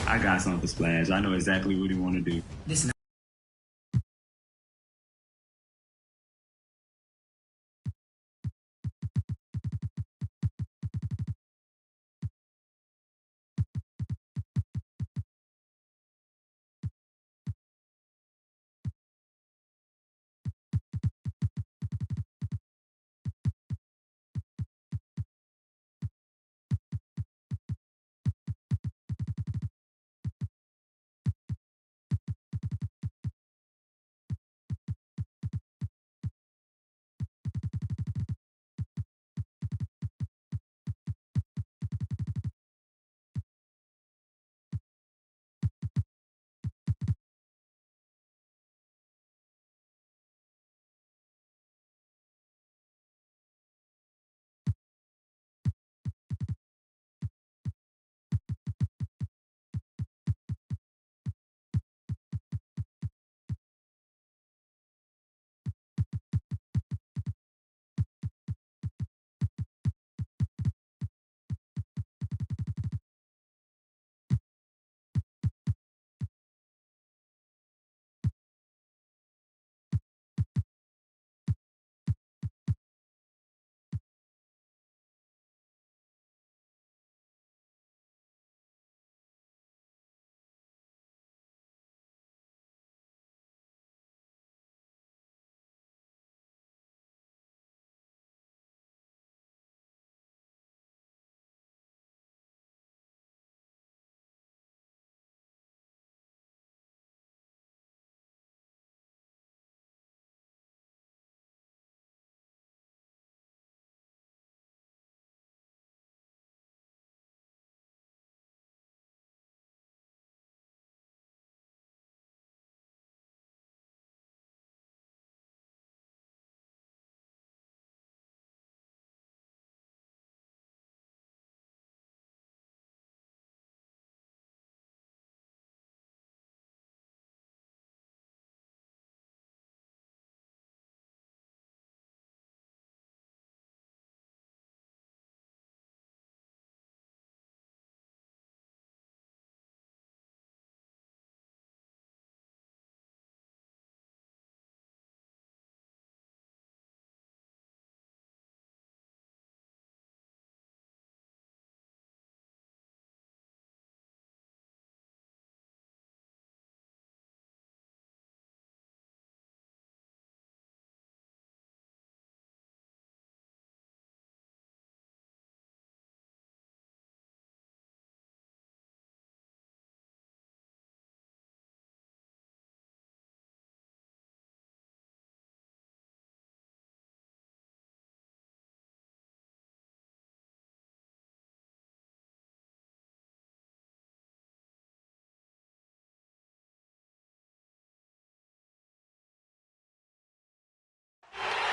I got something for Splash. I know exactly what he want to do. Listen.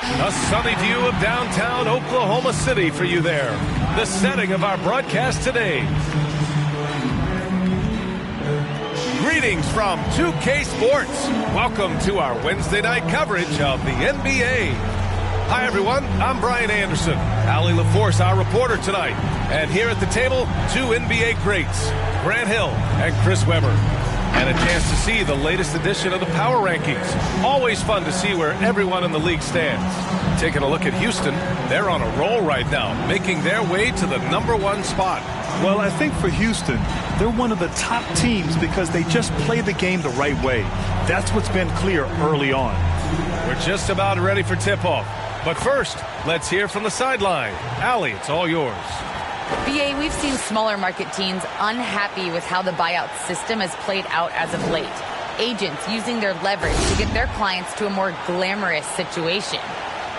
A sunny view of downtown Oklahoma City for you there. The setting of our broadcast today. Greetings from 2K Sports. Welcome to our Wednesday night coverage of the NBA. Hi, everyone. I'm Brian Anderson. Allie LaForce, our reporter tonight. And here at the table, two NBA greats, Grant Hill and Chris Webber. And a chance to see the latest edition of the Power Rankings. Always fun to see where everyone in the league stands. Taking a look at Houston, they're on a roll right now, making their way to the #1 spot. Well, I think for Houston, they're one of the top teams because they just play the game the right way. That's what's been clear early on. We're just about ready for tip-off. But first, let's hear from the sideline. Allie, it's all yours. BA, we've seen smaller market teams unhappy with how the buyout system has played out as of late. Agents using their leverage to get their clients to a more glamorous situation.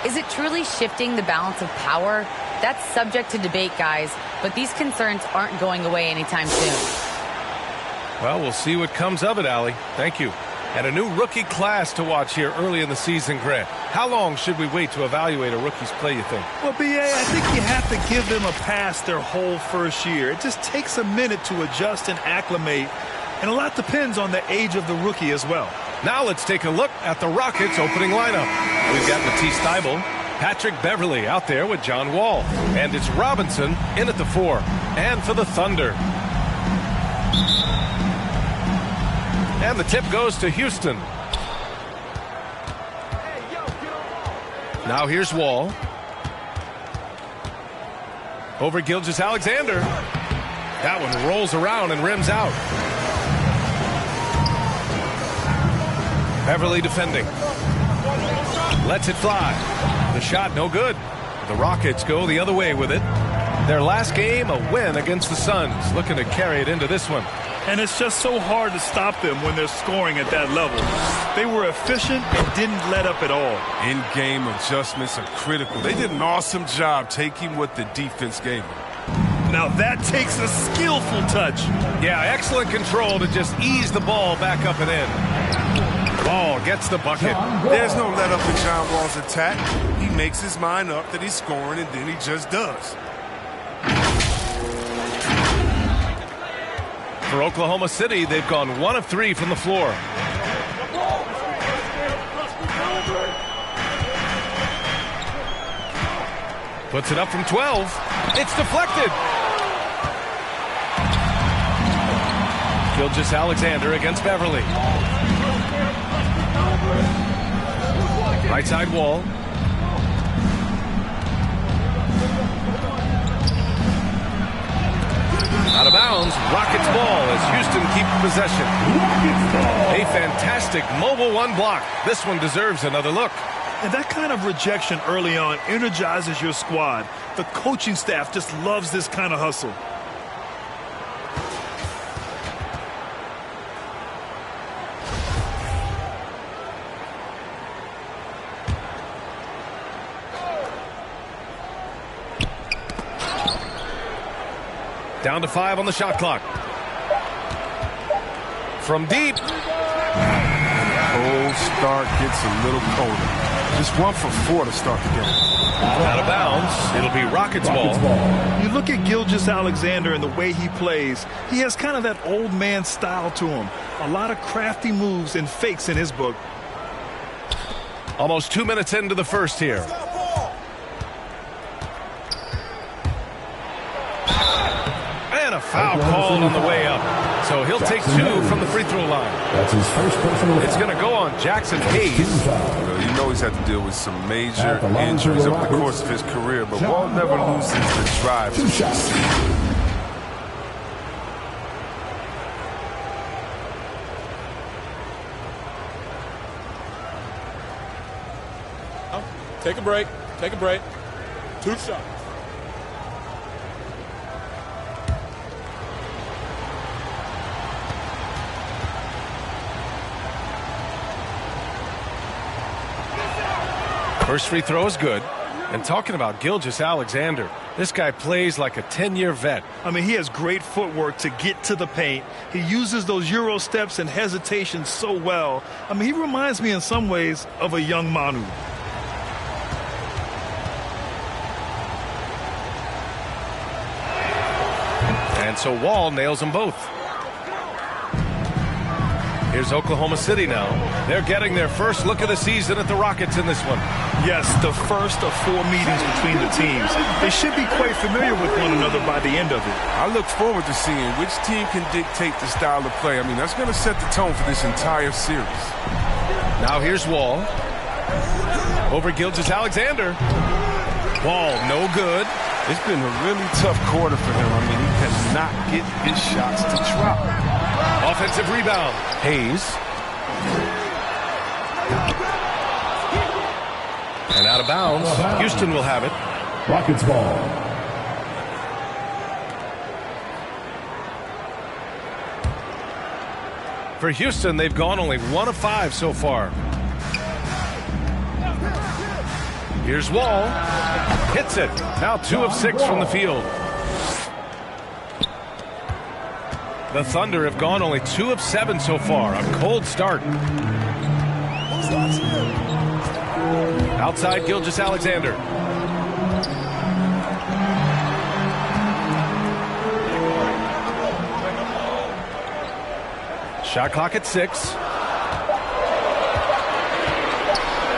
Is it truly shifting the balance of power? That's subject to debate, guys, but these concerns aren't going away anytime soon. Well, we'll see what comes of it, Allie. Thank you. And a new rookie class to watch here early in the season, Grant. How long should we wait to evaluate a rookie's play, you think? Well, BA, I think you have to give them a pass their whole first year. It just takes a minute to adjust and acclimate, and a lot depends on the age of the rookie as well. Now let's take a look at the Rockets' opening lineup. We've got Matisse Thybulle, Patrick Beverley out there with John Wall, and it's Robinson in at the 4. And for the Thunder, And the tip goes to Houston. Now here's Wall. Over Gilgeous-Alexander. That one rolls around and rims out. Beverly defending. Lets it fly. The shot no good. The Rockets go the other way with it. Their last game, a win against the Suns. Looking to carry it into this one. And it's just so hard to stop them when they're scoring at that level. They were efficient and didn't let up at all. In-game adjustments are critical. They did an awesome job taking what the defense gave them. Now that takes a skillful touch. Yeah, excellent control to just ease the ball back up and in. Ball gets the bucket. There's no let up in John Wall's attack. He makes his mind up that he's scoring, and then he just does. For Oklahoma City, they've gone 1 of 3 from the floor. Puts it up from 12. It's deflected. Gilgeous-Alexander against Beverly. Right side Wall. Out of bounds, Rockets ball as Houston keep possession. A fantastic mobile one block. This one deserves another look. And that kind of rejection early on energizes your squad. The coaching staff just loves this kind of hustle. Down to 5 on the shot clock. From deep. Cold start gets a little colder. Just 1 for 4 to start the game. Out of bounds. It'll be Rockets ball. You look at Gilgeous-Alexander and the way he plays. He has kind of that old man style to him. A lot of crafty moves and fakes in his book. Almost 2 minutes into the first here. And a foul called on the way up. So he'll take 2 from the free throw line. That's his first personal. It's going to go on Jackson Hayes. Well, you know he's had to deal with some major injuries over the course of his career, but Wall never loses the drive. 2 shots. Take a break. Take a break. 2 shots. First free throw is good. And talking about Gilgeous-Alexander, this guy plays like a 10-year vet. I mean, he has great footwork to get to the paint. He uses those Euro steps and hesitations so well. I mean, he reminds me in some ways of a young Manu. And so Wall nails them both. Here's Oklahoma City now. They're getting their first look of the season at the Rockets in this one. Yes, the first of 4 meetings between the teams. They should be quite familiar with one another by the end of it. I look forward to seeing which team can dictate the style of play. I mean, that's going to set the tone for this entire series. Now here's Wall. Over Gilgeous-Alexander. Wall, no good. It's been a really tough quarter for him. I mean, he cannot get his shots to drop. Offensive rebound. Hayes. And out of bounds. Houston will have it. Rockets ball. For Houston, they've gone only 1 of 5 so far. Here's Wall. Hits it. Now 2 of 6 from the field. The Thunder have gone only 2 of 7 so far. A cold start. Outside Gilgeous-Alexander. Shot clock at 6.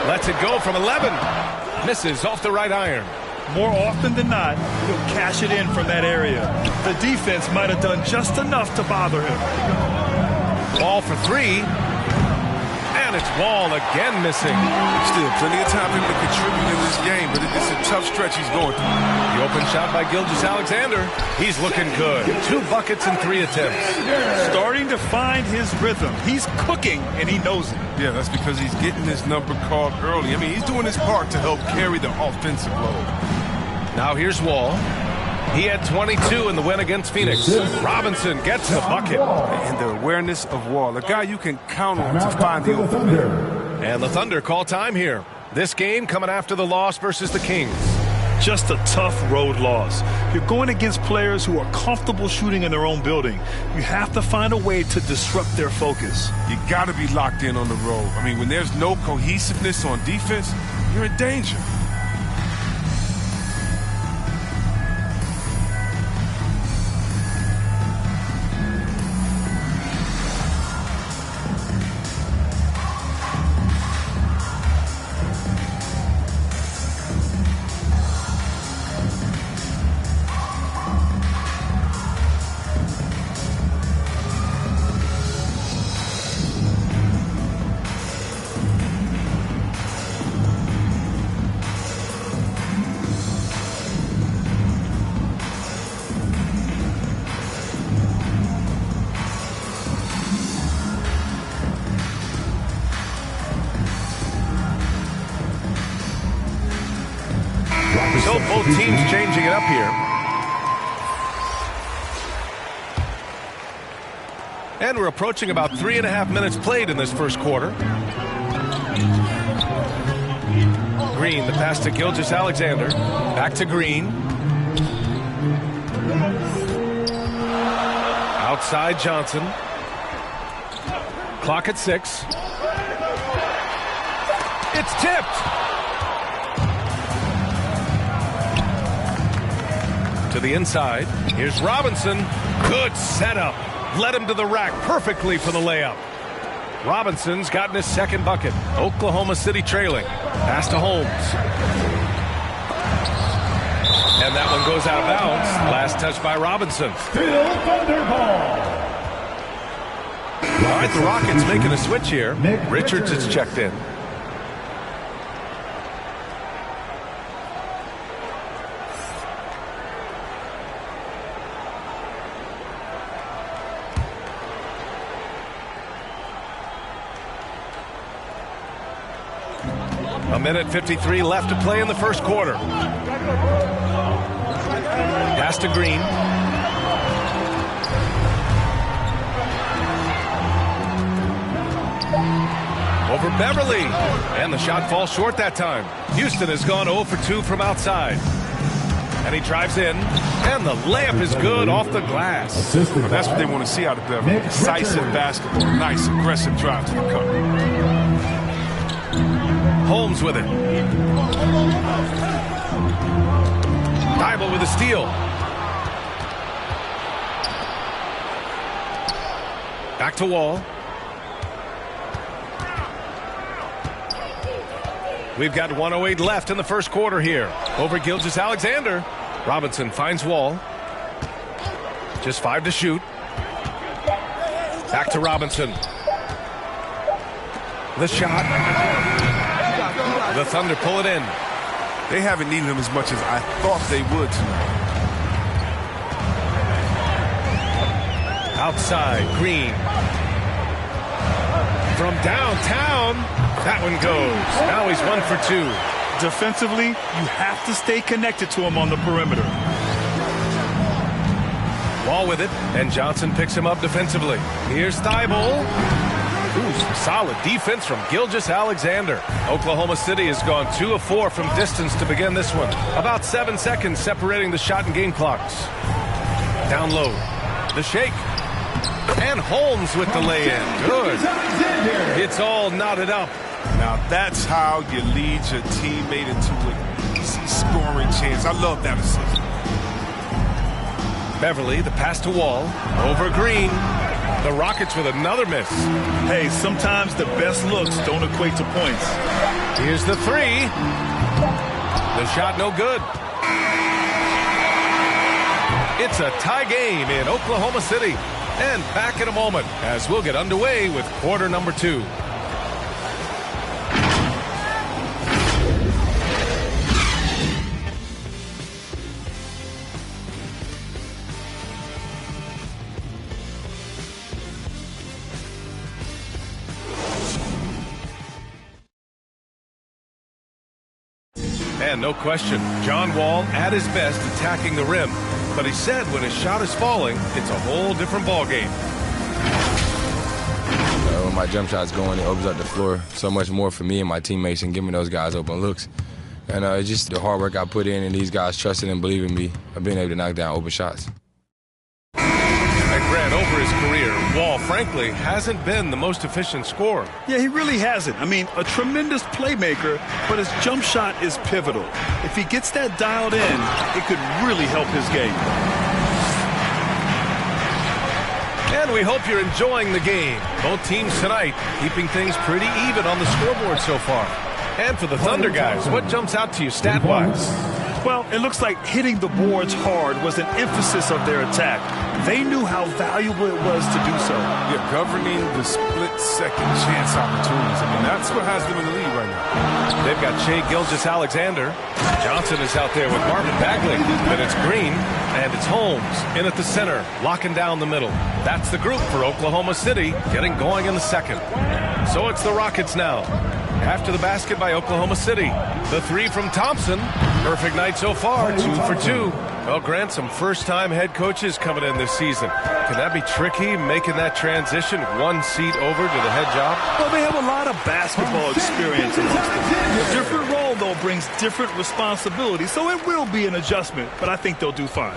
Lets it go from 11. Misses off the right iron. More often than not, he'll cash it in from that area. The defense might have done just enough to bother him. Ball for three. And it's Wall again missing. Still plenty of time for him to contribute in this game, but it's a tough stretch he's going through. The open shot by Gilgeous-Alexander. He's looking good. 2 buckets in 3 attempts. Starting to find his rhythm. He's cooking, and he knows it. Yeah, that's because he's getting his number called early. I mean, he's doing his part to help carry the offensive load. Now here's Wall. He had 22 in the win against Phoenix. Robinson gets the bucket. And the awareness of Wall, a guy you can count on to find the open man. And the Thunder call time here. This game coming after the loss versus the Kings. Just a tough road loss. You're going against players who are comfortable shooting in their own building. You have to find a way to disrupt their focus. You got to be locked in on the road. I mean, when there's no cohesiveness on defense, you're in danger. So both teams changing it up here. And we're approaching about 3.5 minutes played in this first quarter. Green, the pass to Gilgeous-Alexander. Back to Green. Outside Johnson. Clock at 6. It's tipped. To the inside. Here's Robinson. Good setup. Led him to the rack perfectly for the layup. Robinson's gotten his second bucket. Oklahoma City trailing. Pass to Holmes. And that one goes out of bounds. Last touch by Robinson. Still Thunder ball. All right, the Rockets making a switch here. Richards is checked in. A minute 53 left to play in the first quarter. Pass to Green. Over Beverly. And the shot falls short that time. Houston has gone 0 for 2 from outside. And he drives in. And the layup is good off the glass. That's what they want to see out of Beverly. Decisive basketball. Nice, aggressive drive to the cup. Holmes with it. Thibault with a steal. Back to Wall. We've got 1:08 left in the first quarter here. Over Gilgeous-Alexander. Robinson finds Wall. Just 5 to shoot. Back to Robinson. The shot. The Thunder pull it in. They haven't needed him as much as I thought they would tonight. Outside, Green. From downtown, that one goes. Now he's 1 for 2. Defensively, you have to stay connected to him on the perimeter. Wall with it, and Johnson picks him up defensively. Here's Thibault. Ooh, some solid defense from Gilgeous-Alexander. Oklahoma City has gone 2 of 4 from distance to begin this one. About 7 seconds separating the shot and game clocks. Down low. The shake. And Holmes with the lay-in. Good. It's all knotted up. Now that's how you lead your teammate into an easy scoring chance. I love that assist. Beverly, the pass to Wall. Over Green. The Rockets with another miss. Hey, sometimes the best looks don't equate to points. Here's the 3. The shot no good. It's a tie game in Oklahoma City. And back in a moment as we'll get underway with quarter number 2. And no question, John Wall at his best attacking the rim. But he said when his shot is falling, it's a whole different ballgame. When my jump shot's going, it opens up the floor so much more for me and my teammates and giving those guys open looks. And it's just the hard work I put in and these guys trusting and believing me of being able to knock down open shots. And Grant, over his career, Wall, frankly, hasn't been the most efficient scorer. Yeah, he really hasn't. I mean, a tremendous playmaker, but his jump shot is pivotal. If he gets that dialed in, it could really help his game. And we hope you're enjoying the game. Both teams tonight keeping things pretty even on the scoreboard so far. And for the Thunder guys, what jumps out to you stat-wise? Well, it looks like hitting the boards hard was an emphasis of their attack. They knew how valuable it was to do so. Yeah, governing the split-second chance opportunities. I mean, that's what has them in the lead right now. They've got Shai Gilgeous-Alexander. Johnson is out there with Marvin Bagley. But it's Green, and it's Holmes in at the center, locking down the middle. That's the group for Oklahoma City, getting going in the second. So it's the Rockets now. After the basket by Oklahoma City. The three from Thompson. Perfect night so far, 2 for 2. Well, Grant, some first-time head coaches coming in this season. Can that be tricky, making that transition one seat over to the head job? Well, they have a lot of basketball experience amongst them. A different role, though, brings different responsibilities, so it will be an adjustment, but I think they'll do fine.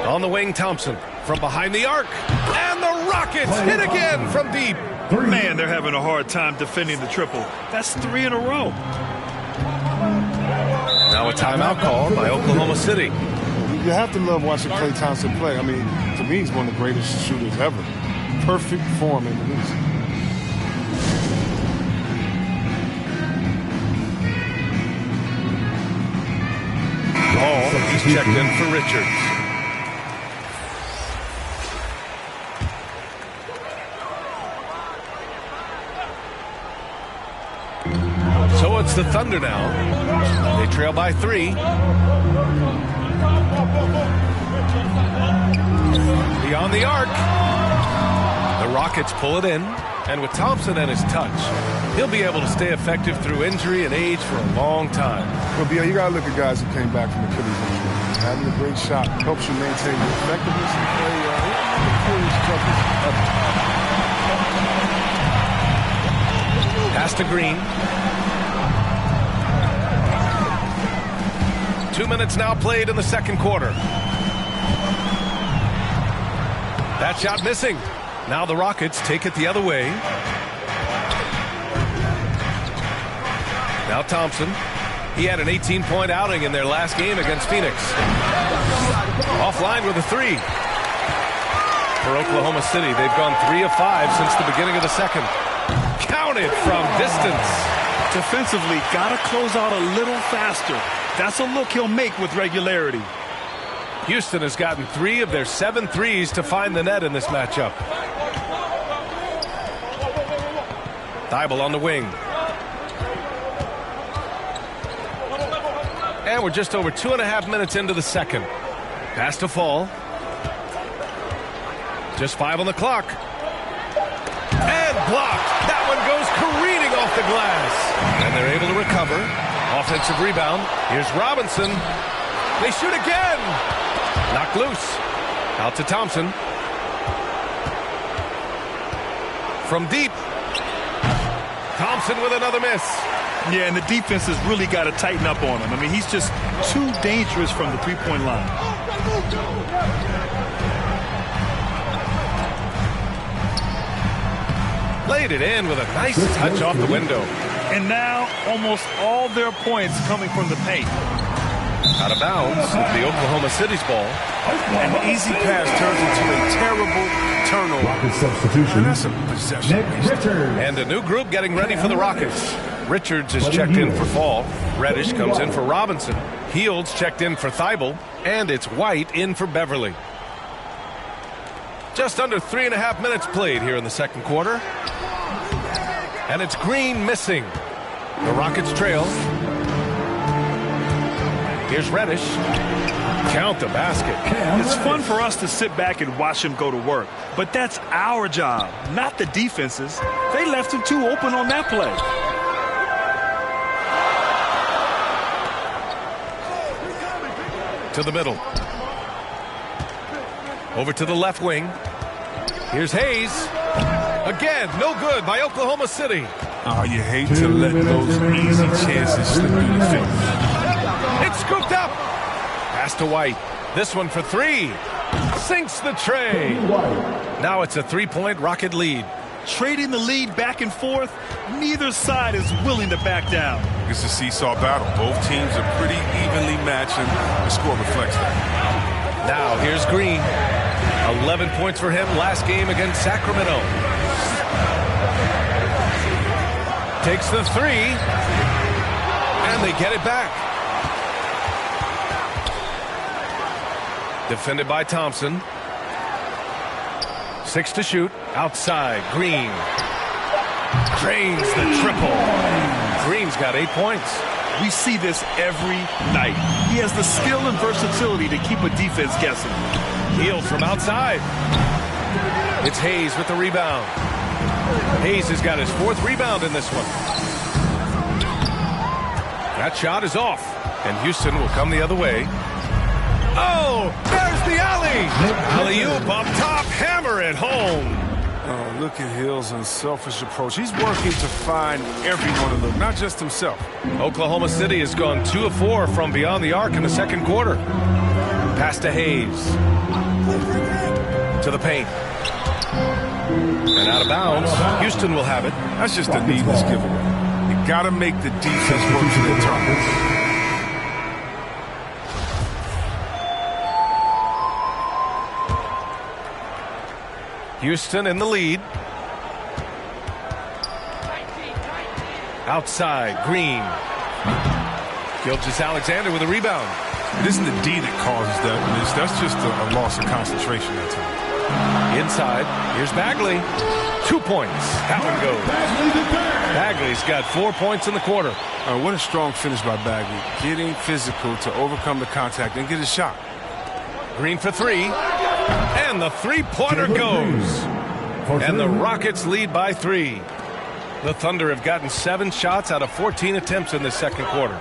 On the wing, Thompson from behind the arc. And the Rockets hit again from deep. Man, they're having a hard time defending the triple. That's 3 in a row. Now a timeout called by Oklahoma City. You have to love watching Klay Thompson play. I mean, to me, he's one of the greatest shooters ever. Perfect form in the league. Ball, he's checked in for Richards. So it's the Thunder now. They trail by 3. Beyond the arc. The Rockets pull it in. And with Thompson and his touch, he'll be able to stay effective through injury and age for a long time. Well, Bill, you got to look at guys who came back from Achilles injury. Having a great shot helps you maintain your effectiveness and play Pass to Green. 2 minutes now played in the second quarter. That shot missing. Now the Rockets take it the other way. Now Thompson. He had an 18-point outing in their last game against Phoenix. Offline with a 3. For Oklahoma City, they've gone 3 of 5 since the beginning of the second. Counted from distance. Defensively, got to close out a little faster. That's a look he'll make with regularity. Houston has gotten 3 of their 7 threes to find the net in this matchup. Thibault on the wing. And we're just over 2.5 minutes into the second. Pass to Fall. Just 5 on the clock. And blocked. That one goes careening off the glass. And they're able to recover. Offensive rebound. Here's Robinson. They shoot again. Knocked loose. Out to Thompson. From deep. Thompson with another miss. Yeah, and the defense has really got to tighten up on him. I mean, he's just too dangerous from the three-point line. Laid it in with a nice touch off the window. And now almost all their points coming from the paint. Out of bounds, the Oklahoma City's ball. An easy pass turns into a terrible turnover. Rocket substitution. That's a possession. Richards. And a new group getting ready for the Rockets. Richards is checked in for Fall. Reddish comes in for Robinson. Fields checked in for Thibault, and it's White in for Beverly. Just under 3.5 minutes played here in the second quarter. And it's Green missing. The Rockets trail. Here's Reddish. Count the basket. It's fun for us to sit back and watch him go to work, but that's our job, not the defense's. They left him too open on that play. To the middle. Over to the left wing. Here's Hayes. Again, no good by Oklahoma City. Oh, you hate to let those easy chances slip through your fingers. It's scooped up. Pass to White. This one for three. Sinks the tray. Now it's a 3-point Rocket lead. Trading the lead back and forth, neither side is willing to back down. It's a seesaw battle. Both teams are pretty evenly matched, and the score reflects that. Now here's Green. 11 points for him last game against Sacramento. Takes the three, and they get it back. Defended by Thompson. 6 to shoot. Outside, Green. Drains the triple. Green's got 8 points. We see this every night. He has the skill and versatility to keep a defense guessing. Hield from outside. It's Hayes with the rebound. Hayes has got his 4th rebound in this one. That shot is off, and Houston will come the other way. Oh, there's the alley. Alley-oop up top, hammer it home. Oh, look at Hill's unselfish approach. He's working to find everyone in the look, not just himself. Oklahoma City has gone 2 of 4 from beyond the arc in the second quarter. Pass to Hayes. To the paint. And out of bounds. Houston will have it. That's just a needless giveaway. You got to make the defense work for their targets. Houston in the lead. Outside, Green. Gilgeous-Alexander with a rebound. It isn't the D that causes that. That's just a loss of concentration that time. Inside, here's Bagley. 2 points. That one goes. Bagley's got 4 points in the quarter. What a strong finish by Bagley. Getting physical to overcome the contact and get a shot. Green for three. And the three-pointer goes. And the Rockets lead by 3. The Thunder have gotten 7 shots out of 14 attempts in the second quarter.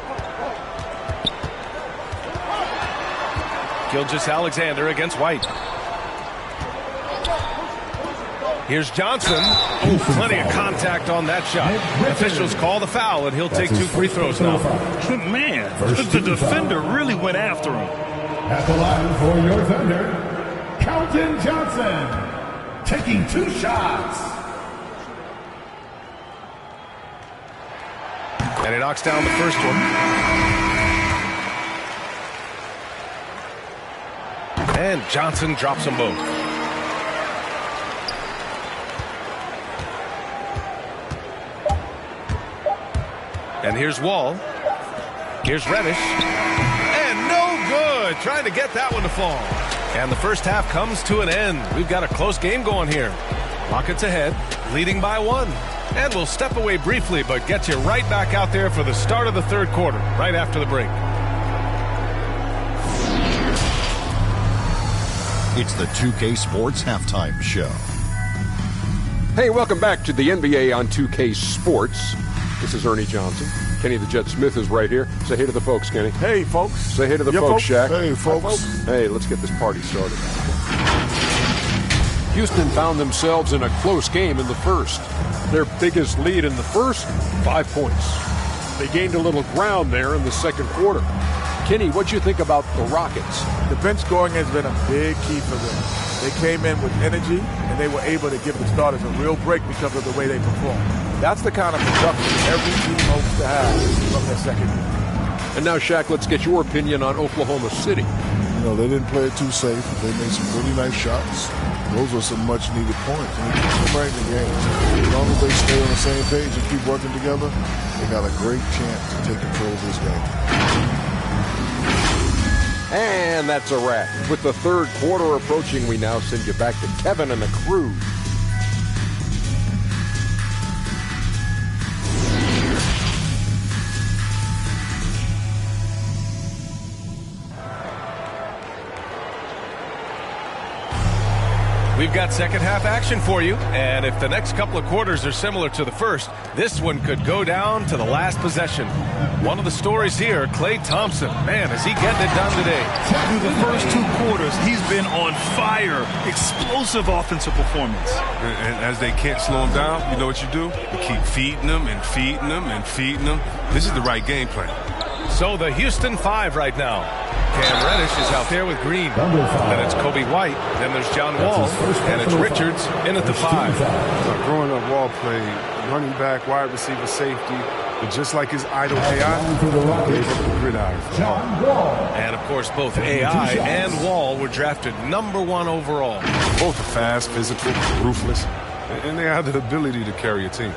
Gilgeous-Alexander against White. Here's Johnson. Oh, plenty of contact on that shot. Officials call the foul, and he'll take 2 free throws now. Man, the defender really went after him. At the line for your Thunder, Carlton Johnson, taking 2 shots. And he knocks down the first one. And Johnson drops them both. And here's Wall. Here's Reddish. And no good. Trying to get that one to fall. And the first half comes to an end. We've got a close game going here. Rockets ahead, leading by 1. And we'll step away briefly, but get you right back out there for the start of the third quarter, right after the break. It's the 2K Sports Halftime Show. Hey, welcome back to the NBA on 2K Sports. This is Ernie Johnson. Kenny the Jet Smith is right here. Say hey to the folks, Kenny. Hey, folks. Say hey to the folks, Shaq. Hey, folks. Hey, let's get this party started. Houston found themselves in a close game in the first. Their biggest lead in the first, 5 points. They gained a little ground there in the second quarter. Kenny, what'd you think about the Rockets? The bench scoring has been a big key for them. They came in with energy, and they were able to give the starters a real break because of the way they performed. That's the kind of production every team hopes to have from their second year. And now, Shaq, let's get your opinion on Oklahoma City. You know, they didn't play it too safe. They made some really nice shots. Those were some much-needed points. And they keep them right in the game. As long as they stay on the same page and keep working together, they got a great chance to take control of this game. And that's a wrap. With the third quarter approaching, we now send you back to Kevin and the crew. We've got second half action for you, and if the next couple of quarters are similar to the first, this one could go down to the last possession. One of the stories here, Klay Thompson. Man, is he getting it done today. Through the first 2 quarters, he's been on fire. Explosive offensive performance. And as they can't slow him down, you know what you do? You keep feeding them and feeding them and feeding them. This is the right game plan. So the Houston 5 right now. Cam Reddish is out there with Green. Then it's Kobe White. Then there's John Wall. And it's Richards in at the 5. Growing up, Wall played running back, wide receiver, safety. But just like his idol AI, gave up the gridiron for Wall. And, of course, both AI and Wall were drafted #1 overall. Both are fast, physical, ruthless, and they have the ability to carry a team.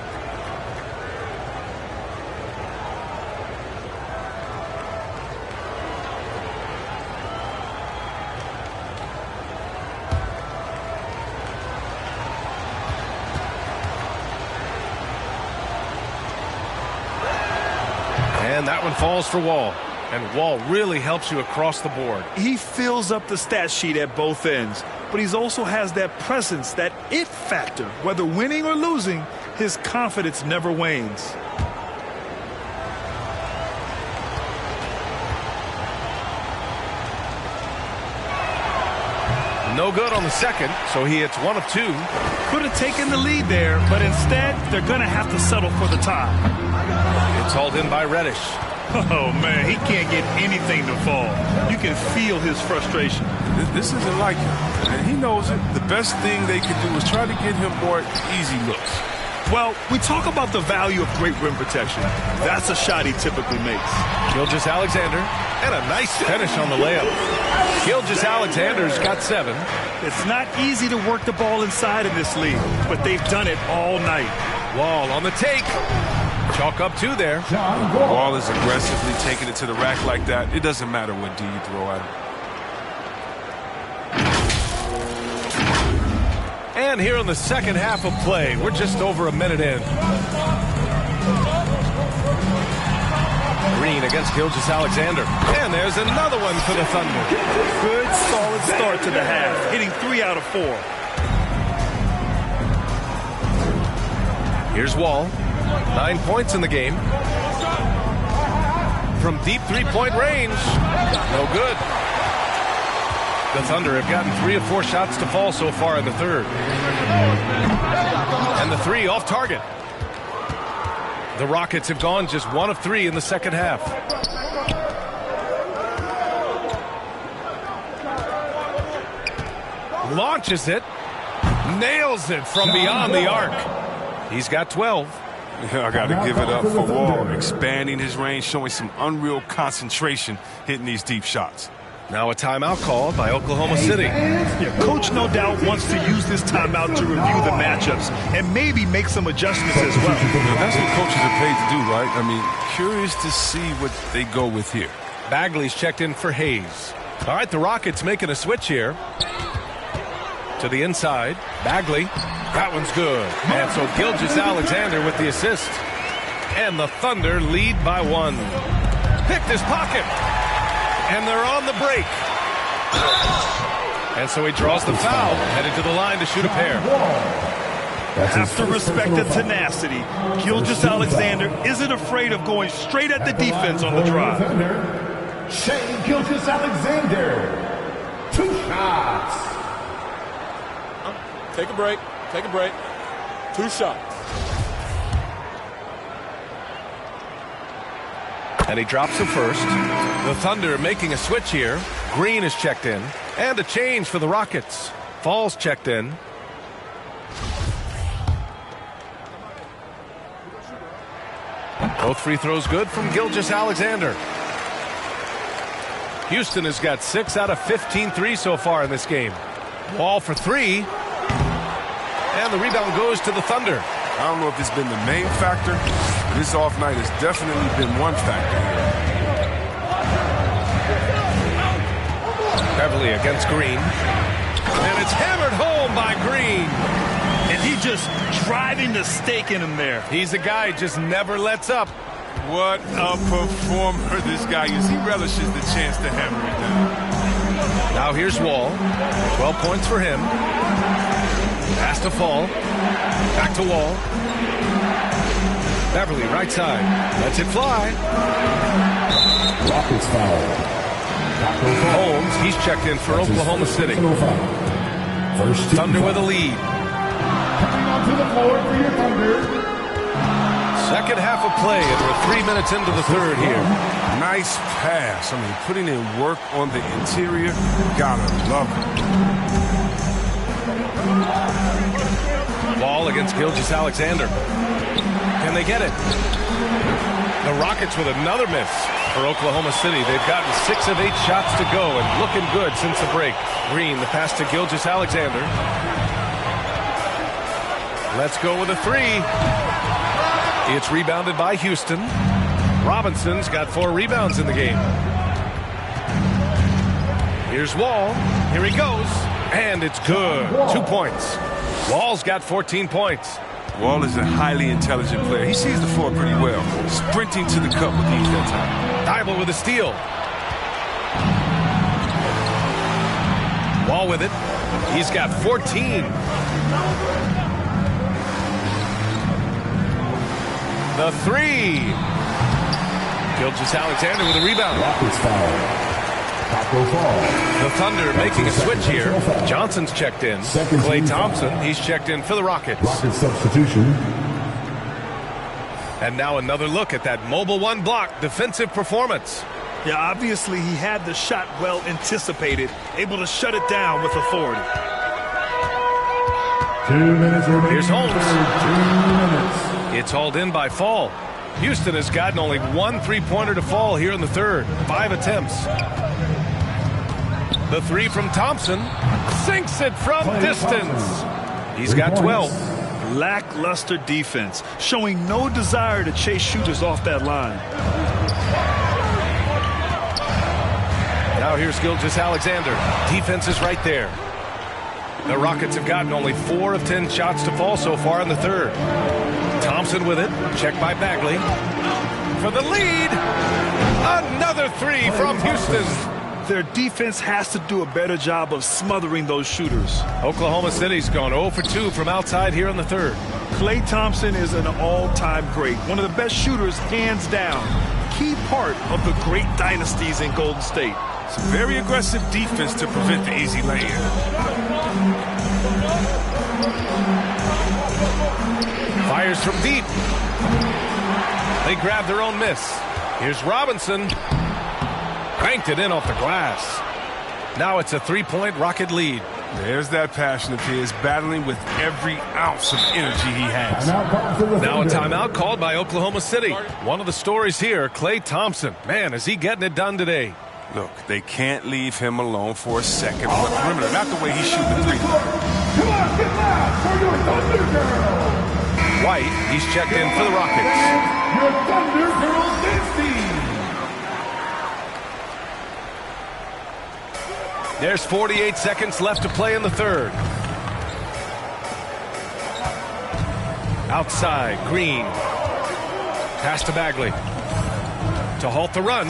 And that one falls for Wall. And Wall really helps you across the board. He fills up the stat sheet at both ends, but he also has that presence, that it factor. Whether winning or losing, his confidence never wanes. No good on the second, so he hits 1 of 2. Could have taken the lead there, but instead, they're going to have to settle for the tie. It's hauled in by Reddish. Oh, man, he can't get anything to fall. You can feel his frustration. This isn't like him, and he knows it. The best thing they can do is try to get him more easy looks. Well, we talk about the value of great rim protection. That's a shot he typically makes. Gilgeous-Alexander, and a nice finish on the layup. Gilgeous-Alexander's got 7. It's not easy to work the ball inside in this league, but they've done it all night. Wall on the take. Chalk up 2 there. Wall is aggressively taking it to the rack like that. It doesn't matter what D you throw at him. And here in the second half of play, we're just over a minute in. Green against Gilgeous-Alexander. And there's another one for the Thunder. Good, solid start to the half, hitting 3 out of 4. Here's Wall. 9 points in the game. From deep 3-point range. No good. The Thunder have gotten 3 of 4 shots to fall so far in the third. And the 3 off target. The Rockets have gone just 1 of 3 in the second half. Launches it. Nails it from beyond the arc. He's got 12. Yeah, I got to give it up for Wall. Expanding his range, showing some unreal concentration, hitting these deep shots. Now a timeout called by Oklahoma City. Yeah, Coach no doubt wants to use this timeout to review the matchups and maybe make some adjustments as well. That's what coaches are paid to do, right? I mean, curious to see what they go with here. Bagley's checked in for Hayes. All right, the Rockets making a switch here. To the inside. Bagley. That one's good. And so Gilgeous-Alexander with the assist. And the Thunder lead by 1. Picked his pocket. And they're on the break. And so he draws the foul, headed to the line to shoot a pair. Have to respect the tenacity. Gilgeous-Alexander isn't afraid of going straight at the defense on the drive. Shai Gilgeous-Alexander. 2 shots. Take a break. Take a break. 2 shots. And he drops the first. The Thunder making a switch here. Green is checked in. And a change for the Rockets. Fall's checked in. Both free throws good from Gilgeous-Alexander. Houston has got 6 out of 15 threes so far in this game. Wall for 3. And the rebound goes to the Thunder. I don't know if it's been the main factor, but this off night has definitely been one factor here. Beverly against Green. And it's hammered home by Green. And he just driving the stake in him there. He's a guy who just never lets up. What a performer this guy is. He relishes the chance to hammer it down. Now here's Wall. 12 points for him. Pass to Fall. Back to Wall. Beverly, right side. Lets it fly. Rockets foul. Holmes, he's checked in for Oklahoma City. Thunder with a lead. Coming onto the floor for your Thunder. Second half of play, and we're 3 minutes into the third here. Nice pass. I mean, putting in work on the interior. Gotta love it. Ball against Gilgeous-Alexander. Can they get it? The Rockets with another miss for Oklahoma City. They've gotten 6 of 8 shots to go and looking good since the break. Green, the pass to Gilgeous-Alexander. Let's go with a three. It's rebounded by Houston. Robinson's got 4 rebounds in the game. Here's Wall. Here he goes. And it's good. 2 points. Wall's got 14 points. Wall is a highly intelligent player. He sees the floor pretty well. Sprinting to the cup with ease that time. Thibault with a steal. Wall with it. He's got 14. The three. Gilgeous-Alexander with a rebound. Rockets foul. The Thunder making a switch here. Johnson's checked in. Klay Thompson, he's checked in for the Rockets. Rockets substitution. And now another look at that mobile one block defensive performance. Yeah, obviously he had the shot well anticipated, able to shut it down with authority. 2 minutes remaining. Here's Holmes. 2 minutes. It's hauled in by Fall. Houston has gotten only 1 3-pointer to fall here in the third. 5 attempts. The three from Thompson sinks it from distance. He's got 12. Lackluster defense, showing no desire to chase shooters off that line. Now here's Gilgeous-Alexander. Defense is right there. The Rockets have gotten only 4 of 10 shots to fall so far in the third. Thompson with it. Checked by Bagley. For the lead. Another three from Houston. Their defense has to do a better job of smothering those shooters. Oklahoma City's gone 0 for 2 from outside here in the third. Klay Thompson is an all-time great. One of the best shooters, hands down. Key part of the great dynasties in Golden State. It's a very aggressive defense to prevent the easy lay-in. Fires from deep. They grab their own miss. Here's Robinson. Cranked it in off the glass. Now it's a 3-point Rocket lead. There's that passion of his, battling with every ounce of energy he has. Now a timeout called by Oklahoma City. One of the stories here, Klay Thompson. Man, is he getting it done today. Look, they can't leave him alone for a second on the perimeter. Not the way he shoots the three. Come on, get loud for your Thunder Girl. White, he's checked in for the Rockets. Your Thunder Girl Dixie. There's 48 seconds left to play in the third. Outside, Green. Pass to Bagley. To halt the run.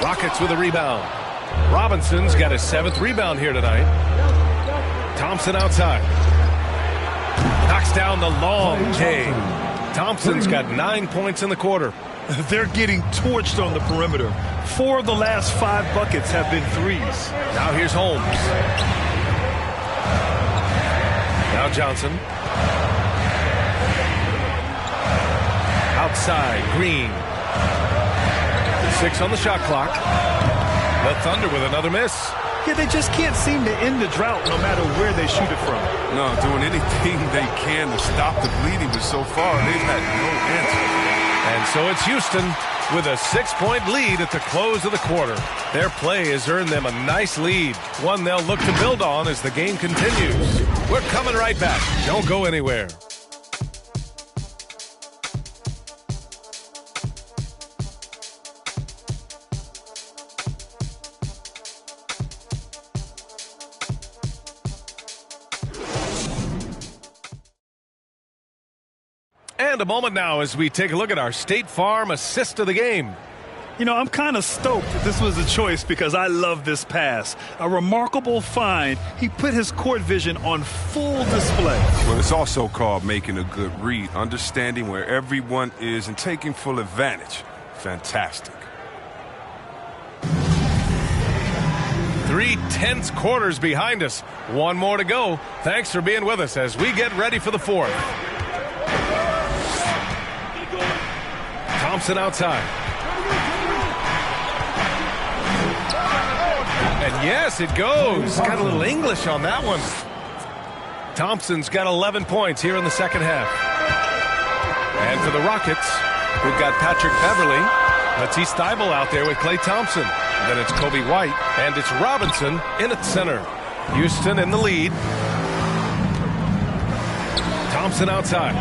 Rockets with a rebound. Robinson's got his 7th rebound here tonight. Thompson outside. Knocks down the long K. Thompson's got 9 points in the quarter. They're getting torched on the perimeter. 4 of the last 5 buckets have been threes. Now here's Holmes. Now Johnson. Outside, Green. 6 on the shot clock. The Thunder with another miss. Yeah, they just can't seem to end the drought no matter where they shoot it from. No, doing anything they can to stop the bleeding, but so far they've had no answer. And so it's Houston with a 6-point lead at the close of the quarter. Their play has earned them a nice lead, one they'll look to build on as the game continues. We're coming right back. Don't go anywhere. And a moment now as we take a look at our State Farm assist of the game. You know, I'm kind of stoked that this was a choice because I love this pass. A remarkable find. He put his court vision on full display. Well, it's also called making a good read, understanding where everyone is and taking full advantage. Fantastic. 3 tense quarters behind us. One more to go. Thanks for being with us as we get ready for the fourth. Thompson outside. And yes, it goes. Got a little English on that one. Thompson's got 11 points here in the second half. And for the Rockets, we've got Patrick Beverly. Let's see Steibel out there with Klay Thompson. Then it's Kobe White, and it's Robinson in at center. Houston in the lead. Thompson outside.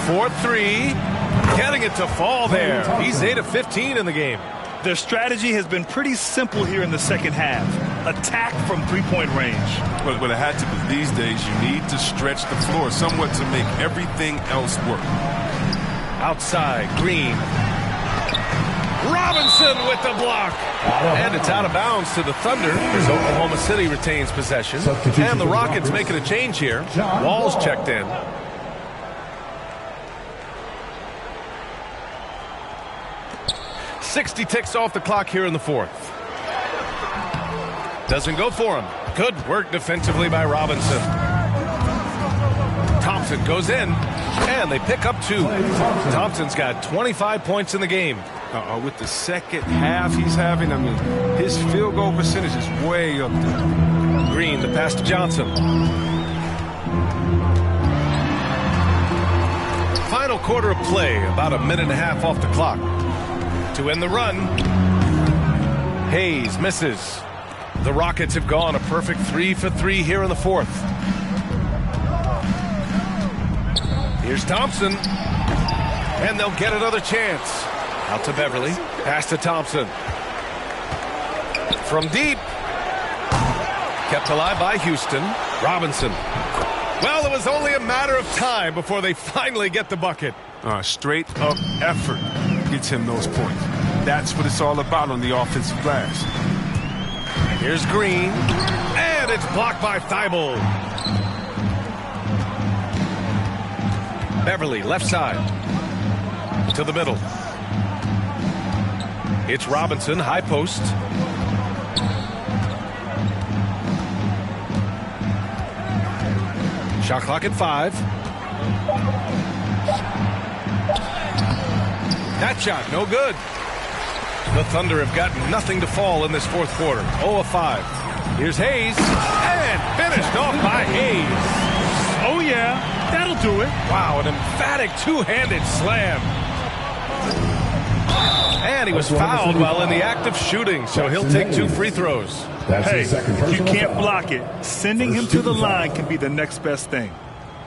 For 3. Getting it to fall there. He's 8 of 15 in the game. Their strategy has been pretty simple here in the second half. Attack from three-point range. Well, it had to be. These days, you need to stretch the floor somewhat to make everything else work. Outside, Green. Robinson with the block. And it's out of bounds to the Thunder as Oklahoma City retains possession. And the Rockets making a change here. Wall's checked in. .60 ticks off the clock here in the fourth. Doesn't go for him. Good work defensively by Robinson. Thompson goes in, and they pick up 2. Thompson's got 25 points in the game. With the second half he's having, I mean, his field goal percentage is way up there. Green, the pass to Johnson. Final quarter of play, about a minute and a half off the clock. To end the run, Hayes misses. The Rockets have gone a perfect 3 for 3 here in the fourth. Here's Thompson, and they'll get another chance. Out to Beverly, pass to Thompson. From deep, kept alive by Houston. Robinson. Well, it was only a matter of time before they finally get the bucket. Straight up effort gets him those points. That's what it's all about on the offensive glass. Here's Green, and it's blocked by Thibault. Beverly, left side. To the middle. It's Robinson, high post. Shot clock at 5. That shot, no good. The Thunder have got nothing to fall in this fourth quarter. 0 of 5. Here's Hayes, and finished off by Hayes. Oh, yeah, that'll do it. Wow, an emphatic two-handed slam. And he was fouled while in the act of shooting, so he'll take 2 free throws. Hey, if you can't block it, sending him to the line can be the next best thing.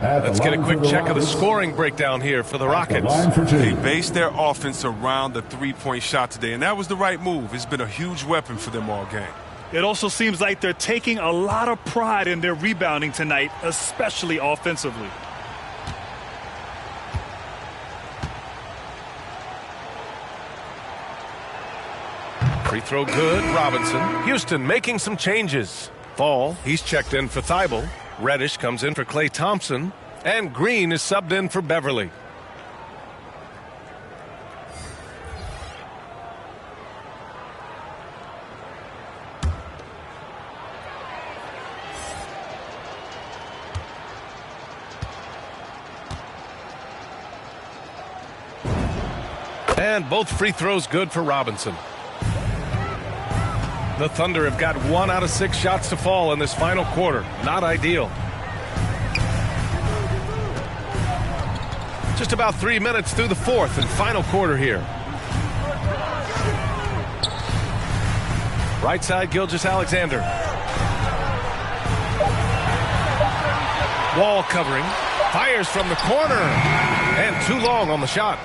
Let's get a quick check of the scoring breakdown here for the Rockets. They based their offense around the three-point shot today, and that was the right move. It's been a huge weapon for them all game. It also seems like they're taking a lot of pride in their rebounding tonight, especially offensively. Free throw good, Robinson. Houston making some changes. Fall, he's checked in for Thibault. Reddish comes in for Klay Thompson. And Green is subbed in for Beverly. And both free throws good for Robinson. The Thunder have got 1 out of 6 shots to fall in this final quarter. Not ideal. Just about 3 minutes through the fourth and final quarter here. Right side, Gilgeous-Alexander. Wall covering. Fires from the corner. And too long on the shot.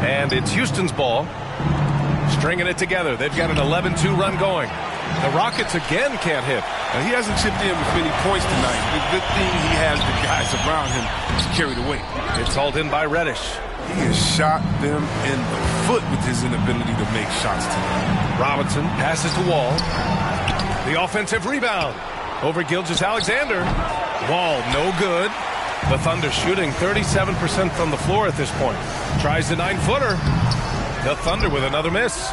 And it's Houston's ball. Stringing it together. They've got an 11-2 run going. The Rockets again can't hit. He hasn't chipped in with many points tonight. The good thing he has the guys around him to carry the weight. It's hauled in by Reddish. He has shot them in the foot with his inability to make shots tonight. Robinson passes to Wall. The offensive rebound over Gilgeous-Alexander. Wall no good. The Thunder shooting 37% from the floor at this point. Tries the 9-footer. The Thunder with another miss.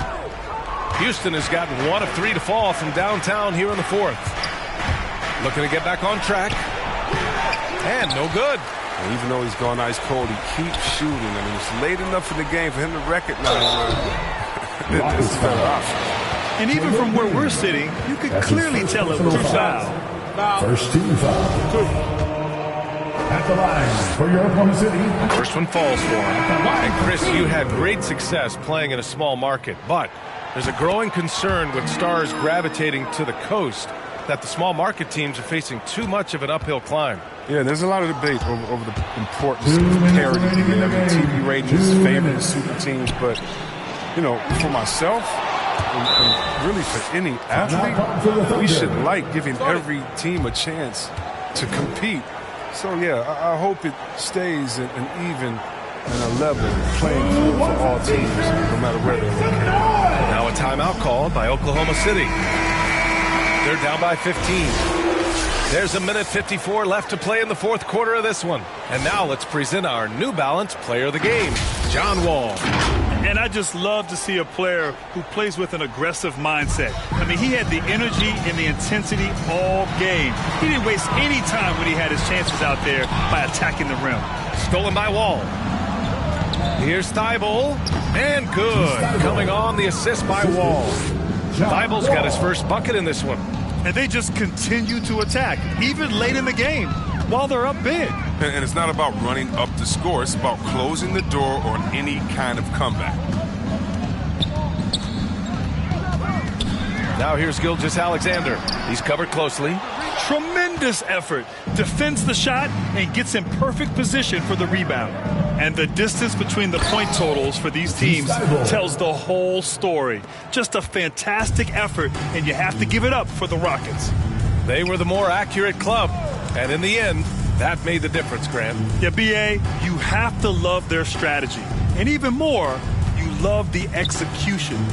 Houston has gotten 1 of 3 to fall from downtown here in the fourth. Looking to get back on track. And no good. And even though he's gone ice cold, he keeps shooting. I mean, it's late enough in the game for him to recognize that this is a better option. And even from where we're sitting, you could clearly tell it was a foul. First team foul. At the line for your Oklahoma City. First one falls for him. And Chris, you had great success playing in a small market, but there's a growing concern with stars gravitating to the coast that the small market teams are facing too much of an uphill climb. Yeah, there's a lot of debate over the importance of parity. TV ratings favor the super teams, but, you know, for myself, and really for any athlete, we should like giving every team a chance to compete. So, yeah, I hope it stays an even and a level playing field for all teams, no matter where they're located. Now a timeout called by Oklahoma City. They're down by 15. There's 1:54 left to play in the fourth quarter of this one. And now let's present our New Balance Player of the Game, John Wall. And I just love to see a player who plays with an aggressive mindset. I mean, he had the energy and the intensity all game. He didn't waste any time when he had his chances out there by attacking the rim. Stolen by Wall. Here's Thibault, and good. Coming on the assist by Wall. Thibault's got his first bucket in this one. And they just continue to attack, even late in the game, while they're up big. And it's not about running up the score. It's about closing the door on any kind of comeback. Now here's Gilgeous-Alexander. He's covered closely. Tremendous effort. Defends the shot and gets in perfect position for the rebound. And the distance between the point totals for these teams tells the whole story. Just a fantastic effort, and you have to give it up for the Rockets. They were the more accurate club, and in the end, that made the difference, Grant. Yeah, B.A., you have to love their strategy. And even more, you love the execution.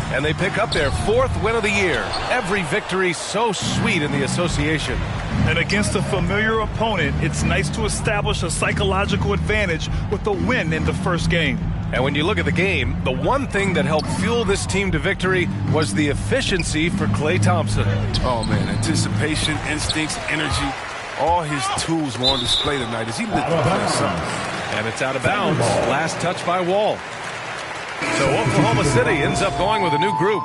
And they pick up their 4th win of the year. Every victory so sweet in the association. And against a familiar opponent, it's nice to establish a psychological advantage with a win in the first game. And when you look at the game, the one thing that helped fuel this team to victory was the efficiency for Klay Thompson. Oh, man, anticipation, instincts, energy, all his tools were on display tonight as he lit the place up. And it's out of bounds. Last touch by Wall. So Oklahoma City ends up going with a new group.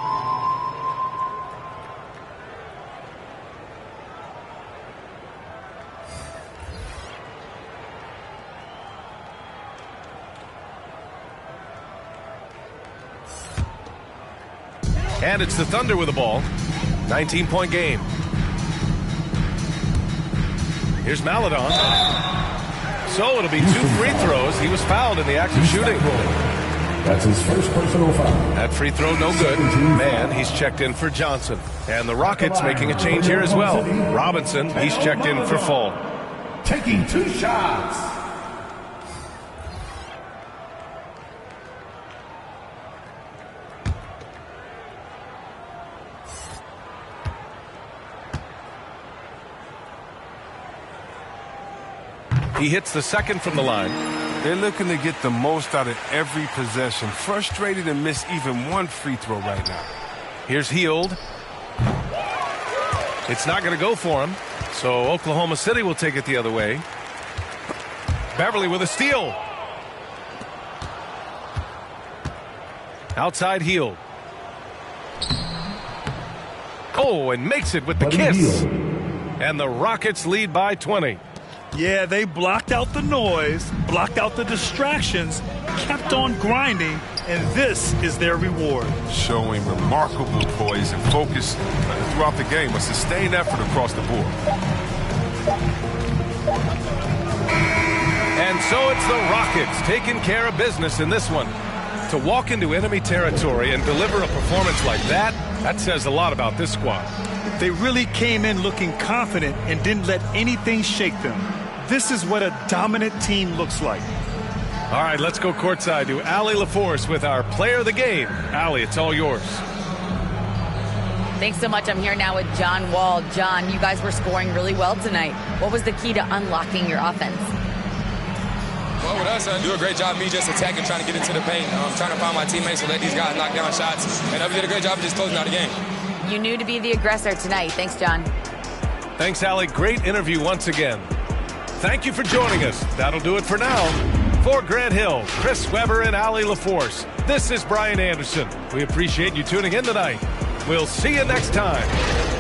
And it's the Thunder with the ball. 19-point game. Here's Maladon. So it'll be 2 free throws. He was fouled in the act of shooting. That's his first personal foul. That free throw no good. Man, he's checked in for Johnson. And the Rockets making a change here as well. Robinson, he's checked in for Fall. Taking 2 shots. He hits the second from the line. They're looking to get the most out of every possession. Frustrated and miss even 1 free throw right now. Here's Hield. It's not going to go for him. So Oklahoma City will take it the other way. Beverly with a steal. Outside Hield. Oh, and makes it with the kiss. And the Rockets lead by 20. Yeah, they blocked out the noise, blocked out the distractions, kept on grinding, and this is their reward. Showing remarkable poise and focus throughout the game, a sustained effort across the board. And so it's the Rockets taking care of business in this one. To walk into enemy territory and deliver a performance like that, that says a lot about this squad. They really came in looking confident and didn't let anything shake them. This is what a dominant team looks like. All right, let's go courtside to Allie LaForce with our player of the game. Allie, it's all yours. Thanks so much. I'm here now with John Wall. John, you guys were scoring really well tonight. What was the key to unlocking your offense? Well, with us, do a great job me just attacking, trying to get into the paint, trying to find my teammates and let these guys knock down shots. And we did a great job of just closing out the game. You knew to be the aggressor tonight. Thanks, John. Thanks, Allie. Great interview once again. Thank you for joining us. That'll do it for now. For Grant Hill, Chris Webber, and Allie LaForce, this is Brian Anderson. We appreciate you tuning in tonight. We'll see you next time.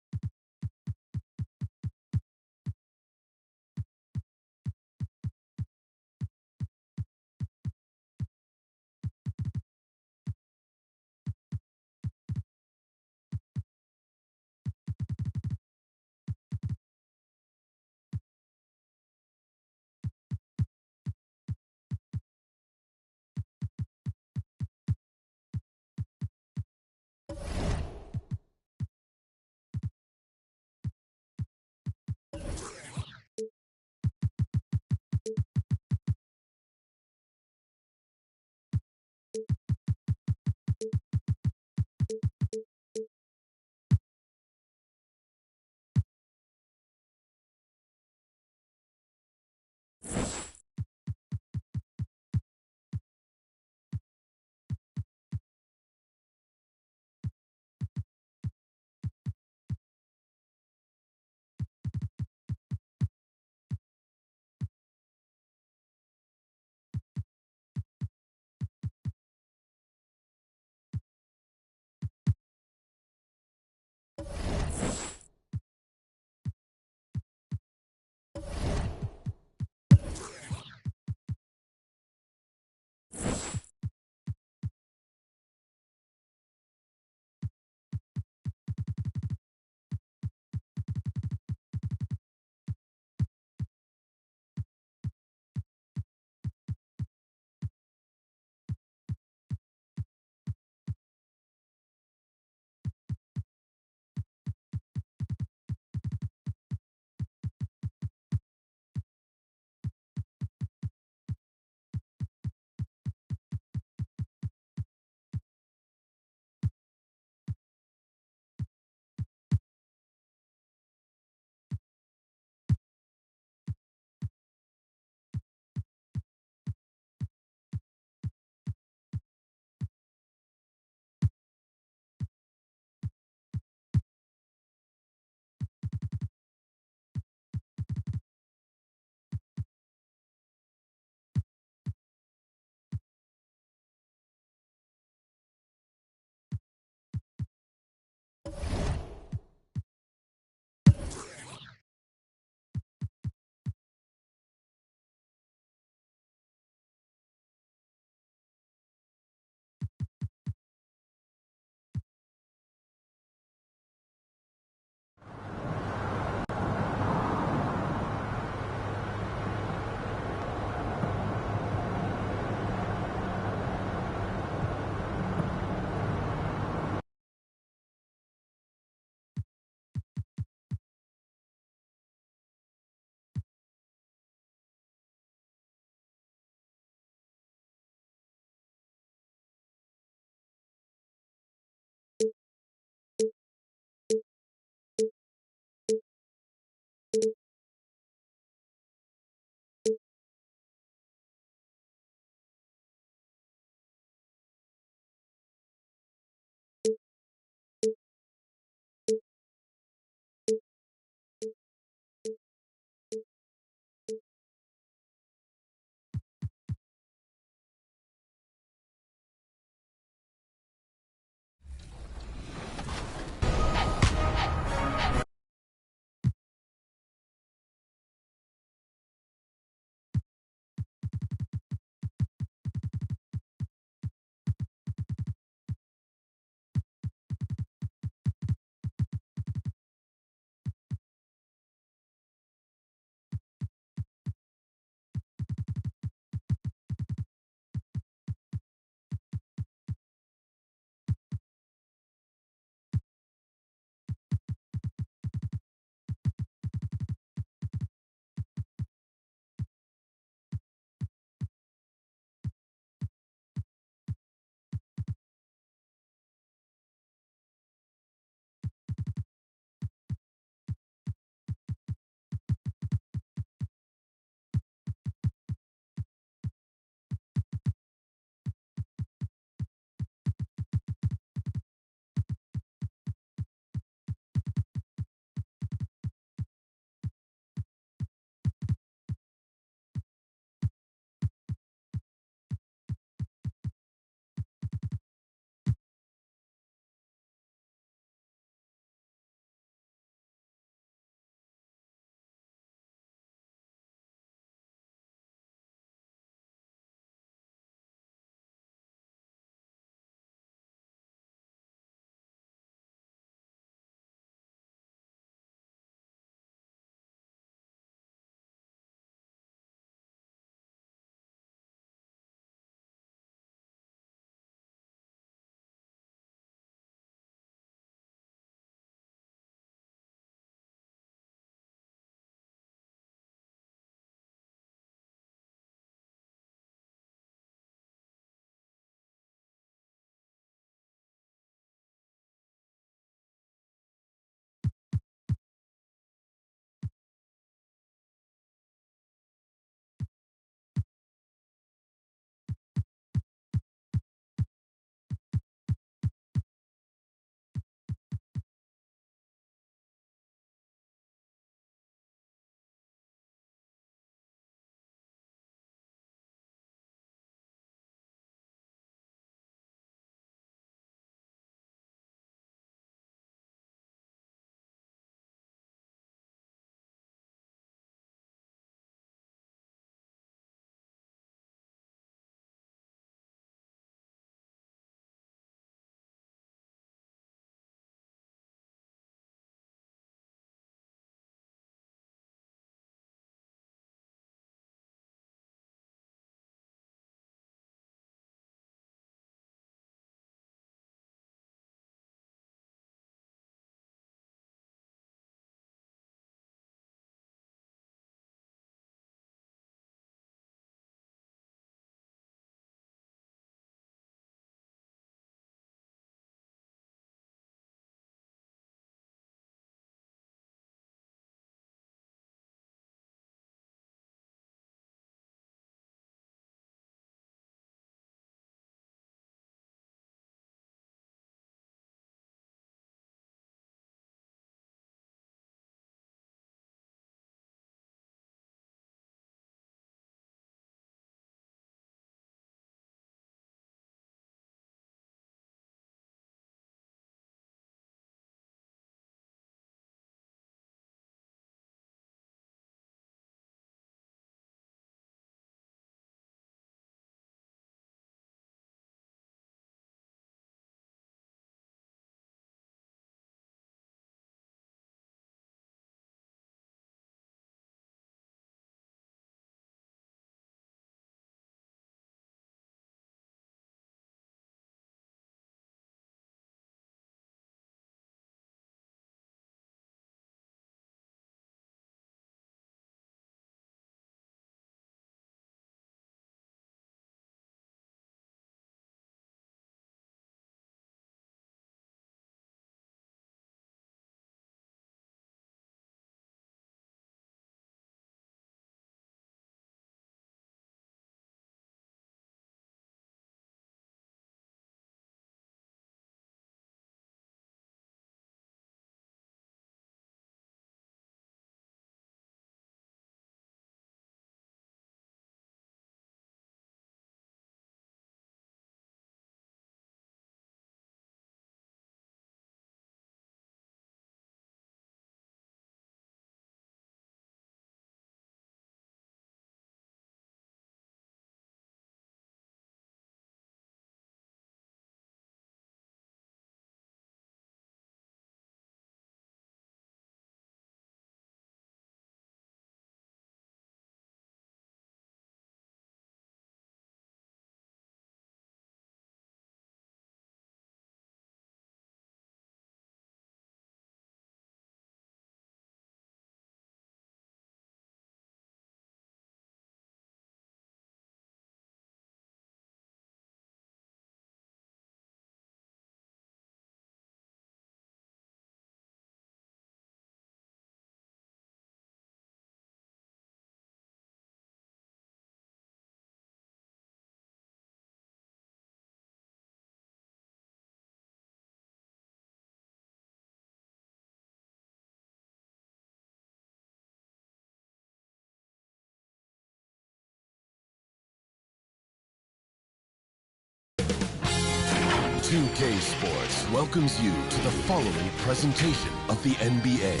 2K Sports welcomes you to the following presentation of the NBA.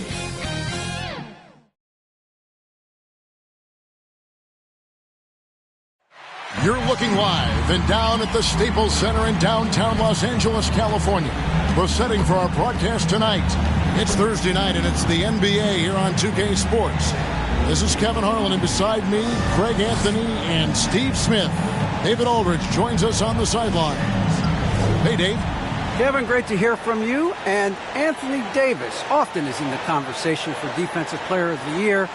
You're looking live and down at the Staples Center in downtown Los Angeles, California. The setting for our broadcast tonight. It's Thursday night and it's the NBA here on 2K Sports. This is Kevin Harlan, and beside me, Craig Anthony and Steve Smith. David Aldridge joins us on the sidelines. Hey, Dave. Kevin, great to hear from you. And Anthony Davis often is in the conversation for Defensive Player of the Year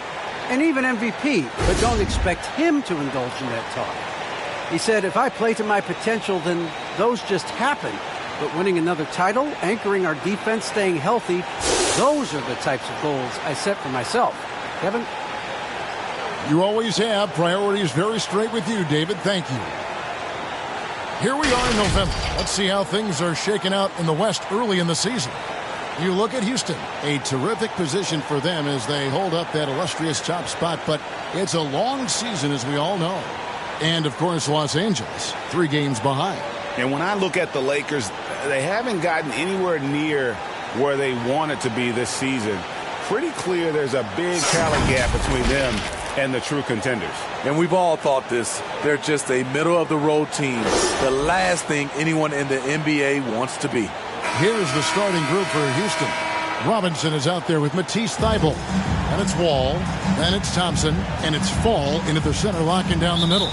and even MVP, but don't expect him to indulge in that talk. He said, if I play to my potential, then those just happen. But winning another title, anchoring our defense, staying healthy, those are the types of goals I set for myself. Kevin? You always have. Priorities very straight with you, David. Thank you. Here we are in November. Let's see how things are shaking out in the West early in the season. You look at Houston. A terrific position for them as they hold up that illustrious top spot, but it's a long season, as we all know. And, of course, Los Angeles, 3 games behind. And when I look at the Lakers, they haven't gotten anywhere near where they wanted to be this season. Pretty clear there's a big talent gap between them and the true contenders. And we've all thought this. They're just a middle-of-the-road team. The last thing anyone in the NBA wants to be. Here's the starting group for Houston. Robinson is out there with Matisse Thybulle. And it's Wall. Then it's Thompson. And it's Fall into the center, locking down the middle.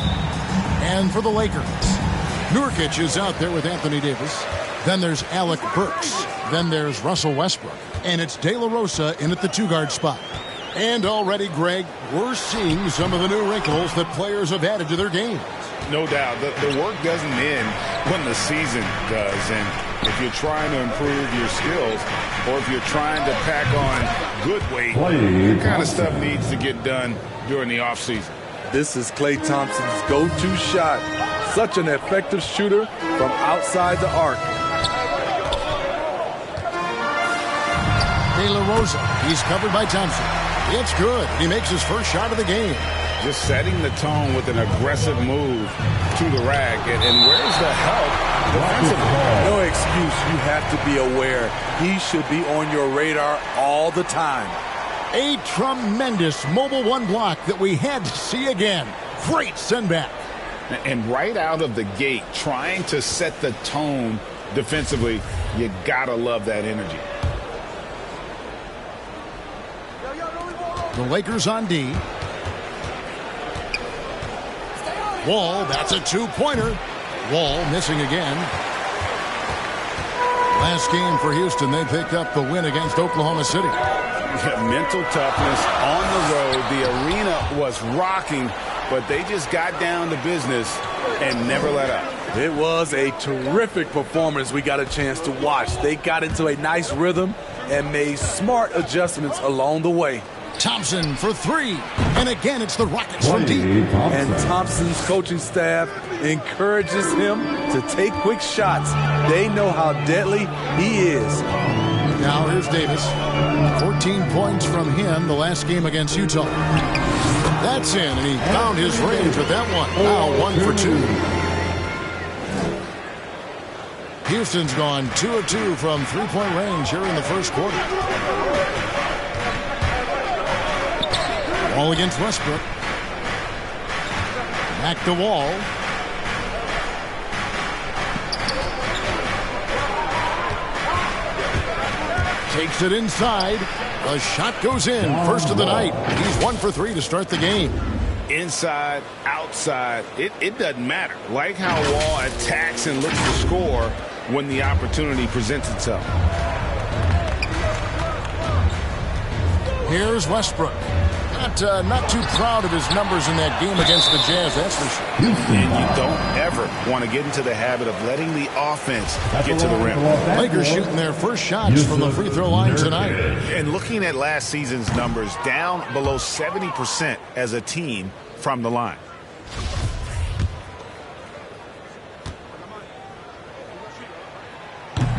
And for the Lakers, Nurkic is out there with Anthony Davis. Then there's Alec Burks. Then there's Russell Westbrook. And it's De La Rosa in at the 2-guard spot. And already, Greg, we're seeing some of the new wrinkles that players have added to their game. No doubt. The work doesn't end when the season does. And if you're trying to improve your skills or if you're trying to pack on good weight, that kind of stuff needs to get done during the offseason. This is Klay Thompson's go-to shot. Such an effective shooter from outside the arc. De La Rosa, he's covered by Thompson. It's good. He makes his first shot of the game. Just setting the tone with an aggressive move to the rack. And where's the help defensively? No excuse. You have to be aware. He should be on your radar all the time. A tremendous mobile one block that we had to see again. Great send back. And right out of the gate, trying to set the tone defensively, you gotta love that energy. The Lakers on D. Wall, that's a 2-pointer. Wall missing again. Last game for Houston, they picked up the win against Oklahoma City. Mental toughness on the road. The arena was rocking, but they just got down to business and never let up. It was a terrific performance we got a chance to watch. They got into a nice rhythm and made smart adjustments along the way. Thompson for 3. And again, it's the Rockets from deep. And Thompson's coaching staff encourages him to take quick shots. They know how deadly he is. Now here's Davis. 14 points from him the last game against Utah. That's in, and he found his range with that one. Now 1 for 2. Houston's gone 2 of 2 from 3-point range here in the first quarter. Wall against Westbrook. Back to Wall. Takes it inside. The shot goes in. First of the night. He's 1 for 3 to start the game. Inside, outside, it doesn't matter. Like how Wall attacks and looks to score when the opportunity presents itself. Here's Westbrook. Not too proud of his numbers in that game against the Jazz, that's for sure. And you don't ever want to get into the habit of letting the offense get to the rim. Lakers shooting their first shots from the free throw line tonight. And looking at last season's numbers, down below 70% as a team from the line.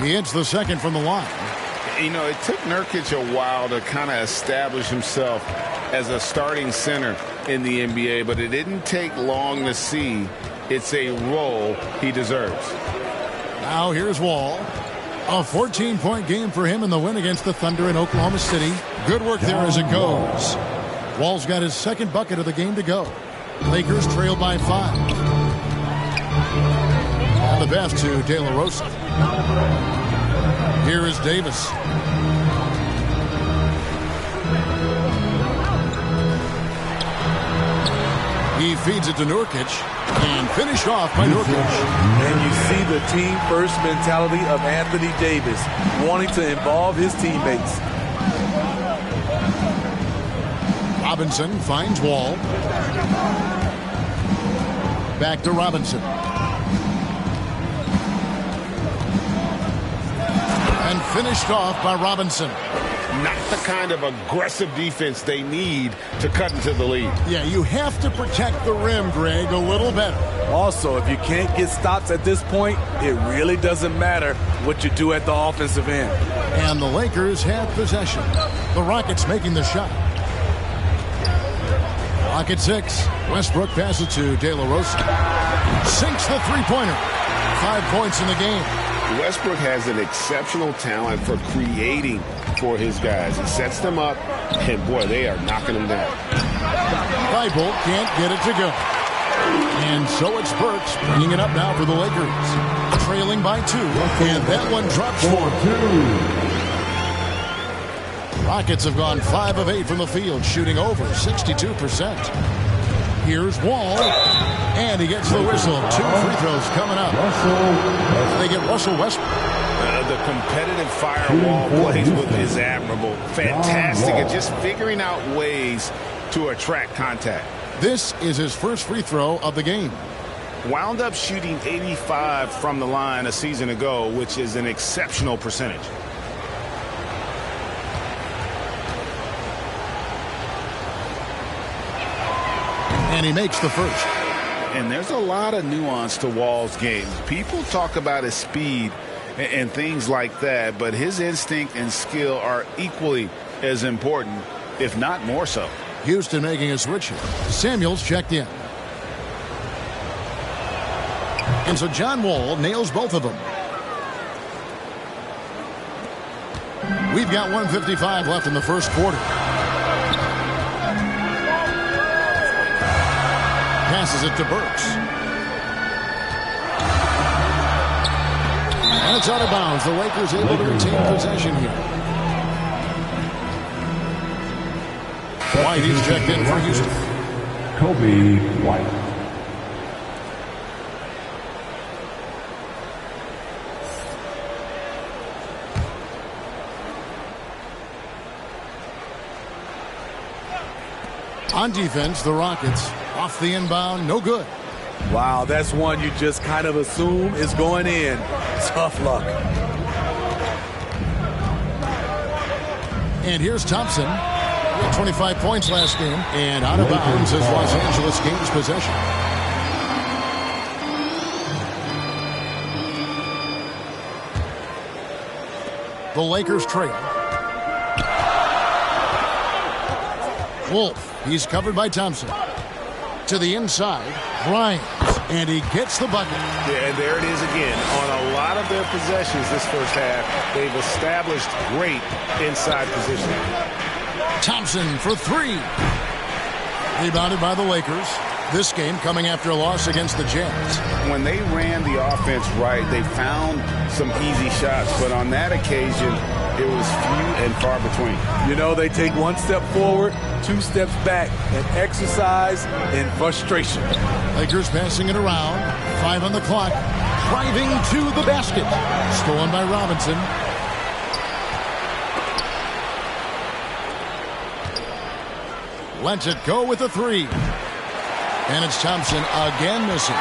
He hits the second from the line. You know, it took Nurkic a while to kind of establish himself as a starting center in the NBA, but it didn't take long to see it's a role he deserves. Now here's Wall. A 14-point game for him in the win against the Thunder in Oklahoma City. Good work there as it goes. Wall's got his second bucket of the game to go. Lakers trail by 5. On the pass to De La Rosa. Here is Davis. He feeds it to Nurkic and finished off by Nurkic. And you see the team-first mentality of Anthony Davis, wanting to involve his teammates. Robinson finds Wall. Back to Robinson. And finished off by Robinson. Not the kind of aggressive defense they need to cut into the lead. Yeah, you have to protect the rim, Greg, a little better. Also, if you can't get stops at this point, it really doesn't matter what you do at the offensive end. And the Lakers have possession. The Rockets making the shot. Clock at 6. Westbrook passes to De La Rosa. Sinks the three-pointer. 5 points in the game. Westbrook has an exceptional talent for creating for his guys. He sets them up, and boy, they are knocking them down. Thibault can't get it to go. And so it's Burks bringing it up now for the Lakers. Trailing by 2, and that one drops 4. Rockets have gone 5 of 8 from the field, shooting over 62%. Here's Wall, and he gets the whistle. 2 free throws coming up. They get Russell Westbrook. The competitive firewall plays with is admirable. Fantastic at just figuring out ways to attract contact. This is his first free throw of the game. Wound up shooting 85 from the line a season ago, which is an exceptional percentage. And he makes the first. And there's a lot of nuance to Wall's game. People talk about his speed and things like that, but his instinct and skill are equally as important, if not more so. Houston making a switch here. Samuels checked in. And so John Wall nails both of them. We've got 1:55 left in the first quarter. Passes it to Burks. And it's out of bounds. The Lakers able to retain possession here. White, he's checked in for Houston. Kobe White. On defense, the Rockets off the inbound, no good. Wow, that's one you just kind of assume is going in. Tough luck. And here's Thompson. He had 25 points last game, and out of bounds as Los Angeles gains possession. The Lakers trail. Wolf, he's covered by Thompson. To the inside, Grimes, and he gets the bucket. Yeah, and there it is again. On a lot of their possessions this first half, they've established great inside position. Thompson for 3. Rebounded by the Lakers. This game coming after a loss against the Jazz. When they ran the offense right, they found some easy shots, but on that occasion, it was few and far between. You know, they take 1 step forward, 2 steps back, and exercise in frustration. Lakers passing it around. 5 on the clock. Driving to the basket. Stolen by Robinson. Lets it go with a 3. And it's Thompson again missing.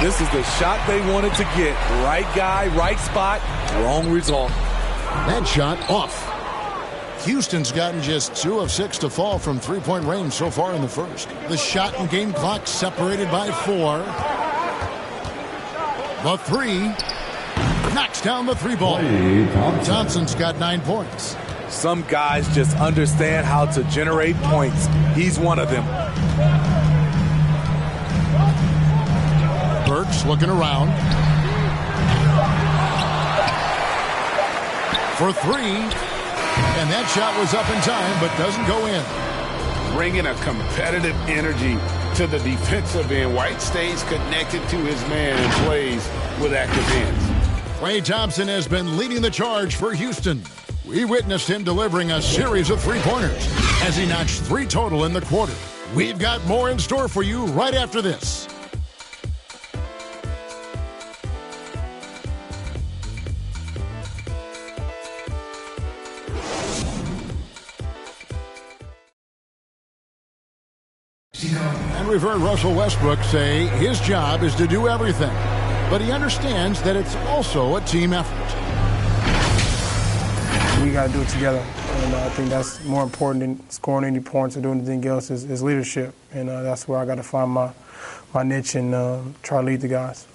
This is the shot they wanted to get. Right guy, right spot, wrong result. That shot off. Houston's gotten just 2 of 6 to fall from three-point range so far in the first. The shot and game clock separated by 4. The 3 knocks down the 3 ball. Thompson's got 9 points. Some guys just understand how to generate points. He's one of them. Burks looking around. for three. And that shot was up in time, but doesn't go in. Bringing a competitive energy to the defensive end. White stays connected to his man and plays with active hands. Klay Thompson has been leading the charge for Houston. We witnessed him delivering a series of three-pointers as he notched 3 total in the quarter. We've got more in store for you right after this. And we've heard Russell Westbrook say his job is to do everything, but he understands that it's also a team effort. We got to do it together, and I think that's more important than scoring any points or doing anything else is leadership, and that's where I got to find my niche and try to lead the guys.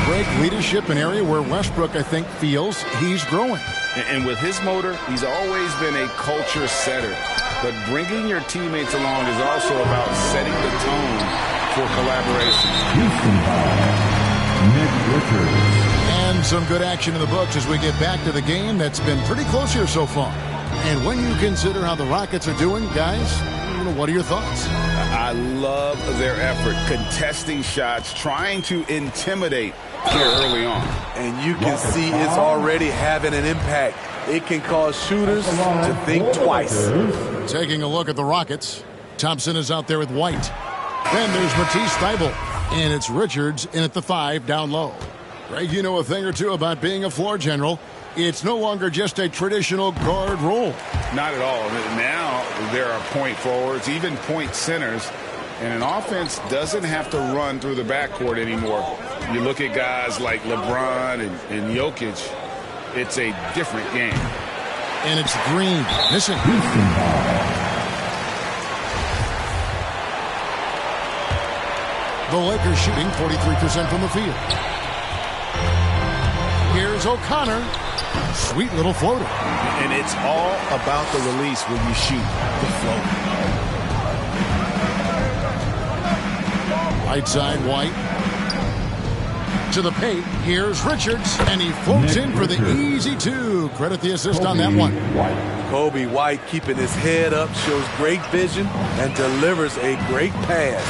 Great leadership, an area where Westbrook, I think, feels he's growing. And with his motor, he's always been a culture setter. But bringing your teammates along is also about setting the tone for collaboration. And some good action in the books as we get back to the game that's been pretty close here so far. And when you consider how the Rockets are doing, guys, what are your thoughts? I love their effort, contesting shots, trying to intimidate here early on. And you can see it's already having an impact. It can cause shooters to think twice. Taking a look at the Rockets. Thompson is out there with White. Then there's Ps4, and it's Richards in at the 5 down low. Greg, you know a thing or two about being a floor general. It's no longer just a traditional guard role. Not at all. Now there are point forwards, even point centers, and an offense doesn't have to run through the backcourt anymore. You look at guys like LeBron and Jokic, it's a different game. And it's Green missing. The Lakers shooting 43% from the field. Here's O'Connor. Sweet little floater. And it's all about the release when you shoot the floater. Right side, White. To the paint. Here's Richards. And he floats in for the easy 2. Credit the assist on that one. Kobe White keeping his head up, shows great vision, and delivers a great pass.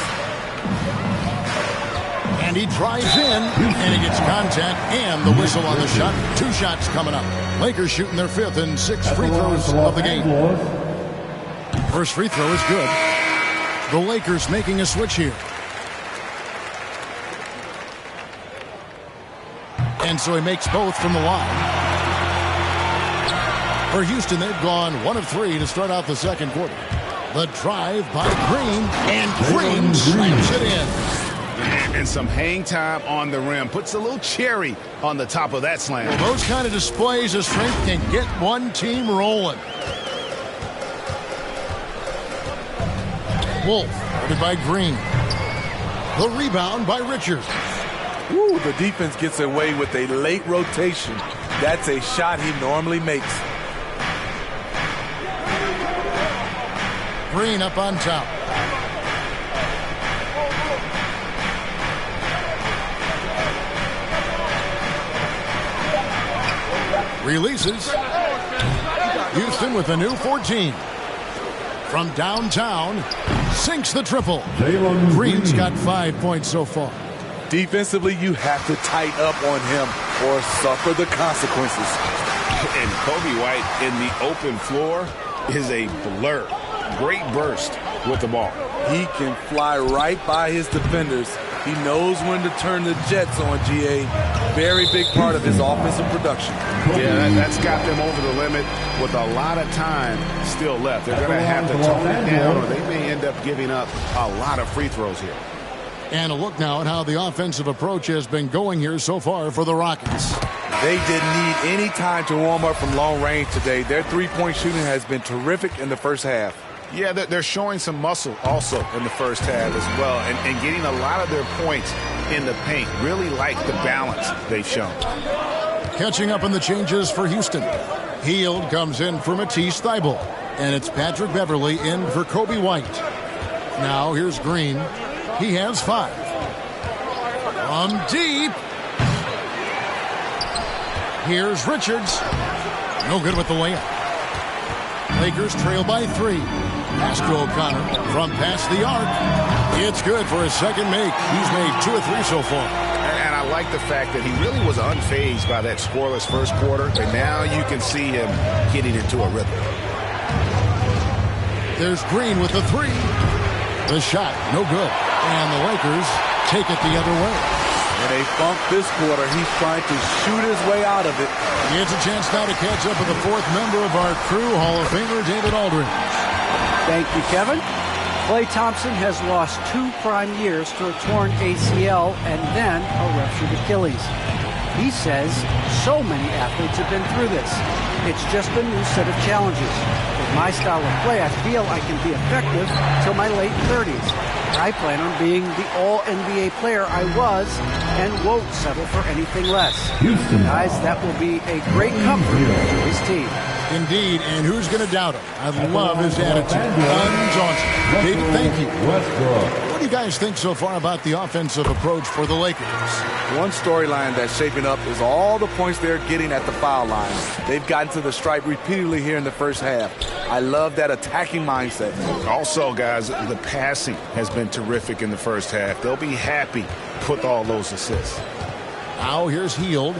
And he drives in, and he gets contact and the whistle on the shot. 2 shots coming up. Lakers shooting their 5th and 6th free throws of the game. First free throw is good. The Lakers making a switch here. And so he makes both from the line. For Houston, they've gone 1 of 3 to start out the second quarter. The drive by Green, and Green slams it in. And some hang time on the rim. Puts a little cherry on the top of that slam. Well, those kind of displays of strength can get one team rolling. Wolf, guarded by Green. The rebound by Richards. Ooh, the defense gets away with a late rotation. That's a shot he normally makes. Green up on top. Releases. Houston with a new 14. From downtown, sinks the triple. Green's got 5 points so far. Defensively, you have to tighten up on him or suffer the consequences. And Kobe White in the open floor is a blur. Great burst with the ball. He can fly right by his defenders. He knows when to turn the jets on, GA. Very big part of his offensive production. Yeah, that's got them over the limit with a lot of time still left. They're going to have to tone it down, or they may end up giving up a lot of free throws here. And a look now at how the offensive approach has been going here so far for the Rockets. They didn't need any time to warm up from long range today. Their three-point shooting has been terrific in the first half. Yeah, they're showing some muscle also in the first half as well, and getting a lot of their points in the paint. Really like the balance they've shown. Catching up on the changes for Houston. Hield comes in for Ps4, and it's Patrick Beverley in for Kobe White. Now here's Green. He has 5. From deep. Here's Richards. No good with the layup. Lakers trail by 3. Pass to O'Connor from past the arc. It's good for his second make. He's made 2 or 3 so far. And I like the fact that he really was unfazed by that scoreless first quarter, and now you can see him getting into a rhythm. There's Green with the 3. The shot, no good. And the Lakers take it the other way. And they bump this quarter. He's trying to shoot his way out of it. It's a chance now to catch up with the 4th member of our crew, Hall of Famer David Aldridge. Thank you, Kevin. Klay Thompson has lost 2 prime years to a torn ACL and then a ruptured Achilles. He says so many athletes have been through this. It's just a new set of challenges. With my style of play, I feel I can be effective till my late 30s. I plan on being the all-NBA player I was and won't settle for anything less. Guys, that will be a great comfort to his team. Indeed, and who's going to doubt him? I love his attitude. Undaunted. David, thank you. What do you guys think so far about the offensive approach for the Lakers? One storyline that's shaping up is all the points they're getting at the foul line. They've gotten to the stripe repeatedly here in the first half. I love that attacking mindset. Also, guys, the passing has been terrific in the first half. They'll be happy with all those assists. Now here's Hield.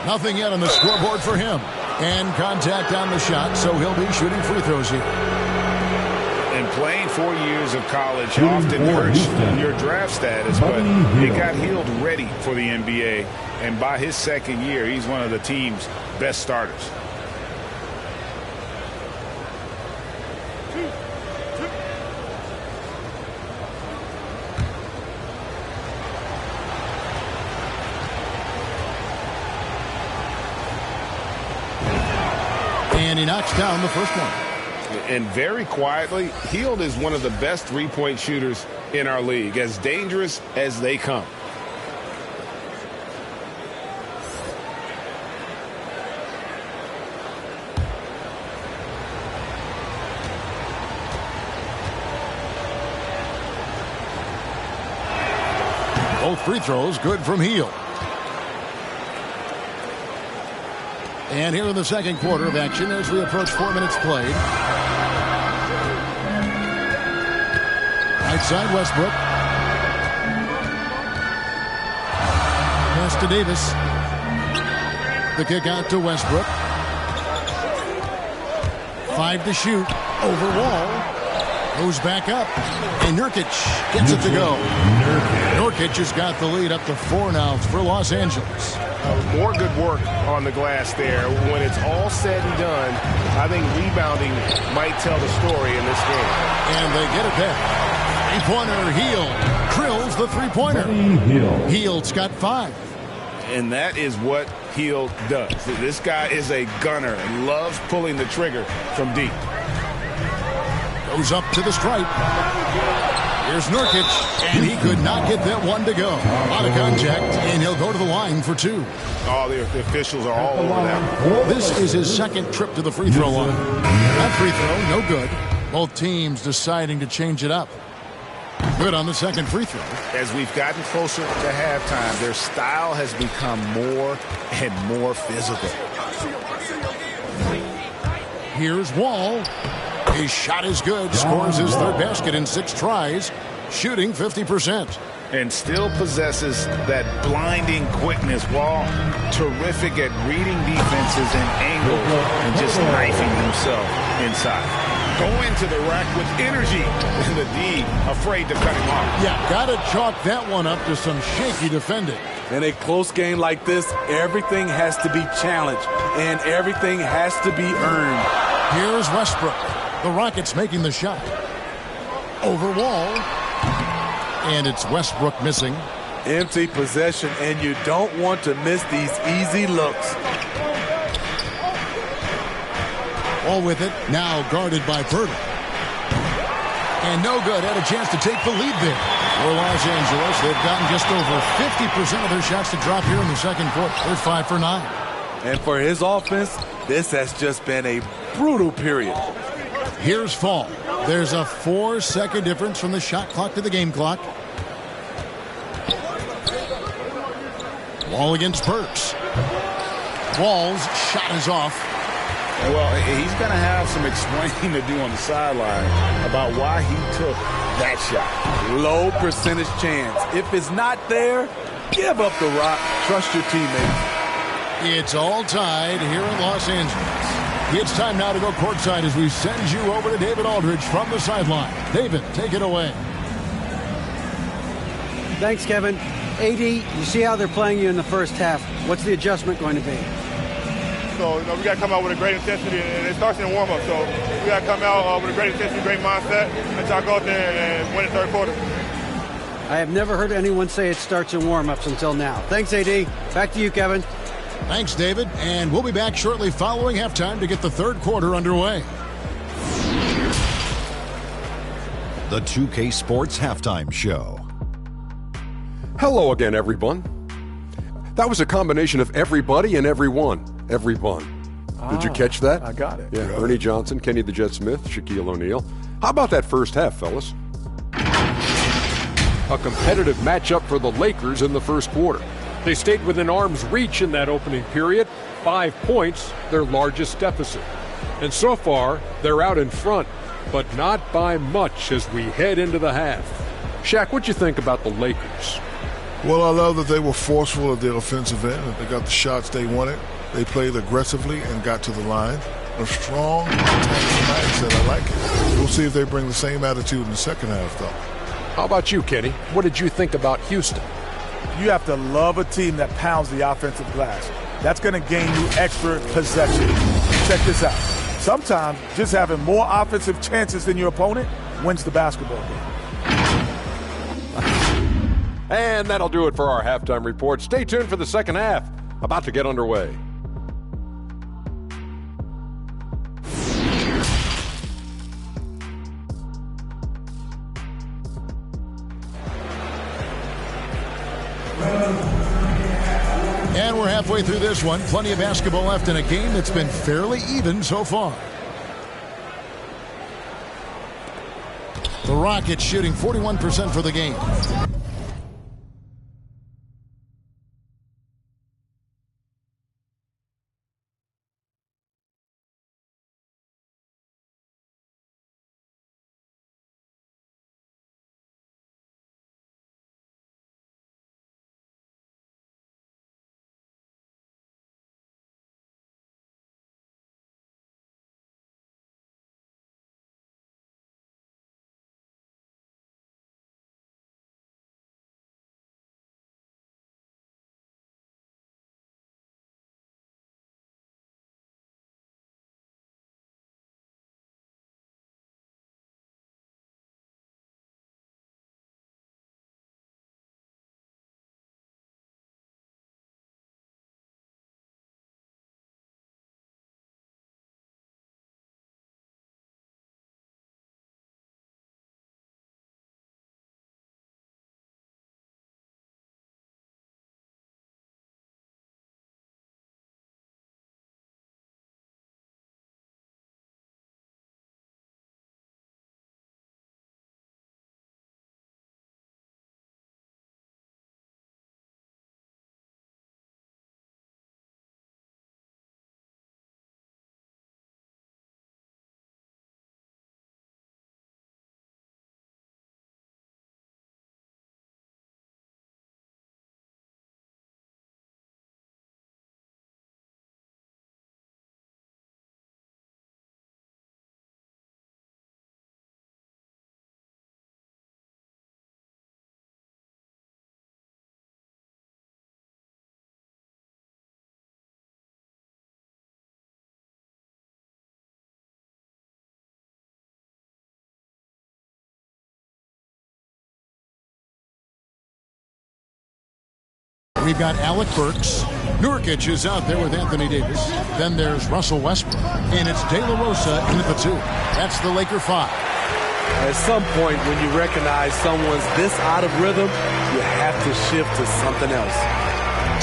Nothing yet on the scoreboard for him. And contact on the shot, so he'll be shooting free throws here. And playing 4 years of college often hurts your draft status, but it got Hield ready for the NBA. And by his second year, he's one of the team's best starters. And he knocks down the first one. And very quietly, Hield is one of the best three-point shooters in our league, as dangerous as they come. Both free throws good from Hield. And here in the second quarter of action as we approach 4 minutes played. Right side, Westbrook. Pass to Davis. The kick out to Westbrook. 5 to shoot. Over Wall. Goes back up. And Nurkic gets it to go. Nurkic has got the lead up to 4 now for Los Angeles. More good work on the glass there. When it's all said and done, I think rebounding might tell the story in this game. And they get it back. Three-pointer, Hield. Drills the three-pointer. Hield's got 5. And that is what Hield does. This guy is a gunner and loves pulling the trigger from deep. Goes up to the stripe. Here's Nurkic, and he could not get that one to go. Out of contact, and he'll go to the line for 2. Oh, the officials are all over that. This is his second trip to the free throw line. That free throw, no good. Both teams deciding to change it up. Good on the second free throw. As we've gotten closer to halftime, their style has become more and more physical. Here's Wall. His shot is good. Scores his 3rd basket in 6 tries. Shooting 50%. And still possesses that blinding quickness. Wall, terrific at reading defenses and angles and just knifing himself inside. Going to the rack with energy. And the D afraid to cut him off. Yeah, got to chalk that one up to some shaky defending. In a close game like this, everything has to be challenged. And everything has to be earned. Here's Westbrook. The Rockets making the shot. Over Wall. And it's Westbrook missing. Empty possession, and you don't want to miss these easy looks. All with it, now guarded by Purtle. And no good, had a chance to take the lead there. For Los Angeles, they've gotten just over 50% of their shots to drop here in the second quarter. They're 5 for 9. And for his offense, this has just been a brutal period. Here's Fall. There's a 4-second difference from the shot clock to the game clock. Wall against Burks. Wall's shot is off. Well, he's going to have some explaining to do on the sideline about why he took that shot. Low percentage chance. If it's not there, give up the rock. Trust your teammates. It's all tied here in Los Angeles. It's time now to go courtside as we send you over to David Aldridge from the sideline. David, take it away. Thanks, Kevin. AD, you see how they're playing you in the first half. What's the adjustment going to be? So, we got to come out with a great intensity, and it starts in the warm-up. So, we got to come out with a great intensity, great mindset, and try to go out there and win the third quarter. I have never heard anyone say it starts in warm-ups until now. Thanks, AD. Back to you, Kevin. Thanks, David. And we'll be back shortly following halftime to get the third quarter underway. The 2K Sports Halftime Show. Hello again, everyone. That was a combination of everybody and everyone. Everyone. Did you catch that? I got it. Yeah, Ernie Johnson, Kenny the Jet Smith, Shaquille O'Neal. How about that first half, fellas? A competitive matchup for the Lakers in the first quarter. They stayed within arm's reach in that opening period. 5 points, their largest deficit. And so far, they're out in front, but not by much as we head into the half. Shaq, what'd you think about the Lakers? Well, I love that they were forceful at their offensive end. They got the shots they wanted. They played aggressively and got to the line. A strong attacking mindset. I like it. We'll see if they bring the same attitude in the second half, though. How about you, Kenny? What did you think about Houston? You have to love a team that pounds the offensive glass. That's going to gain you extra possession. Check this out. Sometimes just having more offensive chances than your opponent wins the basketball game. And that'll do it for our halftime report. Stay tuned for the second half. About to get underway. And we're halfway through this one. Plenty of basketball left in a game that's been fairly even so far. The Rockets shooting 41% for the game. We've got Alec Burks. Nurkic is out there with Anthony Davis. Then there's Russell Westbrook. And it's De La Rosa in at the 2. That's the Laker 5. At some point, when you recognize someone's this out of rhythm, you have to shift to something else.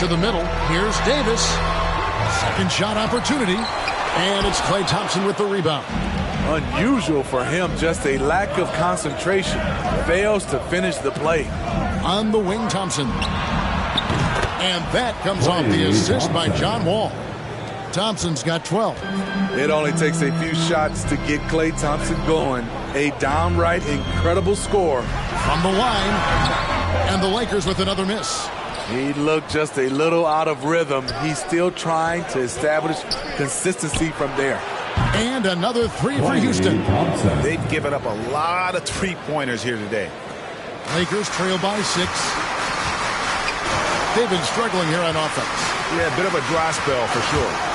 To the middle, here's Davis. Second shot opportunity. And it's Klay Thompson with the rebound. Unusual for him, just a lack of concentration. Fails to finish the play. On the wing, Thompson. And that comes off the assist by John Wall. Thompson's got 12. It only takes a few shots to get Klay Thompson going. A downright incredible score. From the line, and the Lakers with another miss. He looked just a little out of rhythm. He's still trying to establish consistency from there. And another three for Houston. They've given up a lot of three-pointers here today. Lakers trail by 6. They've been struggling here on offense. Yeah, a bit of a dry spell for sure.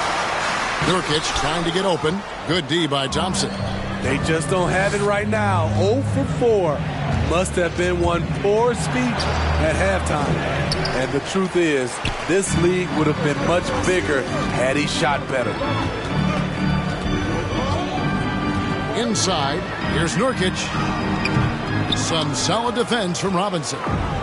Nurkic trying to get open. Good D by Thompson. They just don't have it right now. 0 for 4. Must have been one poor speech at halftime. And the truth is, this league would have been much bigger had he shot better. Inside, here's Nurkic. Some solid defense from Robinson.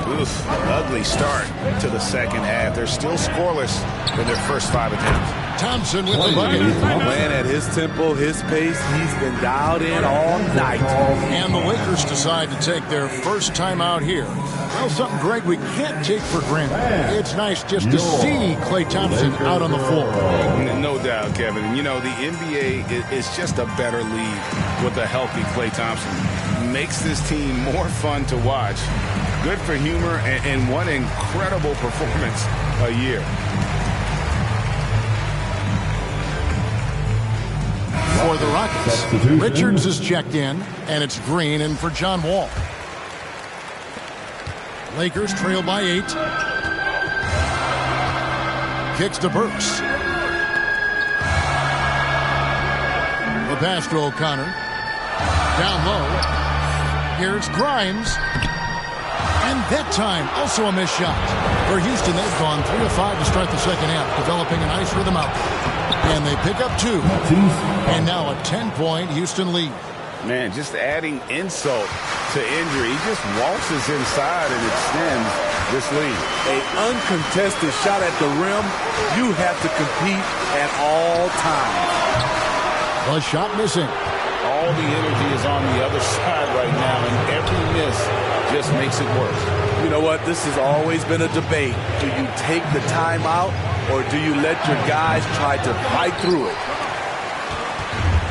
Oof, ugly start to the second half. They're still scoreless in their first 5 attempts. Thompson with the bucket. Playing at his tempo, his pace. He's been dialed in all night. And the Lakers decide to take their first time out here. Well, something, Greg, we can't take for granted. It's nice just to see Klay Thompson out on the floor. No doubt, Kevin. And, you know, the NBA is just a better league with a healthy Klay Thompson. Makes this team more fun to watch. Good for humor and one incredible performance a year. For the Rockets, Richards is checked in, and it's Green in for John Wall. Lakers trail by 8. Kicks to Burks. The pass to O'Connor. Down low. Here's Grimes. And that time, also a missed shot. For Houston, they've gone 3 of 5 to start the second half, developing a nice rhythm out there. And they pick up 2. And now a 10-point Houston lead. Man, just adding insult to injury. He just waltzes inside and extends this lead. An uncontested shot at the rim. You have to compete at all times. The shot missing. All the energy is on the other side right now, and every miss just makes it worse. You know what? This has always been a debate. Do you take the timeout, or do you let your guys try to fight through it?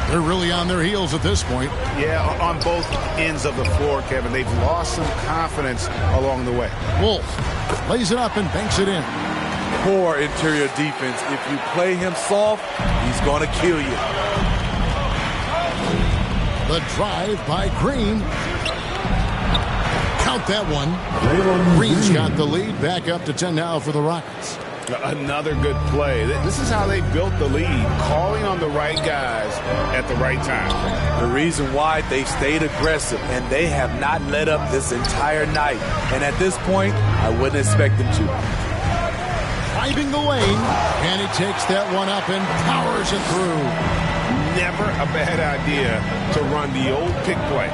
They're really on their heels at this point. Yeah, on both ends of the floor, Kevin. They've lost some confidence along the way. Wolf lays it up and banks it in. Poor interior defense. If you play him soft, he's going to kill you. The drive by Green. Count that one. Green's got the lead. Back up to 10 now for the Rockets. Another good play. This is how they built the lead, calling on the right guys at the right time. The reason why they've stayed aggressive, and they have not let up this entire night. And at this point, I wouldn't expect them to. Driving the lane, and he takes that one up and powers it through. Never a bad idea to run the old pick play.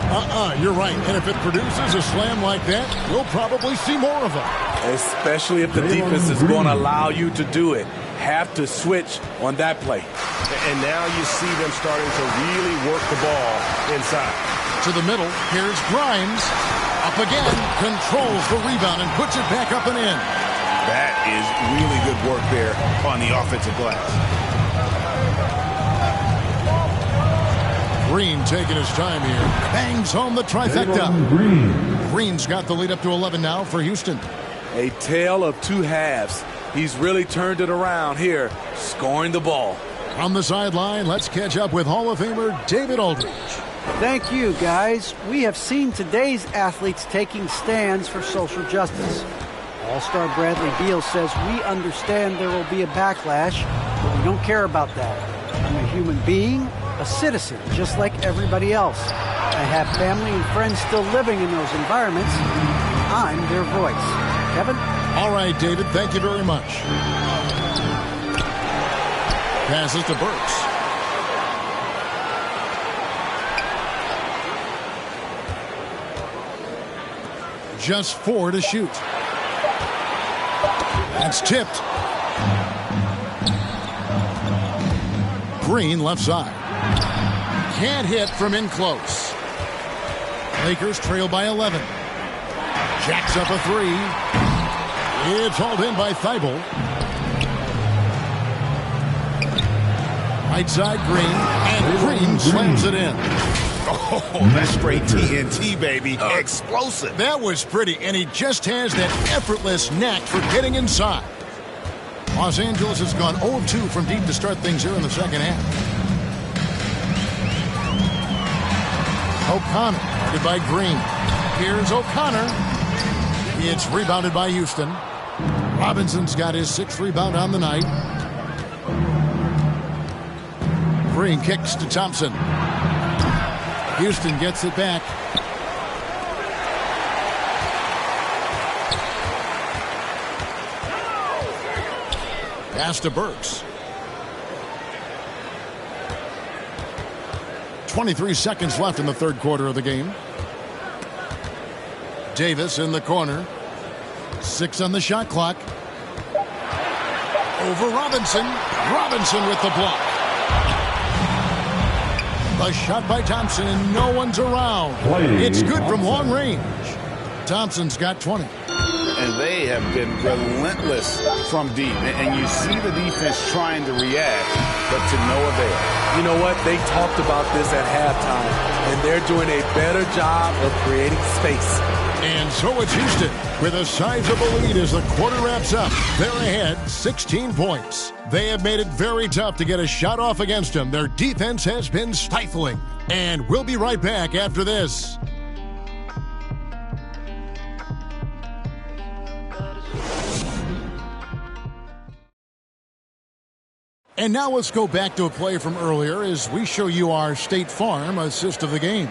You're right. And if it produces a slam like that, we'll probably see more of them. Especially if the defense is going to allow you to do it. Have to switch on that play. And now you see them starting to really work the ball inside. To the middle, here's Grimes. Up again, controls the rebound and puts it back up and in. That is really good work there on the offensive glass. Green taking his time here. Bangs home the trifecta. Green's got the lead up to 11 now for Houston. A tale of two halves. He's really turned it around here, scoring the ball. From the sideline, let's catch up with Hall of Famer David Aldridge. Thank you, guys. We have seen today's athletes taking stands for social justice. All-Star Bradley Beal says, we understand there will be a backlash, but we don't care about that. I'm a human being, a citizen, just like everybody else. I have family and friends still living in those environments. I'm their voice. Kevin? All right, David, thank you very much. Passes to Burks. Just 4 to shoot. That's tipped. Green left side. Can't hit from in close. Lakers trail by 11. Jacks up a 3. It's hauled in by Thibault. Right side, Green. And Green slams it in. Oh, that's straight TNT, baby. Explosive. That was pretty, and he just has that effortless knack for getting inside. Los Angeles has gone 0-2 from deep to start things here in the second half. O'Connor, guarded by Green. Here's O'Connor. It's rebounded by Houston. Robinson's got his 6th rebound on the night. Green kicks to Thompson. Houston gets it back. Pass to Burks. 23 seconds left in the third quarter of the game. Davis in the corner. 6 on the shot clock. Over Robinson. Robinson with the block. A shot by Thompson, and no one's around. It's good from long range. Thompson's got 20. And they have been relentless from deep. And you see the defense trying to react, but to no avail. You know what? They talked about this at halftime, and they're doing a better job of creating space. And so it's Houston with a sizable lead as the quarter wraps up. They're ahead 16 points. They have made it very tough to get a shot off against them. Their defense has been stifling. And we'll be right back after this. And now let's go back to a play from earlier as we show you our State Farm assist of the game.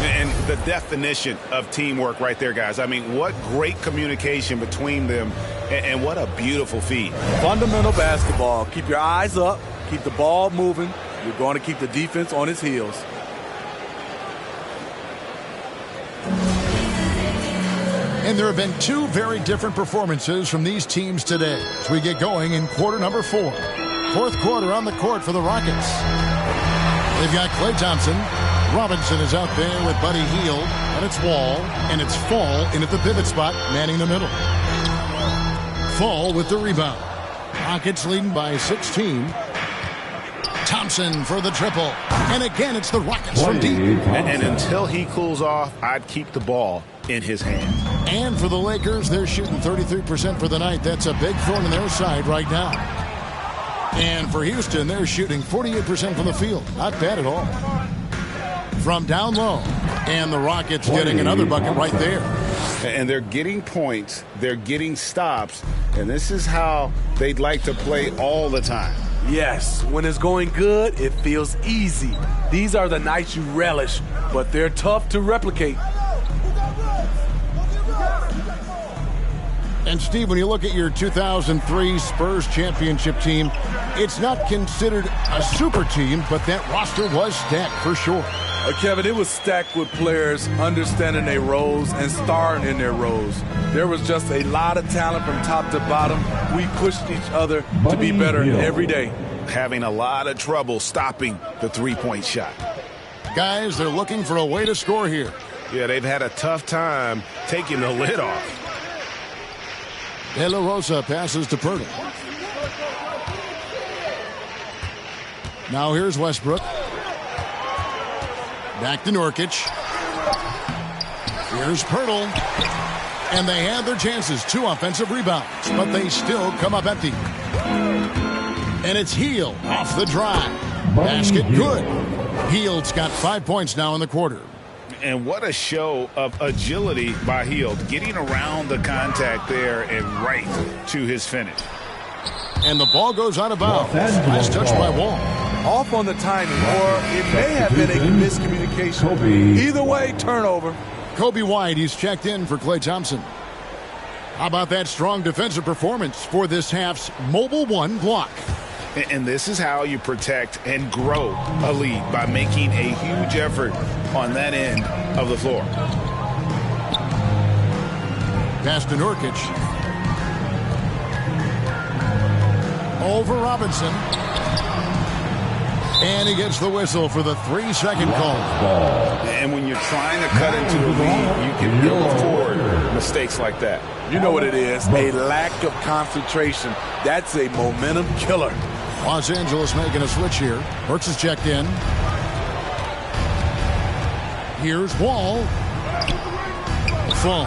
And the definition of teamwork right there, guys. I mean, what great communication between them, and what a beautiful feed. Fundamental basketball. Keep your eyes up. Keep the ball moving. You're going to keep the defense on its heels. And there have been 2 very different performances from these teams today as we get going in quarter number 4. Fourth quarter on the court for the Rockets. They've got Klay Thompson. Robinson is out there with Buddy Hield. And it's Wall. And it's Fall in at the pivot spot, manning the middle. Fall with the rebound. Rockets leading by 16. Thompson for the triple. And again, it's the Rockets from deep. And until he cools off, I'd keep the ball in his hand. And for the Lakers, they're shooting 33% for the night. That's a big thorn in their side right now. And for Houston, they're shooting 48% from the field. Not bad at all. From down low. And the Rockets getting another bucket right there. And they're getting points. They're getting stops. And this is how they'd like to play all the time. Yes, when it's going good, it feels easy. These are the nights you relish, but they're tough to replicate. And, Steve, when you look at your 2003 Spurs championship team, it's not considered a super team, but that roster was stacked for sure. Kevin, it was stacked with players understanding their roles and starring in their roles. There was just a lot of talent from top to bottom. We pushed each other to be better every day. Having a lot of trouble stopping the three-point shot. Guys, they're looking for a way to score here. Yeah, they've had a tough time taking the lid off. De La Rosa passes to Pirtle. Now here's Westbrook. Back to Nurkic. Here's Pirtle. And they have their chances. 2 offensive rebounds. But they still come up empty. And it's Hield off the drive. Basket good. Hield's got 5 points now in the quarter. And what a show of agility by Hield, getting around the contact there and right to his finish. And the ball goes out of bounds. Nice touch by Wall. Off on the timing, or it may have been a miscommunication. Either way, turnover. Kobe White, he's checked in for Klay Thompson. How about that strong defensive performance for this half's Mobile One block? And this is how you protect and grow a lead, by making a huge effort on that end of the floor. Pass to Nurkic. Over Robinson. And he gets the whistle for the 3-second call. And when you're trying to cut into a lead, you can ill afford mistakes like that. You know what it is, a lack of concentration. That's a momentum killer. Los Angeles making a switch here. Burks is checked in. Here's Wall. Fall.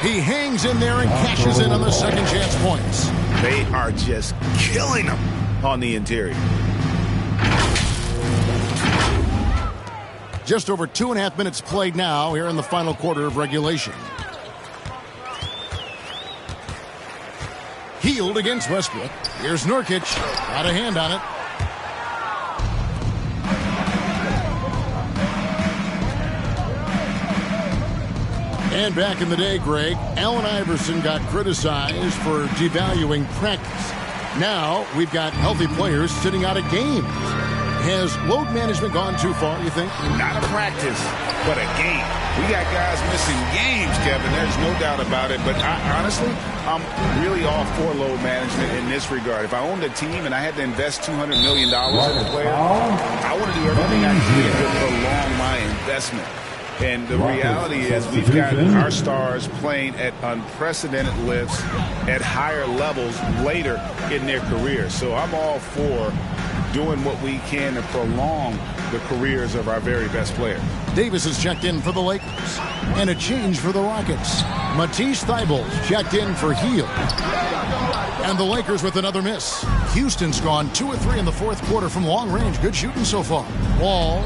He hangs in there and cashes in on the second chance points. They are just killing them on the interior. Just over 2.5 minutes played now here in the final quarter of regulation. Healed against Westbrook. Here's Nurkic. Got a hand on it. And back in the day, Greg, Allen Iverson got criticized for devaluing practice. Now we've got healthy players sitting out of games. Has load management gone too far, you think? Not a practice, but a game. We got guys missing games, Kevin. There's no doubt about it. But honestly, I'm really all for load management in this regard. If I owned a team and I had to invest $200 million in a player, I want to do everything I can to prolong my investment. And the reality is we've got our stars playing at unprecedented lifts at higher levels later in their career. So I'm all for doing what we can to prolong the careers of our very best players. Davis is checked in for the Lakers. And a change for the Rockets. Ps4 checked in for Hield. And the Lakers with another miss. Houston's gone 2 of 3 in the fourth quarter from long range. Good shooting so far. Wall.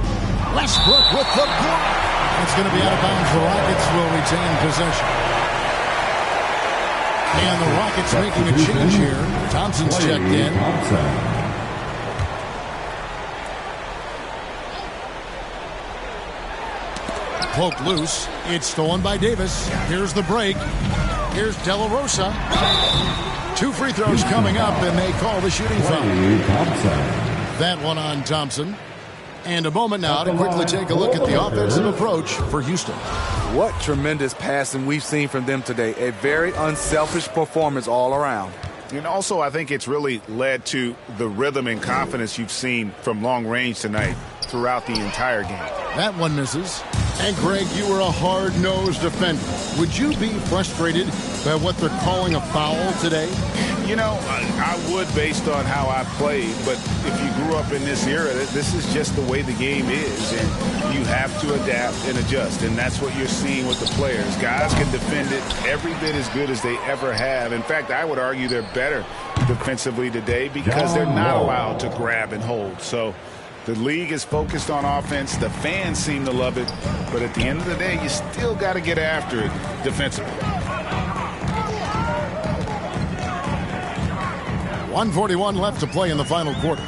Westbrook with the block. It's going to be out of bounds. The Rockets will retain possession. And the Rockets making a change here. Thompson's checked in. Poked loose. It's stolen by Davis. Here's the break. Here's De La Rosa. 2 free throws coming up, and they call the shooting foul. That one on Thompson. And a moment now to quickly take a look at the offensive approach for Houston. What tremendous passing we've seen from them today. A very unselfish performance all around. And also, I think it's really led to the rhythm and confidence you've seen from long range tonight throughout the entire game. That one misses. And, Greg, you were a hard-nosed defender. Would you be frustrated by what they're calling a foul today? You know, I would based on how I played, but if you grew up in this era, this is just the way the game is, and you have to adapt and adjust, and that's what you're seeing with the players. Guys can defend it every bit as good as they ever have. In fact, I would argue they're better defensively today because they're not allowed to grab and hold. So the league is focused on offense. The fans seem to love it, but at the end of the day, you still got to get after it defensively. 1:41 left to play in the final quarter.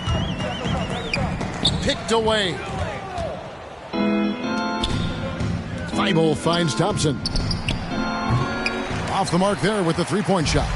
Picked away. Thibault finds Thompson. Off the mark there with the three-point shot.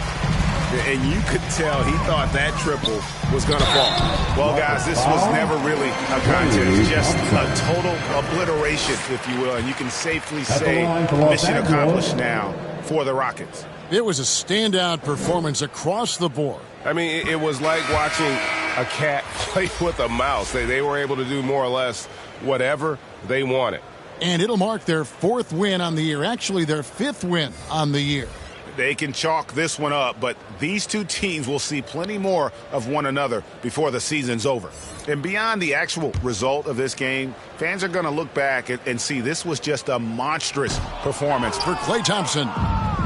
And you could tell he thought that triple was going to fall. Well, guys, this was never really a contest. Just a total obliteration, if you will. And you can safely say mission accomplished now for the Rockets. It was a standout performance across the board. I mean, it was like watching a cat play with a mouse. They were able to do more or less whatever they wanted. And it'll mark their 4th win on the year. Actually, their 5th win on the year. They can chalk this one up, but these two teams will see plenty more of one another before the season's over. And beyond the actual result of this game, fans are going to look back and see this was just a monstrous performance for Klay Thompson.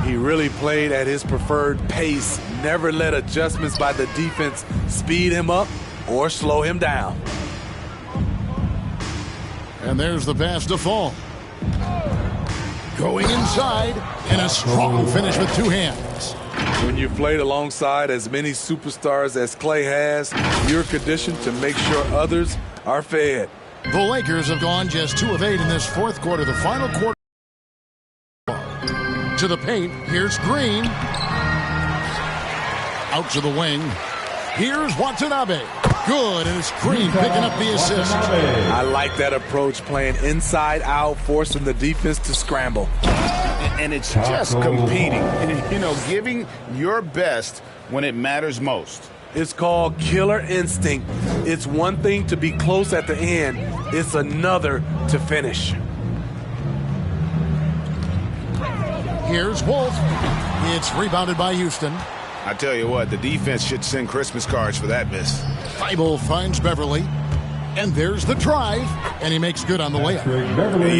He really played at his preferred pace, never let adjustments by the defense speed him up or slow him down. And there's the pass to Fall. Going inside, and a strong finish with 2 hands. When you played alongside as many superstars as Klay has, you're conditioned to make sure others are fed. The Lakers have gone just 2 of 8 in this 4th quarter, the final quarter. To the paint, here's Green. Out to the wing. Here's Watanabe. Good, and it's Green picking up the assist. I like that approach, playing inside out, forcing the defense to scramble. And it's just competing, you know, giving your best when it matters most. It's called killer instinct. It's one thing to be close at the end. It's another to finish. Here's Wolf. It's rebounded by Houston. I tell you what, the defense should send Christmas cards for that miss. Thibault finds Beverly. And there's the drive, and he makes good on the layup.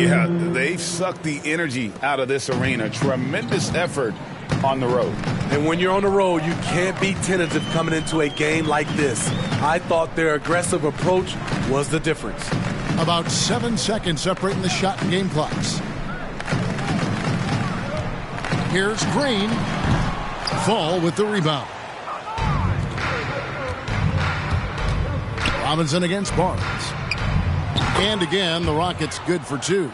Yeah, they've sucked the energy out of this arena. Tremendous effort on the road. And when you're on the road, you can't be tentative coming into a game like this. I thought their aggressive approach was the difference. About 7 seconds separating the shot and game clocks. Here's Green. Fall with the rebound. Robinson against Barnes. And again, the Rockets good for 2.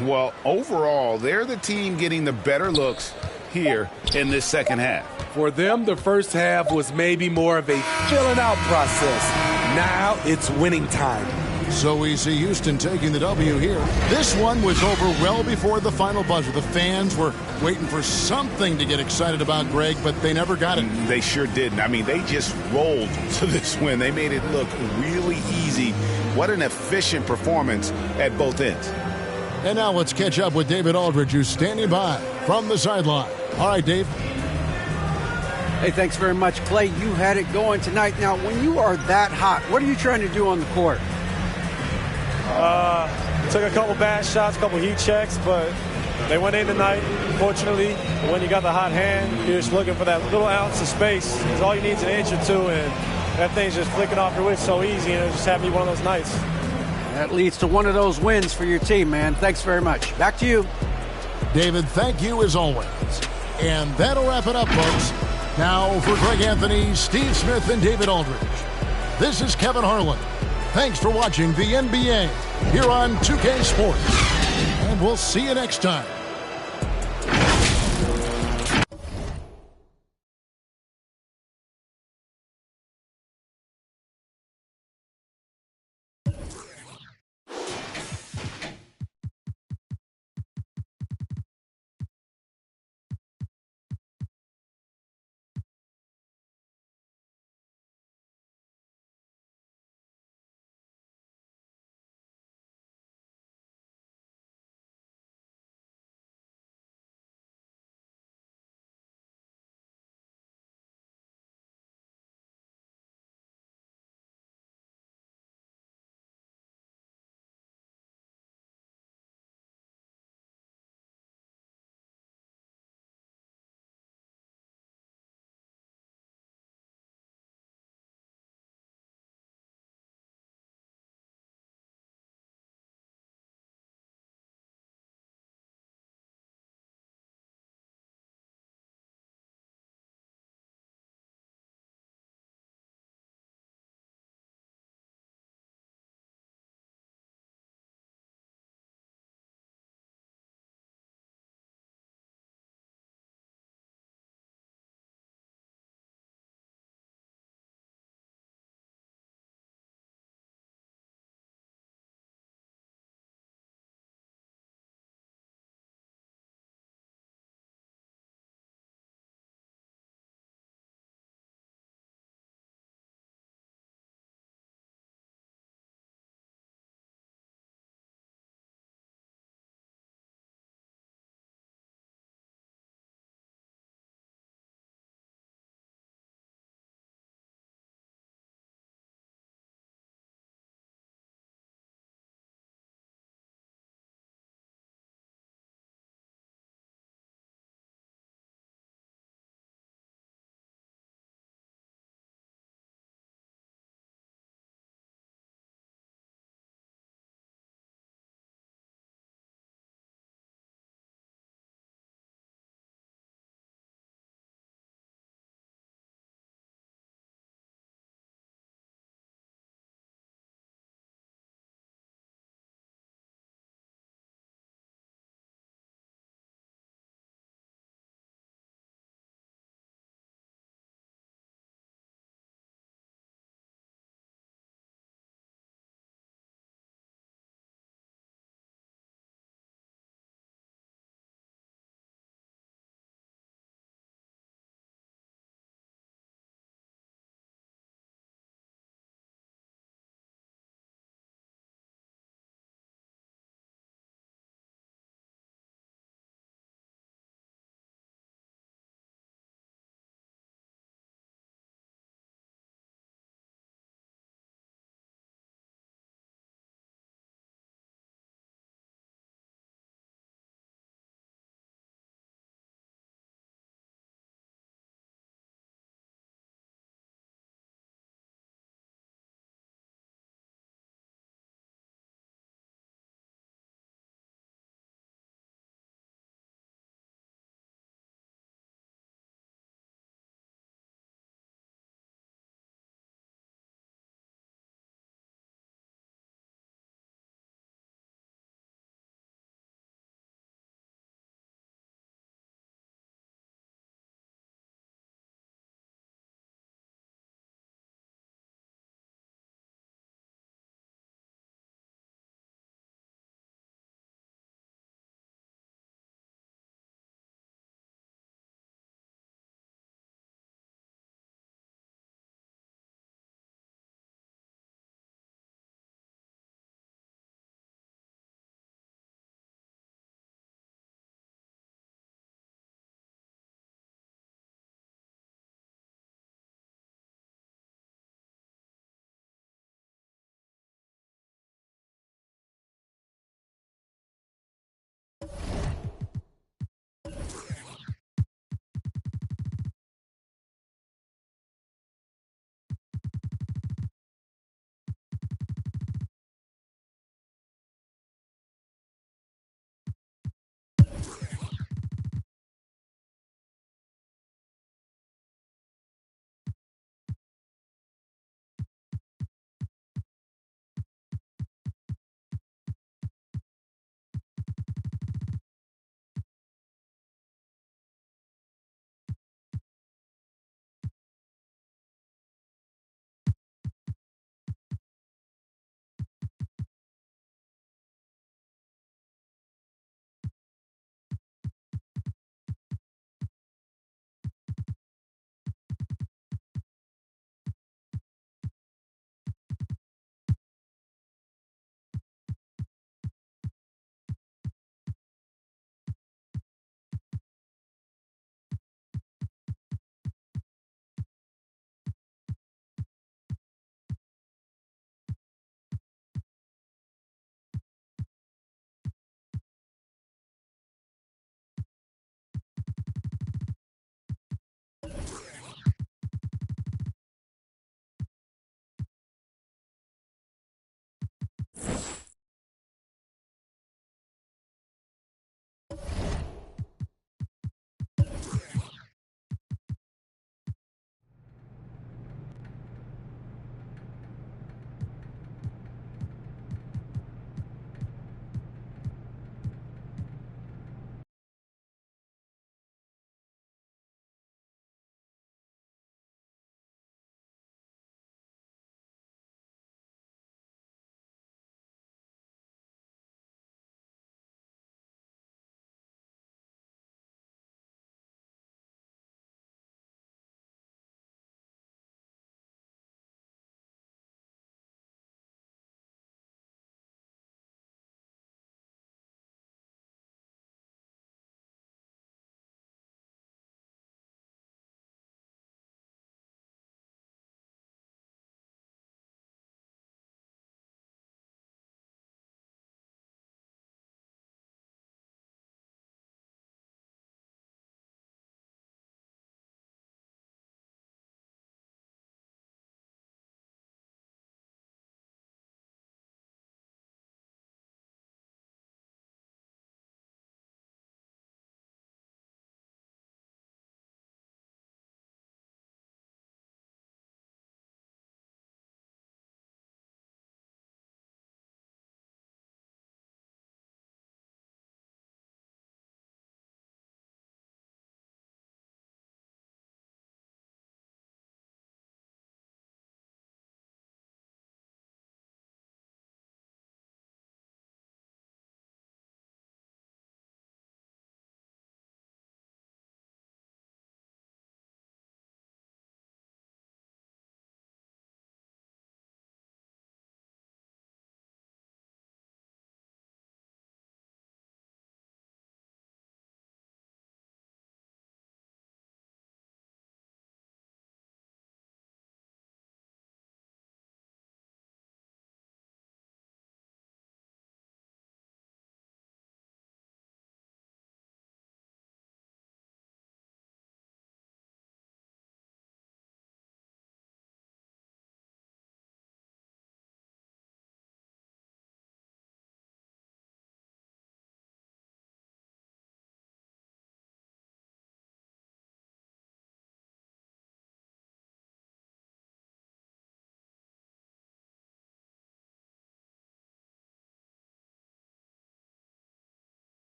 Well, overall, they're the team getting the better looks here in this second half. For them, the first half was maybe more of a filling out process. Now it's winning time. So we see Houston taking the W here. This one was over well before the final buzzer. The fans were waiting for something to get excited about, Greg, but they never got it. They sure didn't. I mean, they just rolled to this win. They made it look really easy. What an efficient performance at both ends. And now let's catch up with David Aldridge, who's standing by from the sideline. All right, Dave. Hey, thanks very much, Clay. You had it going tonight. Now, when you are that hot, what are you trying to do on the court? Took a couple bad shots, a couple heat checks, but they went in tonight, fortunately. When you got the hot hand, you're just looking for that little ounce of space. Because all you need is an inch or two, and that thing's just flicking off your wrist so easy, and it just happened to be one of those nights. That leads to one of those wins for your team, man. Thanks very much. Back to you. David, thank you as always. And that'll wrap it up, folks. Now for Greg Anthony, Steve Smith, and David Aldridge. This is Kevin Harlan. Thanks for watching the NBA here on 2K Sports. And we'll see you next time.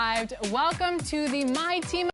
arrived. Welcome to the My Team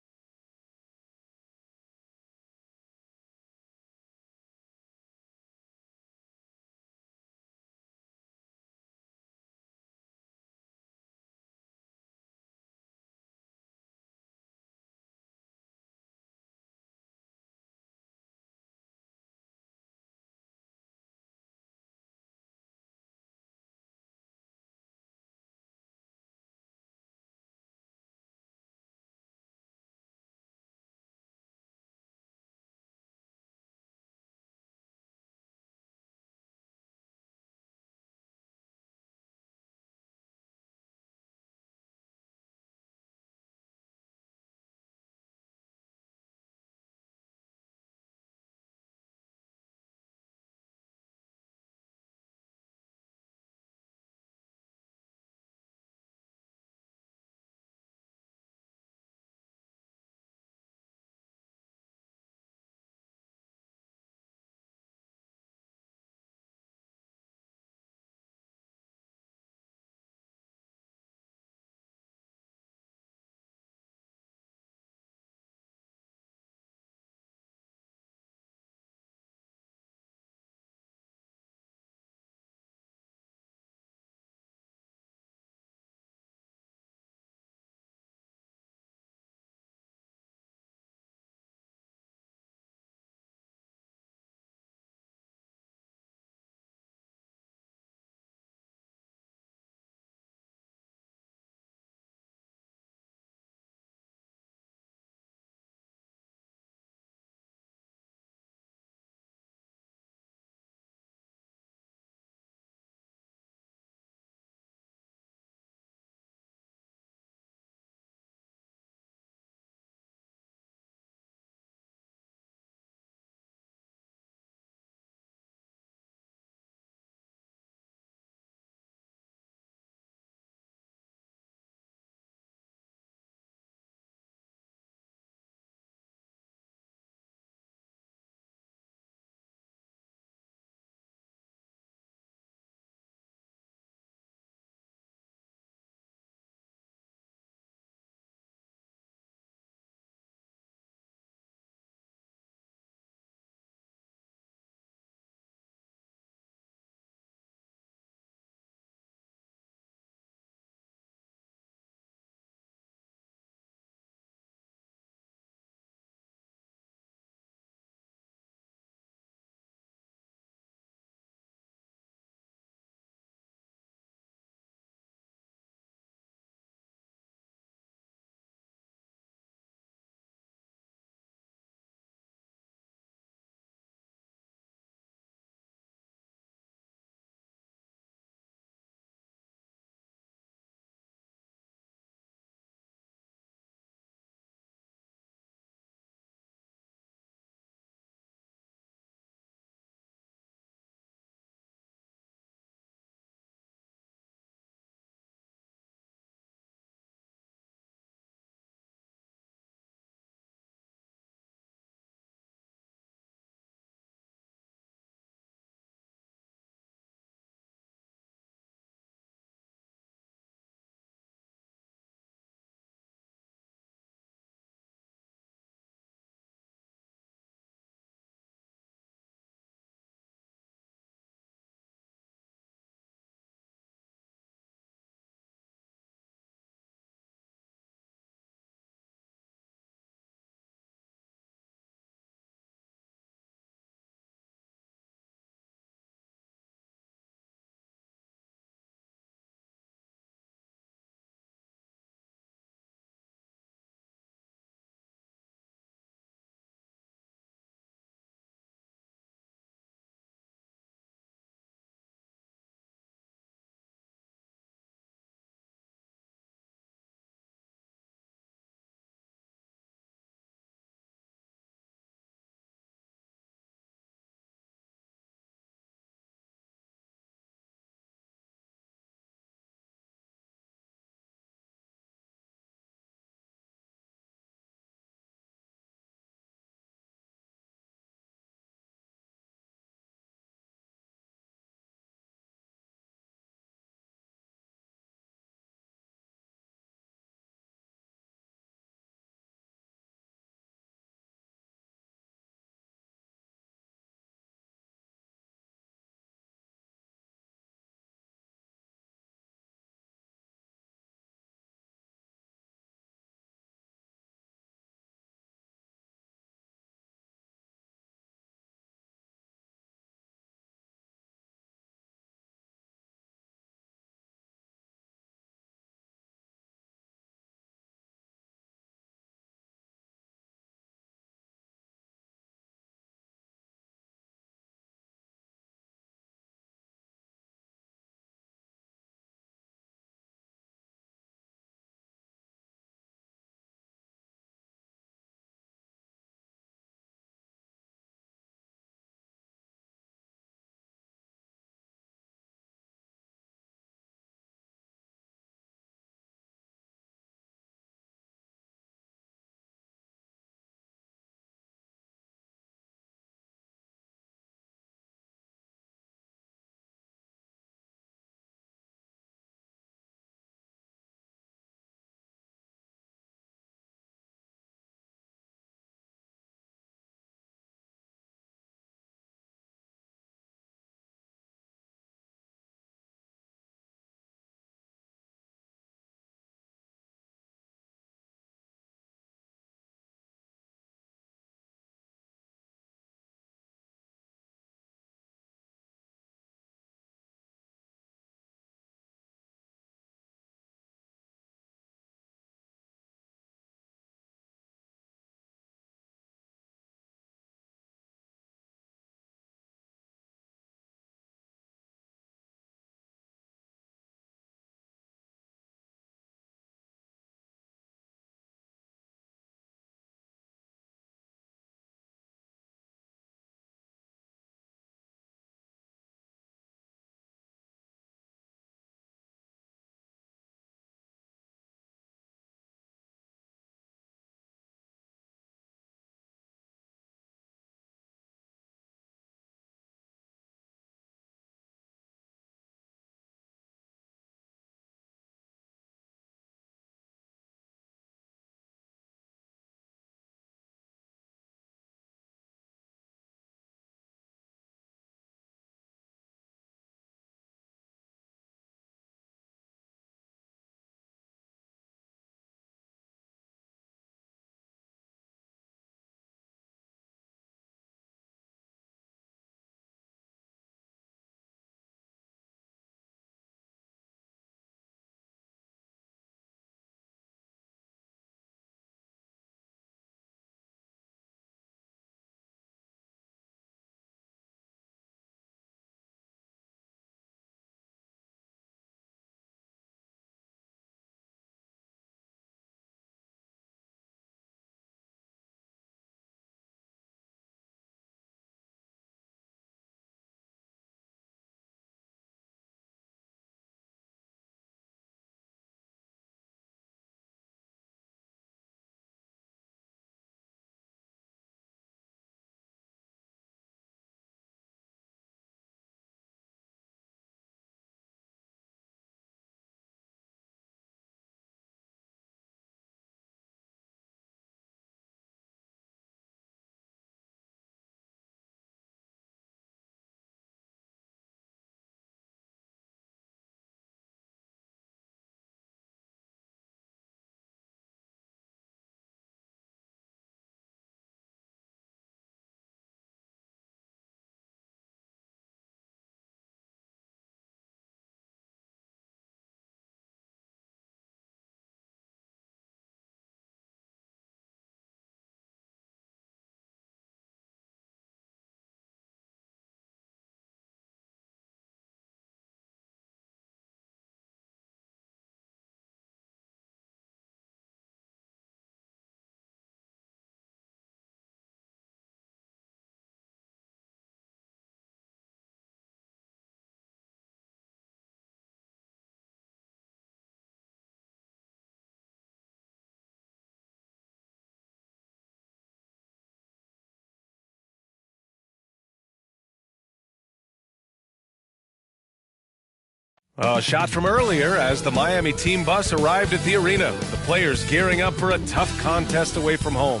A shot from earlier as the Miami team bus arrived at the arena. The players gearing up for a tough contest away from home.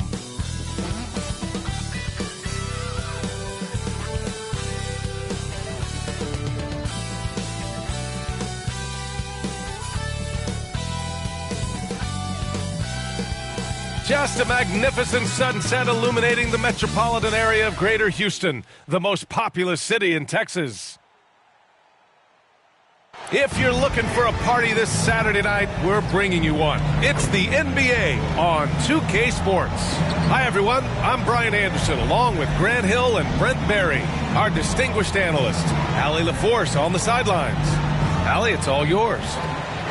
Just a magnificent sunset illuminating the metropolitan area of Greater Houston, the most populous city in Texas. If you're looking for a party this Saturday night, we're bringing you one. It's the NBA on 2K Sports. Hi, everyone. I'm Brian Anderson, along with Grant Hill and Brent Berry, our distinguished analyst. Allie LaForce on the sidelines. Allie, it's all yours.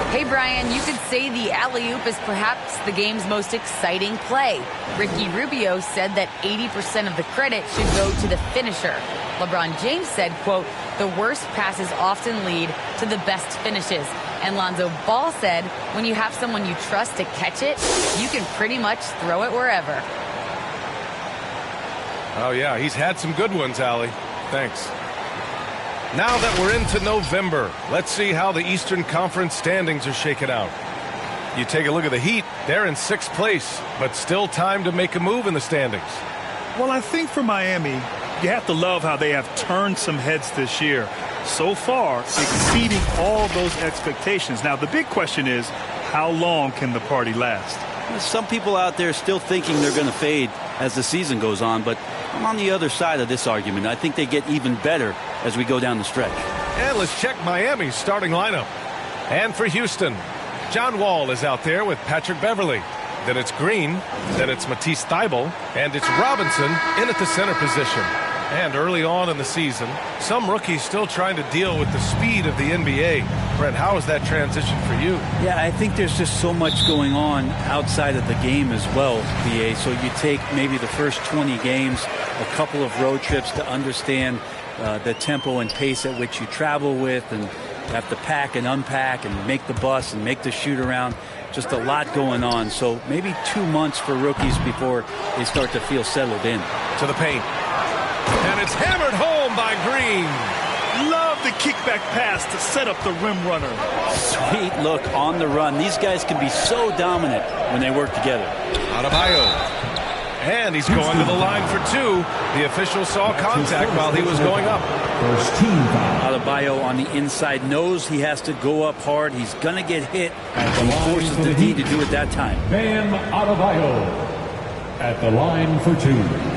Hey, Brian, you could say the alley-oop is perhaps the game's most exciting play. Ricky Rubio said that 80% of the credit should go to the finisher. LeBron James said, quote, the worst passes often lead to the best finishes. And Lonzo Ball said, when you have someone you trust to catch it, you can pretty much throw it wherever. Oh, yeah, he's had some good ones, Allie. Thanks. Now that we're into November, let's see how the Eastern Conference standings are shaken out. You take a look at the Heat, they're in 6th place, but still time to make a move in the standings. Well, I think for Miami, you have to love how they have turned some heads this year. So far, exceeding all those expectations. Now, the big question is, how long can the party last? Some people out there still thinking they're going to fade as the season goes on, but I'm on the other side of this argument. I think they get even better as we go down the stretch. And let's check Miami's starting lineup. And for Houston, John Wall is out there with Patrick Beverley. Then it's Green, then it's Ps4, and it's Robinson in at the center position. And early on in the season, some rookies still trying to deal with the speed of the NBA. Brent, how is that transition for you? Yeah, I think there's just so much going on outside of the game as well, BA. So you take maybe the first 20 games, a couple of road trips to understand the tempo and pace at which you travel with, and have to pack and unpack and make the bus and make the shoot around. Just a lot going on. So maybe 2 months for rookies before they start to feel settled in. To the paint. And it's hammered home by Green. Love the kickback pass to set up the rim runner. Sweet look on the run. These guys can be so dominant when they work together. Adebayo. And he's going to the line for 2. The official saw contact while he was going up. Adebayo on the inside knows he has to go up hard. He's going to get hit. He forces the D to do it that time. Bam Adebayo at the line for 2.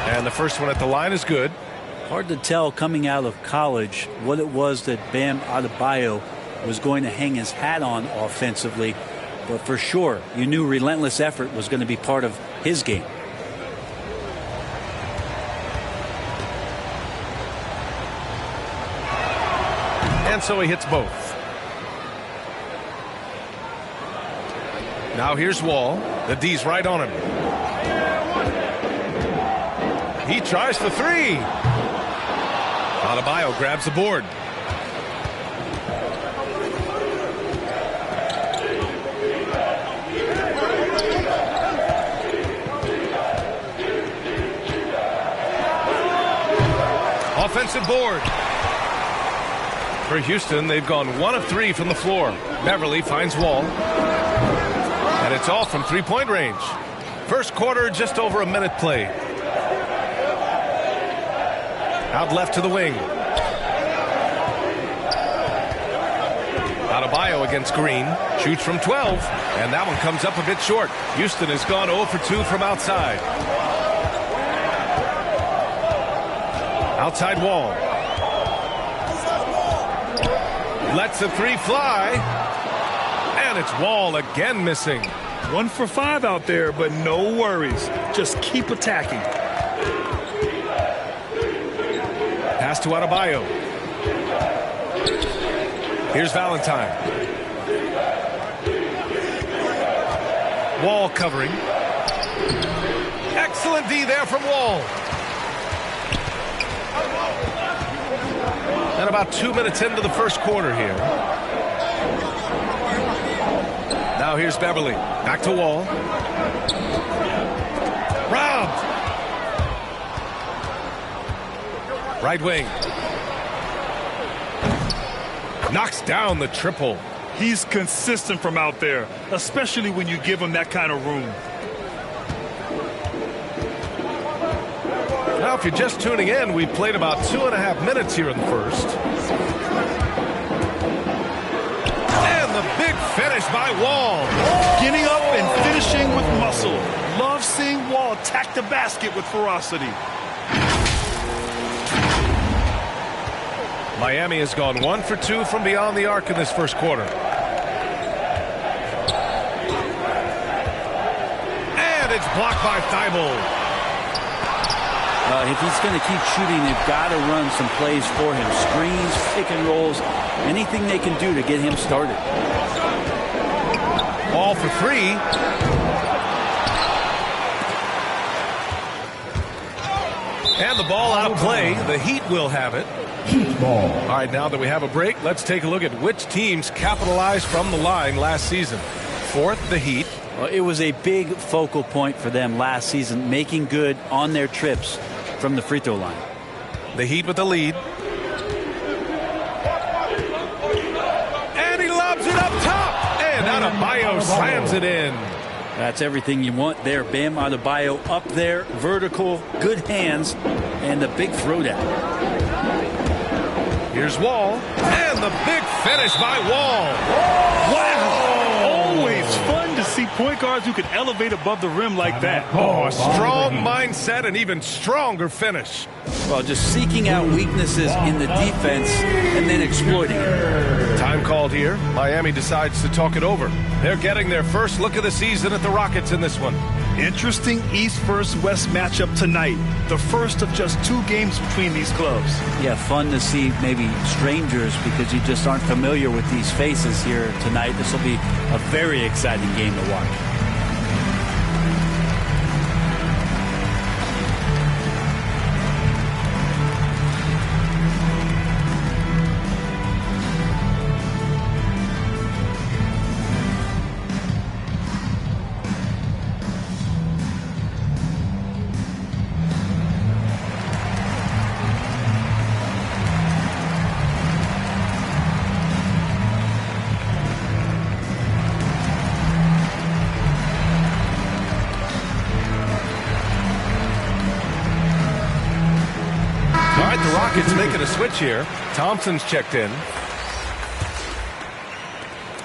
And the first one at the line is good. Hard to tell coming out of college what it was that Bam Adebayo was going to hang his hat on offensively. But for sure, you knew relentless effort was going to be part of his game. And so he hits both. Now here's Wall. The D's right on him. He tries for 3. Adebayo grabs the board. Offensive board. For Houston, they've gone 1 of 3 from the floor. Beverley finds Wall. And it's all from 3-point range. First quarter, just over a minute played. Out left to the wing. Adebayo against Green. Shoots from 12. And that one comes up a bit short. Houston has gone 0 for 2 from outside. Outside Wall. Lets the 3 fly. And it's Wall again missing. 1 for 5 out there, but no worries. Just keep attacking. Pass to Adebayo. Here's Valentine. Wall covering. Excellent D there from Wall. And about 2 minutes into the first quarter here. Now here's Beverly. Back to Wall. Robbed. Right wing. Knocks down the triple. He's consistent from out there, especially when you give him that kind of room. Now, if you're just tuning in, we've played about 2.5 minutes here in the first. And the big finish by Wall. Getting up and finishing with muscle. Love seeing Wall attack the basket with ferocity. Miami has gone 1 for 2 from beyond the arc in this first quarter. And it's blocked by Thibault. If he's going to keep shooting, they've got to run some plays for him. Screens, pick and rolls, anything they can do to get him started. Ball for 3. And the ball out of play. The Heat will have it. Heat ball. All right, now that we have a break, let's take a look at which teams capitalized from the line last season. Fourth, the Heat. Well, it was a big focal point for them last season, making good on their trips from the free throw line. The Heat with the lead. And he lobs it up top. And Adebayo slams it in. That's everything you want there, Bam Adebayo up there, vertical, good hands, and the big throwdown. Here's Wall. And the big finish by Wall. Wow. Always fun to see point guards who can elevate above the rim like that. Oh, a strong mindset and even stronger finish. Well, just seeking out weaknesses in the defense and then exploiting it. Time called here. Miami decides to talk it over. They're getting their first look of the season at the Rockets in this one. Interesting East versus West matchup tonight. The first of just 2 games between these clubs. Yeah, fun to see maybe strangers because you just aren't familiar with these faces here tonight. This will be a very exciting game to watch. Rockets making a switch here. Thompson's checked in.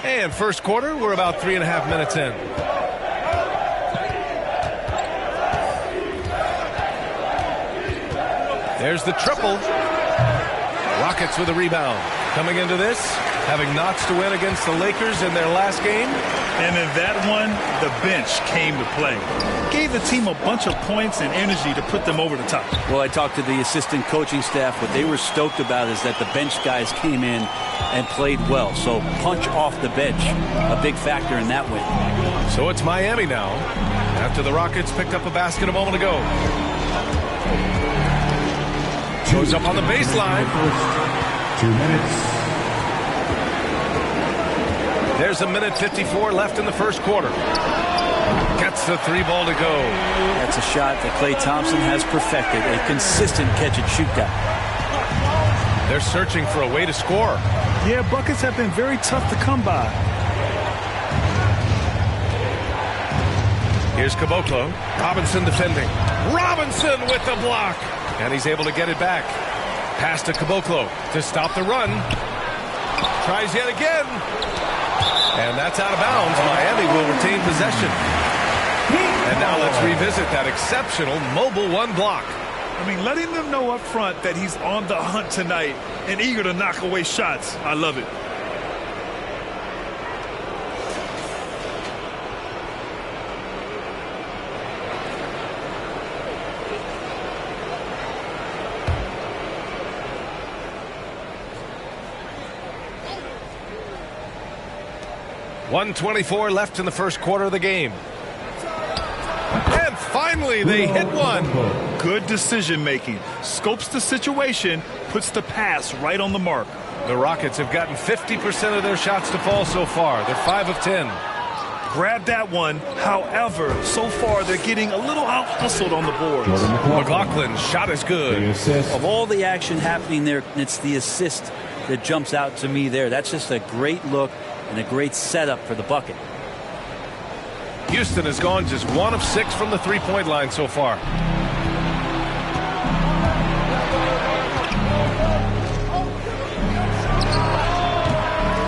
And first quarter, we're about 3.5 minutes in. There's the triple. Rockets with a rebound. Coming into this, having notched a win against the Lakers in their last game. And in that one, the bench came to play. Gave the team a bunch of points and energy to put them over the top. Well, I talked to the assistant coaching staff. What they were stoked about is that the bench guys came in and played well. So punch off the bench, a big factor in that win. So it's Miami now, after the Rockets picked up a basket a moment ago. Goes up on the baseline. 2 minutes. There's 1:54 left in the first quarter. Gets the 3 ball to go. That's a shot that Klay Thompson has perfected. A consistent catch and shoot guy. They're searching for a way to score. Yeah, buckets have been very tough to come by. Here's Caboclo. Robinson defending. Robinson with the block. And he's able to get it back. Pass to Caboclo to stop the run. Tries yet again. And that's out of bounds. Miami will retain possession. And now let's revisit that exceptional mobile 1 block. I mean, letting them know up front that he's on the hunt tonight and eager to knock away shots. I love it. .124 left in the first quarter of the game. And finally finally, they hit one. Good decision making. Scopes the situation, puts the pass right on the mark. The Rockets have gotten 50% of their shots to fall so far. They're 5 of 10. Grab that one. However, so far they're getting a little out-hustled on the boards. McLaughlin's shot is good. Of all the action happening there, it's the assist that jumps out to me there. That's just a great look and a great setup for the bucket. Houston has gone just 1 of 6 from the three-point line so far.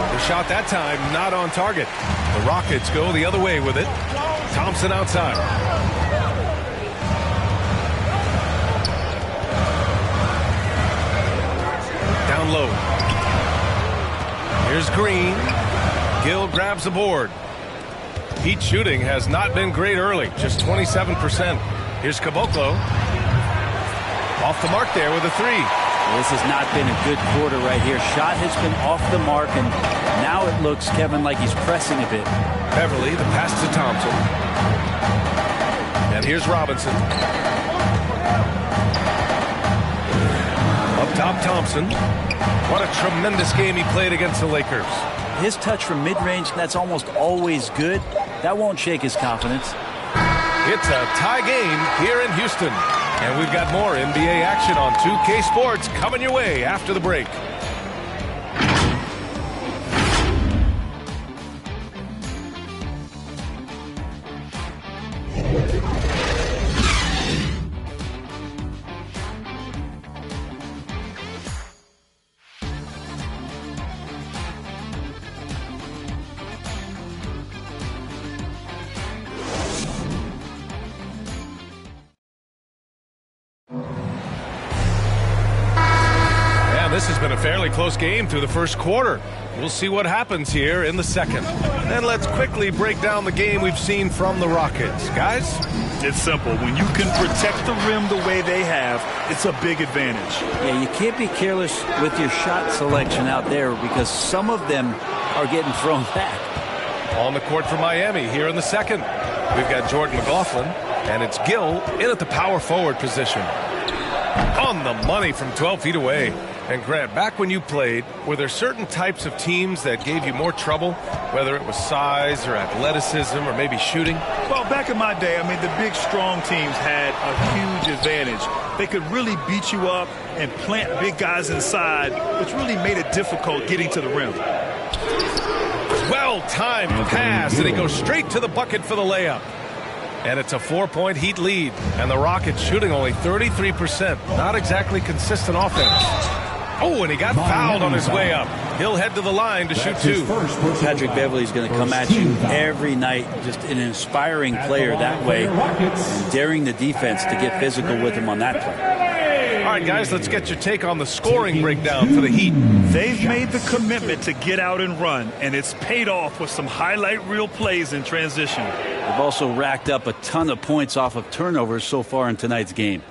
The shot that time not on target. The Rockets go the other way with it. Thompson outside. Down low. Here's Green. Gill grabs the board. Heat shooting has not been great early, just 27%. Here's Caboclo. Off the mark there with a 3. This has not been a good quarter right here. Shot has been off the mark, and now it looks, Kevin, like he's pressing a bit. Beverly, the pass to Thompson. And here's Robinson. Up top, Thompson. What a tremendous game he played against the Lakers. His touch from mid-range, that's almost always good. That won't shake his confidence. It's a tie game here in Houston. And we've got more NBA action on 2K Sports coming your way after the break. This has been a fairly close game through the first quarter. We'll see what happens here in the second. And let's quickly break down the game we've seen from the Rockets. Guys? It's simple. When you can protect the rim the way they have, it's a big advantage. Yeah, you can't be careless with your shot selection out there because some of them are getting thrown back. On the court for Miami here in the second. We've got Jordan McLaughlin, and it's Gill in at the power forward position. On the money from 12 feet away. And Grant, back when you played, were there certain types of teams that gave you more trouble, whether it was size or athleticism or maybe shooting? Well, back in my day, I mean, the big, strong teams had a huge advantage. They could really beat you up and plant big guys inside, which really made it difficult getting to the rim. Well-timed pass, and he goes straight to the bucket for the layup. And it's a 4-point Heat lead, and the Rockets shooting only 33%. Not exactly consistent offense. Oh, and he got fouled on his way up. He'll head to the line to shoot 2. Patrick Beverly's going to come at you every night. Just an inspiring player that way. Daring the defense to get physical with him on that play. All right, guys, let's get your take on the scoring breakdown for the Heat. They've made the commitment to get out and run, and it's paid off with some highlight reel plays in transition. They've also racked up a ton of points off of turnovers so far in tonight's game.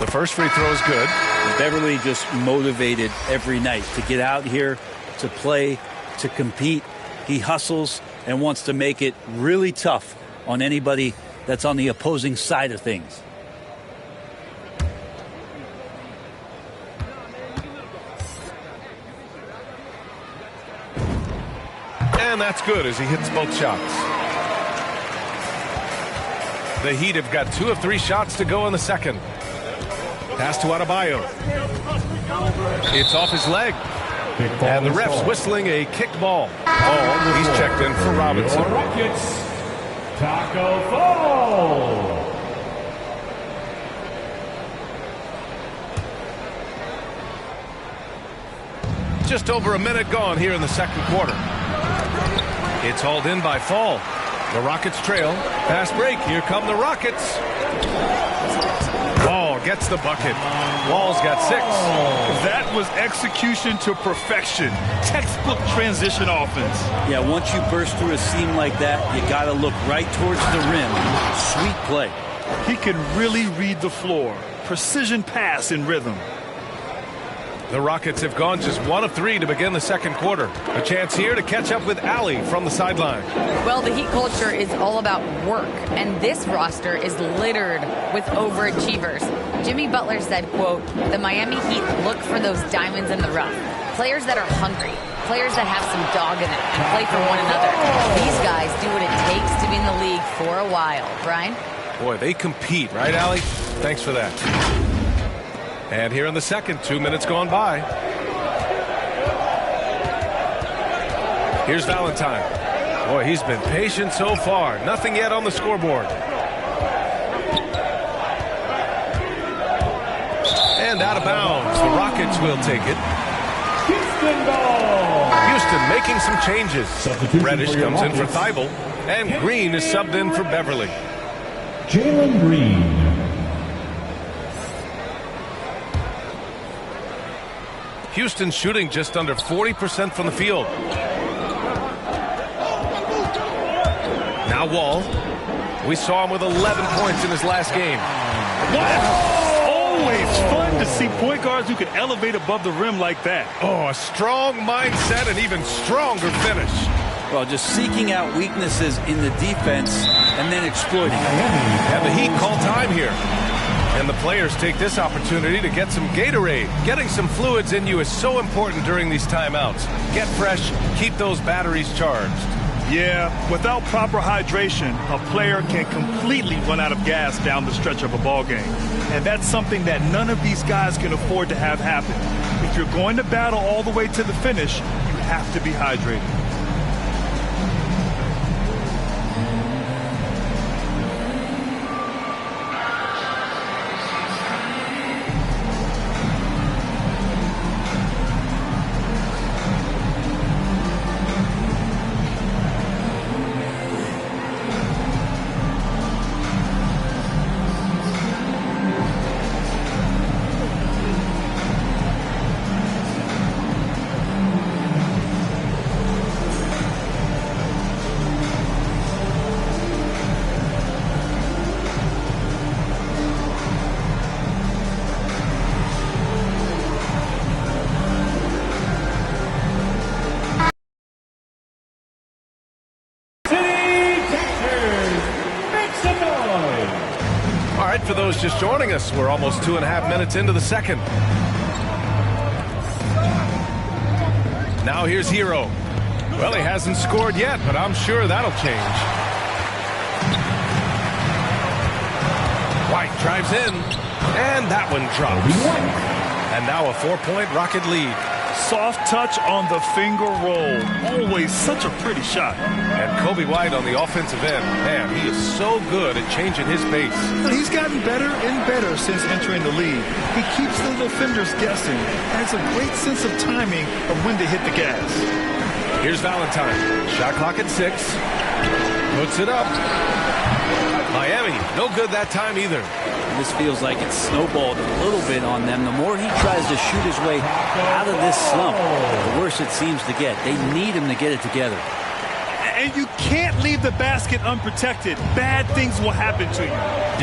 The first free throw is good. Beverly just motivated every night to get out here, to play, to compete. He hustles and wants to make it really tough on anybody that's on the opposing side of things. And that's good as he hits both shots. The Heat have got 2 of 3 shots to go in the second. Pass to Adebayo. It's off his leg. And the ref's whistling a kicked ball. Oh, he's checked in for Robinson. Rockets, Taco Fall. Just over a minute gone here in the second quarter. It's hauled in by Fall. The Rockets trail. Fast break. Here come the Rockets. Wall gets the bucket. Wall's got 6. That was execution to perfection. Textbook transition offense. Yeah, once you burst through a seam like that, you got to look right towards the rim. Sweet play. He can really read the floor. Precision pass in rhythm. The Rockets have gone just 1 of 3 to begin the second quarter. A chance here to catch up with Allie from the sideline. Well, the Heat culture is all about work, and this roster is littered with overachievers. Jimmy Butler said, quote, "The Miami Heat look for those diamonds in the rough. Players that are hungry, players that have some dog in it, and play for one another. These guys do what it takes to be in the league for a while." Brian? Boy, they compete, right, Allie? Thanks for that. And here in the second, 2 minutes gone by. Here's Valentine. Boy, he's been patient so far. Nothing yet on the scoreboard. And out of bounds. The Rockets will take it. Houston making some changes. Reddish comes in for Thibault, and Green is subbed in for Beverly. Jalen Green. Houston shooting just under 40% from the field. Now Wall. We saw him with 11 points in his last game. Always fun to see point guards who can elevate above the rim like that. Oh, a strong mindset and even stronger finish. Well, just seeking out weaknesses in the defense and then exploiting it. And the Heat call time here. And the players take this opportunity to get some Gatorade. Getting some fluids in you is so important during these timeouts. Get fresh, keep those batteries charged. Yeah, without proper hydration, a player can completely run out of gas down the stretch of a ball game. And that's something that none of these guys can afford to have happen. If you're going to battle all the way to the finish, you have to be hydrated. For those just joining us, we're almost 2.5 minutes into the second. Now here's Hero. Well, he hasn't scored yet, but I'm sure that'll change. White drives in, and that one drops. And now a 4-point Rocket lead. Soft touch on the finger roll. Always such a pretty shot. And Kobe White on the offensive end. Man, he is so good at changing his pace. He's gotten better and better since entering the league. He keeps the defenders guessing. Has a great sense of timing of when to hit the gas. Here's Valentine. Shot clock at 6. Puts it up. Miami, no good that time either. This feels like it's snowballed a little bit on them. The more he tries to shoot his way out of this slump, the worse it seems to get. They need him to get it together. And you can't leave the basket unprotected. Bad things will happen to you.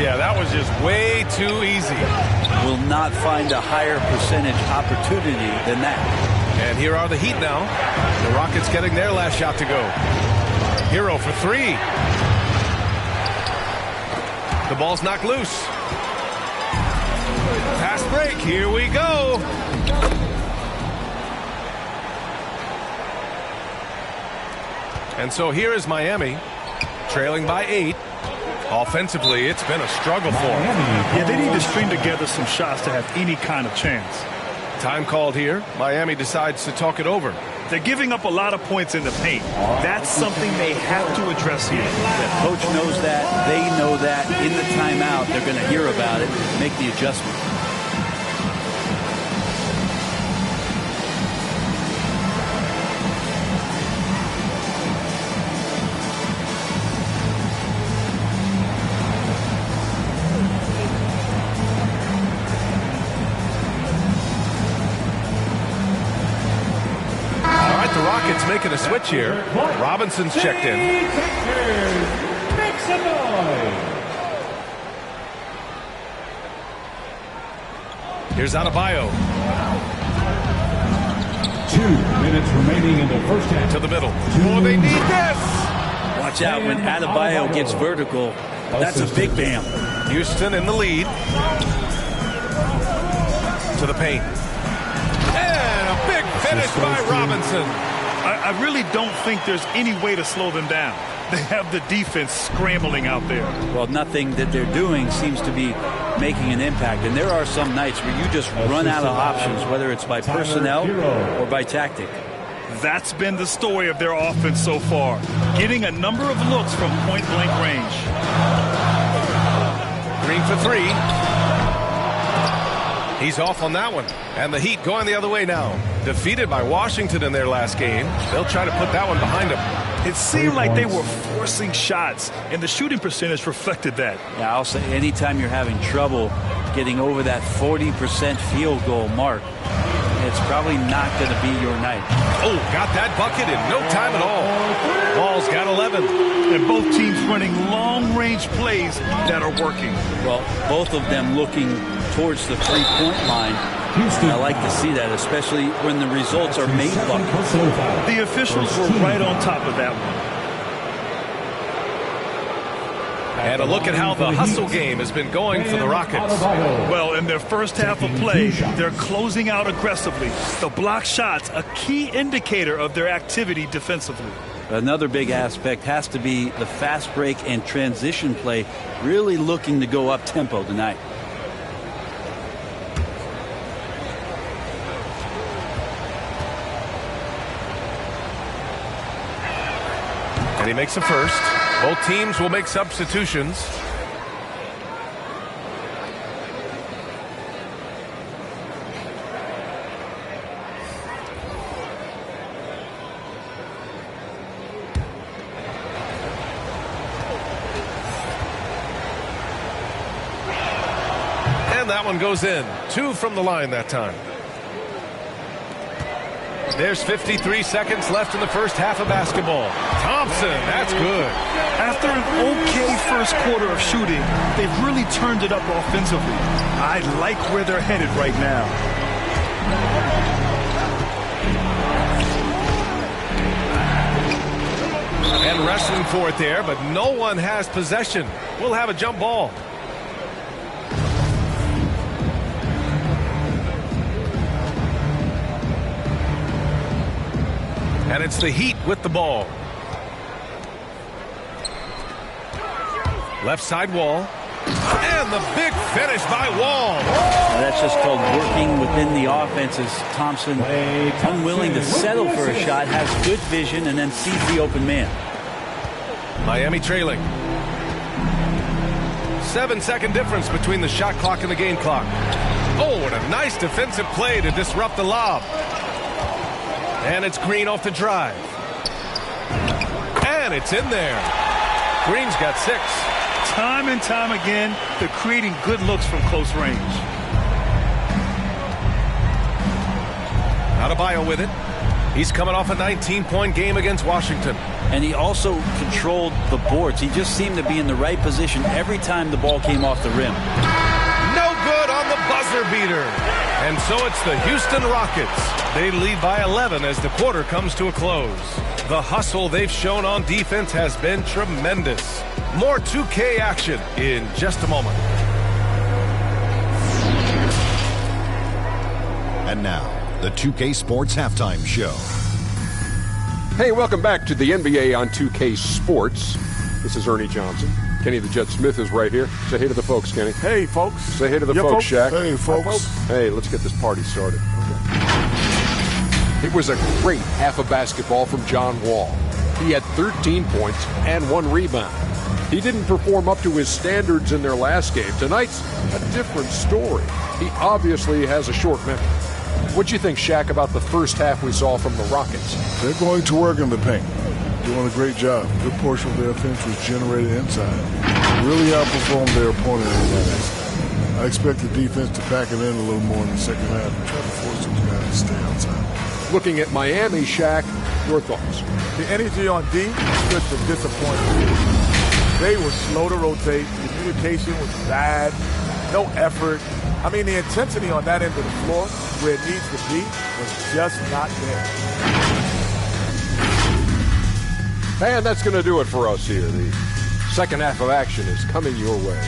Yeah, that was just way too easy. Will not find a higher percentage opportunity than that. And here are the Heat now. The Rockets getting their last shot to go. Hero for 3. The ball's knocked loose. Fast break, here we go. And so here is Miami, trailing by 8. Offensively, it's been a struggle for them. Yeah, they need to string together some shots to have any kind of chance. Time called here. Miami decides to talk it over. They're giving up a lot of points in the paint. That's something they have to address here. The coach knows that. They know that. In the timeout, they're going to hear about it and make the adjustment. Rockets making a switch here. Robinson's checked in. Here's Adebayo. 2 minutes remaining in the first half. To the middle. Oh, they need this! Watch out when Adebayo gets vertical. That's a big bam. Houston in the lead. To the paint. And a big finish by Robinson. I really don't think there's any way to slow them down. They have the defense scrambling out there. Well, nothing that they're doing seems to be making an impact. And there are some nights where you just run out of options, whether it's by personnel or by tactic. That's been the story of their offense so far, getting a number of looks from point-blank range. Green for three. He's off on that one. And the Heat going the other way now. Defeated by Washington in their last game. They'll try to put that one behind them. It seemed like they were forcing shots, and the shooting percentage reflected that. Yeah, I'll say anytime you're having trouble getting over that 40% field goal mark, it's probably not going to be your night. Oh, got that bucket in no time at all. Ball's got 11. And both teams running long-range plays that are working. Well, both of them looking towards the three-point line. I like to see that, especially when the results are made buckets. The officials were right on top of that one. And a look at how the hustle game has been going for the Rockets. Well, in their first half of play, they're closing out aggressively. The block shots, a key indicator of their activity defensively. Another big aspect has to be the fast break and transition play, really looking to go up tempo tonight. And he makes the first. Both teams will make substitutions. And that one goes in. 2 from the line that time. There's 53 seconds left in the first half of basketball. Thompson, that's good. After an okay first quarter of shooting, they've really turned it up offensively. I like where they're headed right now. And wrestling for it there, but no one has possession. We'll have a jump ball. And it's the Heat with the ball. Left side Wall. And the big finish by Wall. Now that's just called working within the offense, as Thompson, unwilling to settle for a shot, has good vision and then sees the open man. Miami trailing. 7-second difference between the shot clock and the game clock. Oh, and a nice defensive play to disrupt the lob. And it's Green off the drive. And it's in there. Green's got 6. Time and time again, they're creating good looks from close range. Adebayo with it. He's coming off a 19-point game against Washington. And he also controlled the boards. He just seemed to be in the right position every time the ball came off the rim. No good on the buzzer beater. And so it's the Houston Rockets. They lead by 11 as the quarter comes to a close. The hustle they've shown on defense has been tremendous. More 2K action in just a moment. And now, the 2K Sports Halftime Show. Hey, welcome back to the NBA on 2K Sports. This is Ernie Johnson. Kenny the Jet Smith is right here. Say hey to the folks, Kenny. Hey, folks. Say hey to the folks, Shaq. Hey, folks. Hey, let's get this party started. Okay. It was a great half of basketball from John Wall. He had 13 points and 1 rebound. He didn't perform up to his standards in their last game. Tonight's a different story. He obviously has a short memory. What'd you think, Shaq, about the first half we saw from the Rockets? They're going to work in the paint. Doing a great job. A good portion of their offense was generated inside. Really outperformed their opponent in that aspect. I expect the defense to back it in a little more in the second half and try to force those guys to stay outside. Looking at Miami, Shaq, your thoughts? The energy on D stood for disappointment. They were slow to rotate. The communication was bad. no effort. I mean, the intensity on that end of the floor where it needs to be was just not there. And that's going to do it for us here. The second half of action is coming your way.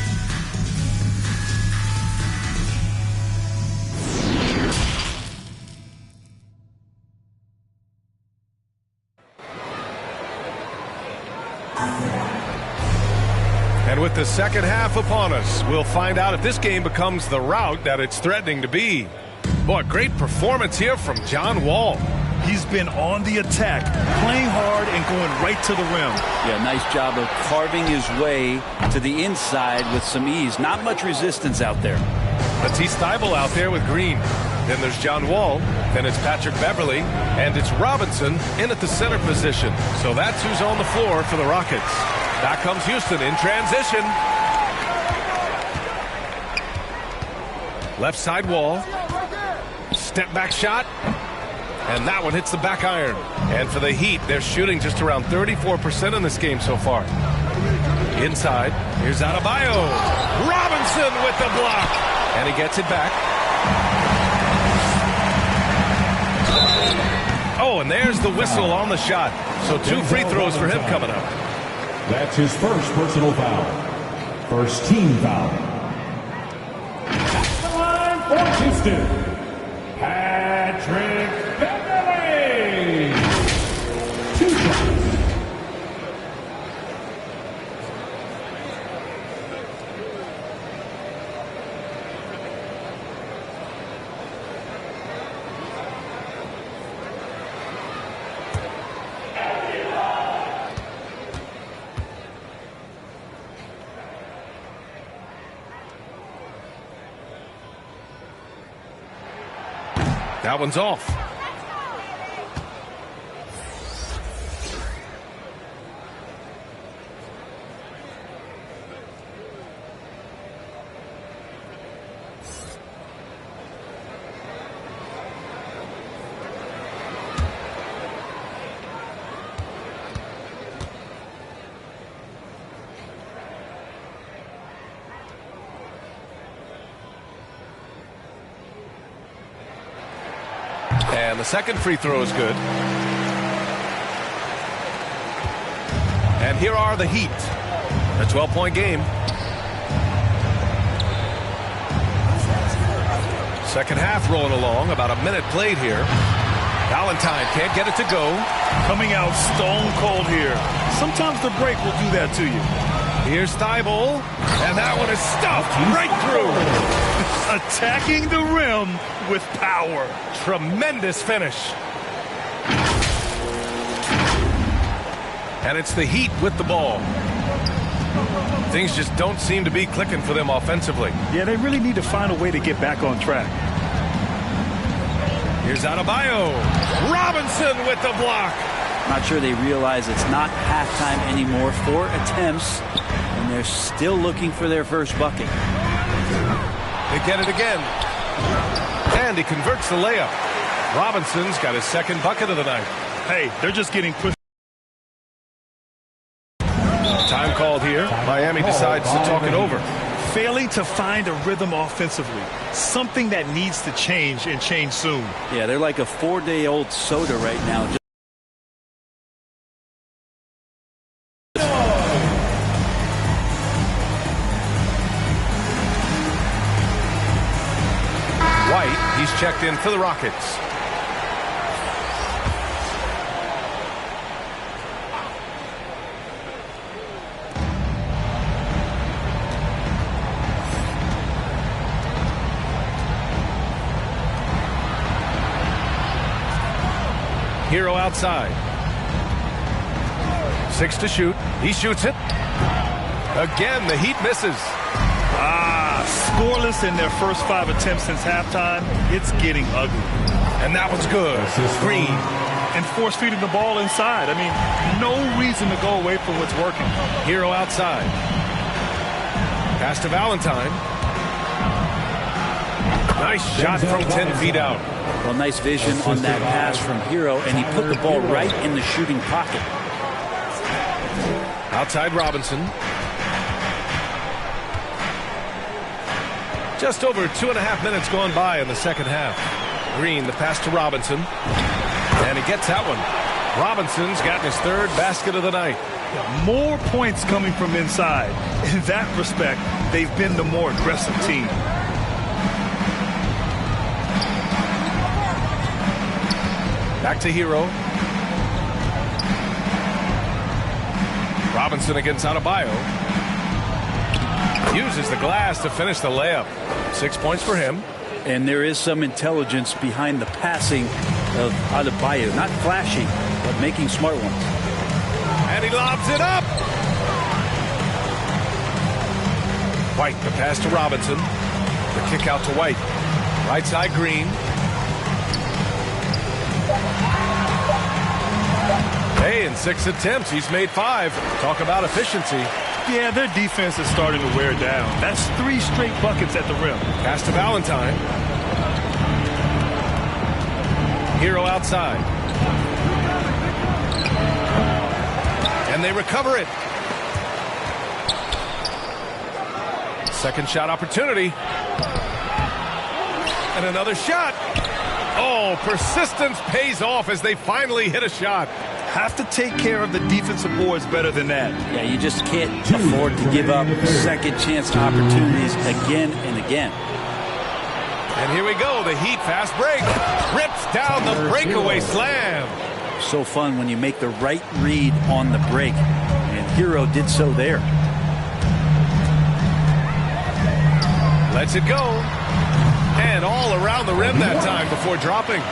And with the second half upon us, we'll find out if this game becomes the rout that it's threatening to be. Boy, great performance here from John Wall. He's been on the attack, playing hard and going right to the rim. Yeah, nice job of carving his way to the inside with some ease. Not much resistance out there. Ps4 out there with Green. Then there's John Wall. Then it's Patrick Beverly. And it's Robinson in at the center position. So that's who's on the floor for the Rockets. Back comes Houston in transition. Left side Wall. Step back shot. And that one hits the back iron. And for the Heat, they're shooting just around 34% in this game so far. Inside, here's Adebayo. Robinson with the block. And he gets it back. Oh, and there's the whistle on the shot. So 2 free throws for him coming up. That's his first personal foul. First team foul. That's the line for Houston. Patrick Beverly. 2 shots. That one's off. And the second free throw is good. And here are the Heat. A 12-point game. Second half rolling along. About a minute played here. Valentine can't get it to go. Coming out stone cold here. Sometimes the break will do that to you. Here's Thibault. And that one is stuffed right through. Attacking the rim with power. Tremendous finish. And it's the Heat with the ball. Things just don't seem to be clicking for them offensively. Yeah, they really need to find a way to get back on track. Here's Adebayo. Robinson with the block. Not sure they realize it's not halftime anymore. 4 attempts, and they're still looking for their first bucket. They get it again. And he converts the layup. Robinson's got his second bucket of the night. Hey, they're just getting pushed. Time called here. Miami decides to talk it over. Failing to find a rhythm offensively. Something that needs to change and change soon. Yeah, they're like a 4-day-old soda right now. White, he's checked in for the Rockets. Hero outside. 6 to shoot. He shoots it. Again, the Heat misses. Scoreless in their first 5 attempts since halftime. It's getting ugly. And that one's good. Green. And force feeding the ball inside. I mean, no reason to go away from what's working. Hero outside. Pass to Valentine. Nice shot from 10 feet out. Well, nice vision on that pass from Hero, and he put the ball right in the shooting pocket. Outside Robinson. Just over 2.5 minutes gone by in the second half. Green, the pass to Robinson. And he gets that one. Robinson's gotten his third basket of the night. More points coming from inside. In that respect, they've been the more aggressive team. Back to Hero. Robinson against Adebayo. Uses the glass to finish the layup. 6 points for him. And there is some intelligence behind the passing of Adebayo. Not flashy, but making smart ones. And he lobs it up. White, the pass to Robinson. The kick out to White. Right side, Green. Hey, in 6 attempts, he's made 5. Talk about efficiency. Yeah, their defense is starting to wear down. That's 3 straight buckets at the rim. Pass to Valentine. Hero outside. And they recover it. Second shot opportunity. And another shot. Oh, persistence pays off as they finally hit a shot. Have to take care of the defensive boards better than that. Yeah, you just can't afford to give up second chance opportunities again and again. And here we go, the Heat fast break. Rips down the breakaway slam. So fun when you make the right read on the break. And Hero did so there. Lets it go. And all around the rim that time before dropping.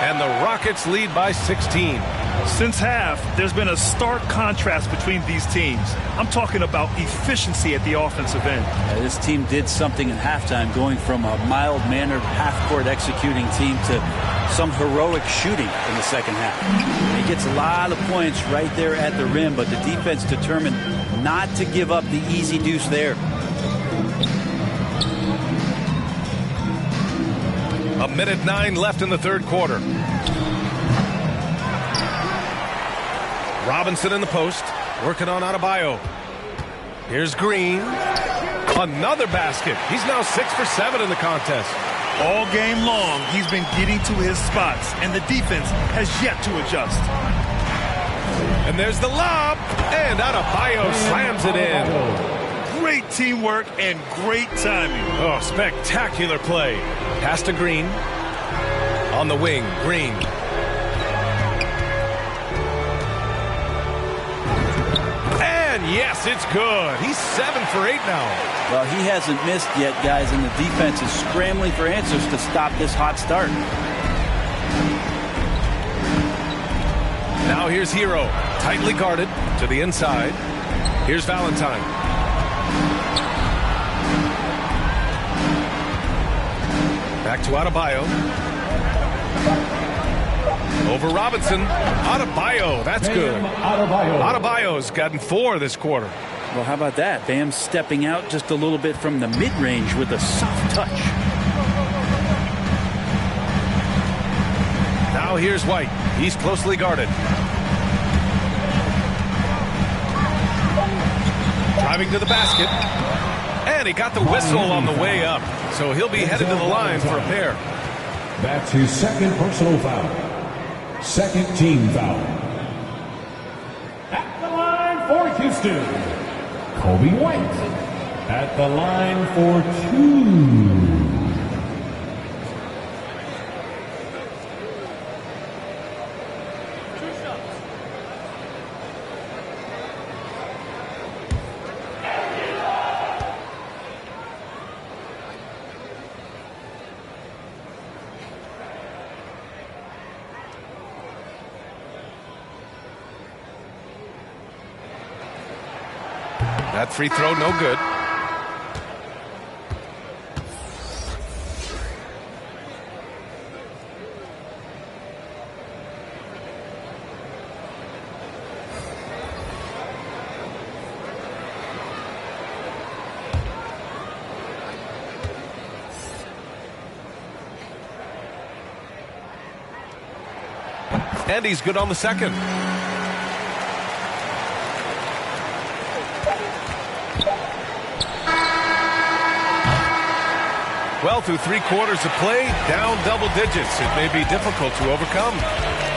And the Rockets lead by 16. Since half, there's been a stark contrast between these teams. I'm talking about efficiency at the offensive end. Yeah, this team did something in halftime, going from a mild-mannered half-court executing team to some heroic shooting in the second half. And he gets a lot of points right there at the rim, but the defense determined not to give up the easy deuce there. A minute 9 left in the third quarter. Robinson in the post, working on Adebayo. Here's Green. Another basket. He's now 6 for 7 in the contest. All game long, he's been getting to his spots, and the defense has yet to adjust. And there's the lob, and Adebayo slams it in. Great teamwork and great timing. Oh, spectacular play. Pass to Green. On the wing, Green. And yes, it's good. He's 7 for 8 now. Well, he hasn't missed yet, guys, and the defense is scrambling for answers to stop this hot start. Now here's Hero, tightly guarded to the inside. Here's Valentine. Back to Adebayo. Over Robinson. Adebayo, that's good. Adebayo's gotten 4 this quarter. Well, how about that? Bam stepping out just a little bit from the mid-range with a soft touch. Now here's White. He's closely guarded. Driving to the basket. And he got the whistle on the way up. So he'll be headed to the line for a pair. That's his second personal foul. Second team foul. At the line for Houston, Kobe White. At the line for 2. That free throw, no good. And he's good on the second. Well, through 3 quarters of play, down double digits. It may be difficult to overcome.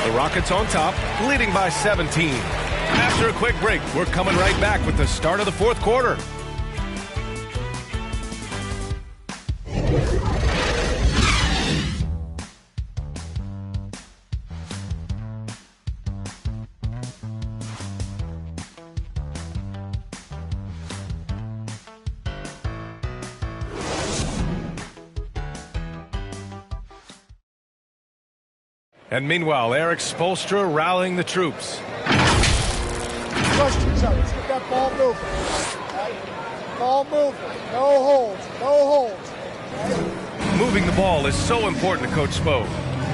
The Rockets on top, leading by 17. After a quick break, we're coming right back with the start of the 4th quarter. And meanwhile, Eric Spoelstra rallying the troops. Trust each other. Let's get that ball moving. Right? Ball moving. No holds. No holds. Right? Moving the ball is so important to Coach Spo.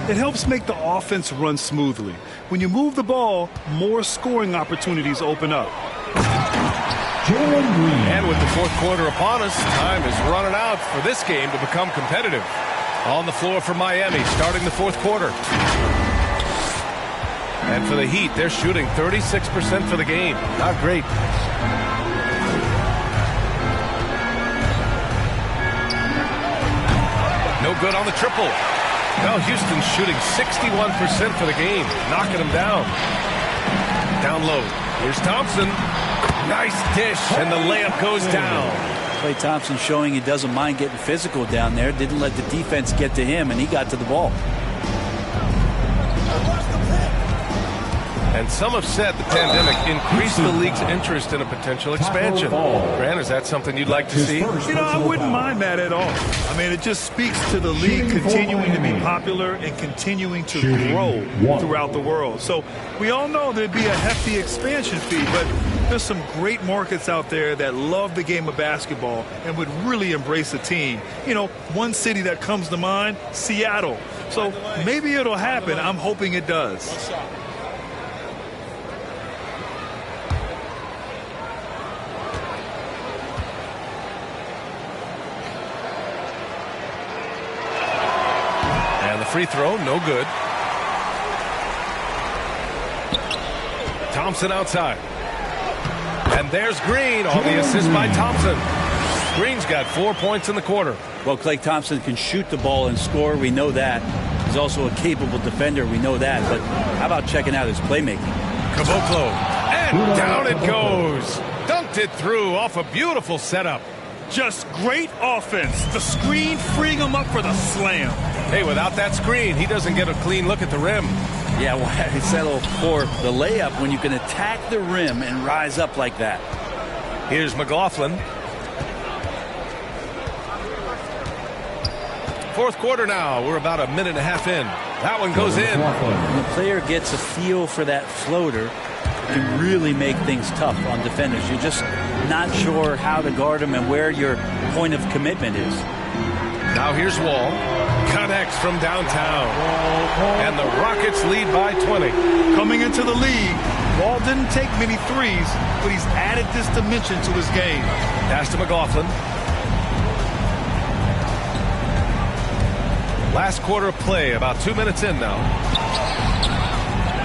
It helps make the offense run smoothly. When you move the ball, more scoring opportunities open up. And with the 4th quarter upon us, time is running out for this game to become competitive. On the floor for Miami, starting the 4th quarter. And for the Heat, they're shooting 36% for the game. Not great. No good on the triple. Now Houston's shooting 61% for the game, knocking them down. Down low. Here's Thompson. Nice dish, and the layup goes down. Klay Thompson showing he doesn't mind getting physical down there. Didn't let the defense get to him, and he got to the ball. And some have said the pandemic increased the league's interest in a potential expansion. Grant, is that something you'd like to see? You know, I wouldn't mind that at all. I mean, it just speaks to the league continuing to be popular and continuing to grow throughout the world. So we all know there'd be a hefty expansion fee, but there's some great markets out there that love the game of basketball and would really embrace the team. You know, one city that comes to mind, Seattle. So maybe it'll happen. I'm hoping it does. Free throw, no good. Thompson outside. And there's Green, all the assists by Thompson. Green's got 4 points in the quarter. Well, Klay Thompson can shoot the ball and score. We know that. He's also a capable defender. We know that. But how about checking out his playmaking? Caboclo. And down it goes. Dunked it through off a beautiful setup. Just great offense. The screen freeing him up for the slam. Hey, without that screen, he doesn't get a clean look at the rim. Yeah, why settle for the layup when you can attack the rim and rise up like that? Here's McLaughlin. 4th quarter now. We're about a minute and a half in. That one goes in. When the player gets a feel for that floater, it can really make things tough on defenders. You're just not sure how to guard them and where your point of commitment is. Now here's Wall. Connects from downtown. And the Rockets lead by 20. Coming into the league, Wall didn't take many threes, but he's added this dimension to his game. Pass to McLaughlin. Last quarter of play, about 2 minutes in now.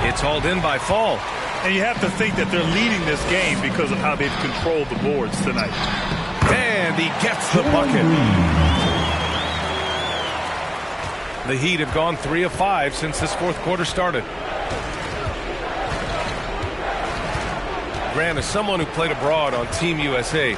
It's hauled in by Fall. And you have to think that they're leading this game because of how they've controlled the boards tonight. And he gets the bucket. The Heat have gone 3 of 5 since this 4th quarter started. Grant, as someone who played abroad on Team USA,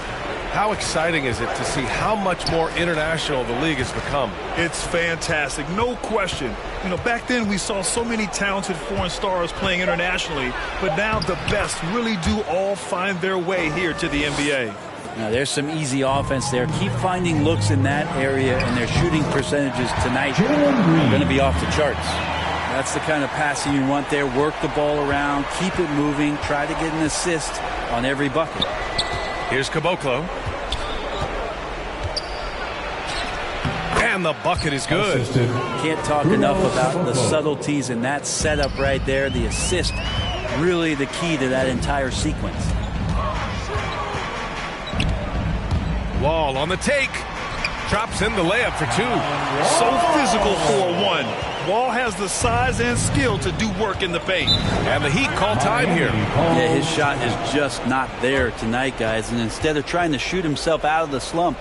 how exciting is it to see how much more international the league has become? It's fantastic, no question. You know, back then we saw so many talented foreign stars playing internationally, but now the best really do all find their way here to the NBA. Now there's some easy offense there. Keep finding looks in that area, and their shooting percentages tonight are going to be off the charts. That's the kind of passing you want there. Work the ball around, keep it moving, try to get an assist on every bucket. Here's Caboclo. And the bucket is good. Can't talk enough about the subtleties in that setup right there. The assist, really the key to that entire sequence. Wall on the take. Drops in the layup for 2. So physical for a 1. Wall has the size and skill to do work in the paint. And the Heat call time here. Yeah, his shot is just not there tonight, guys. And instead of trying to shoot himself out of the slump,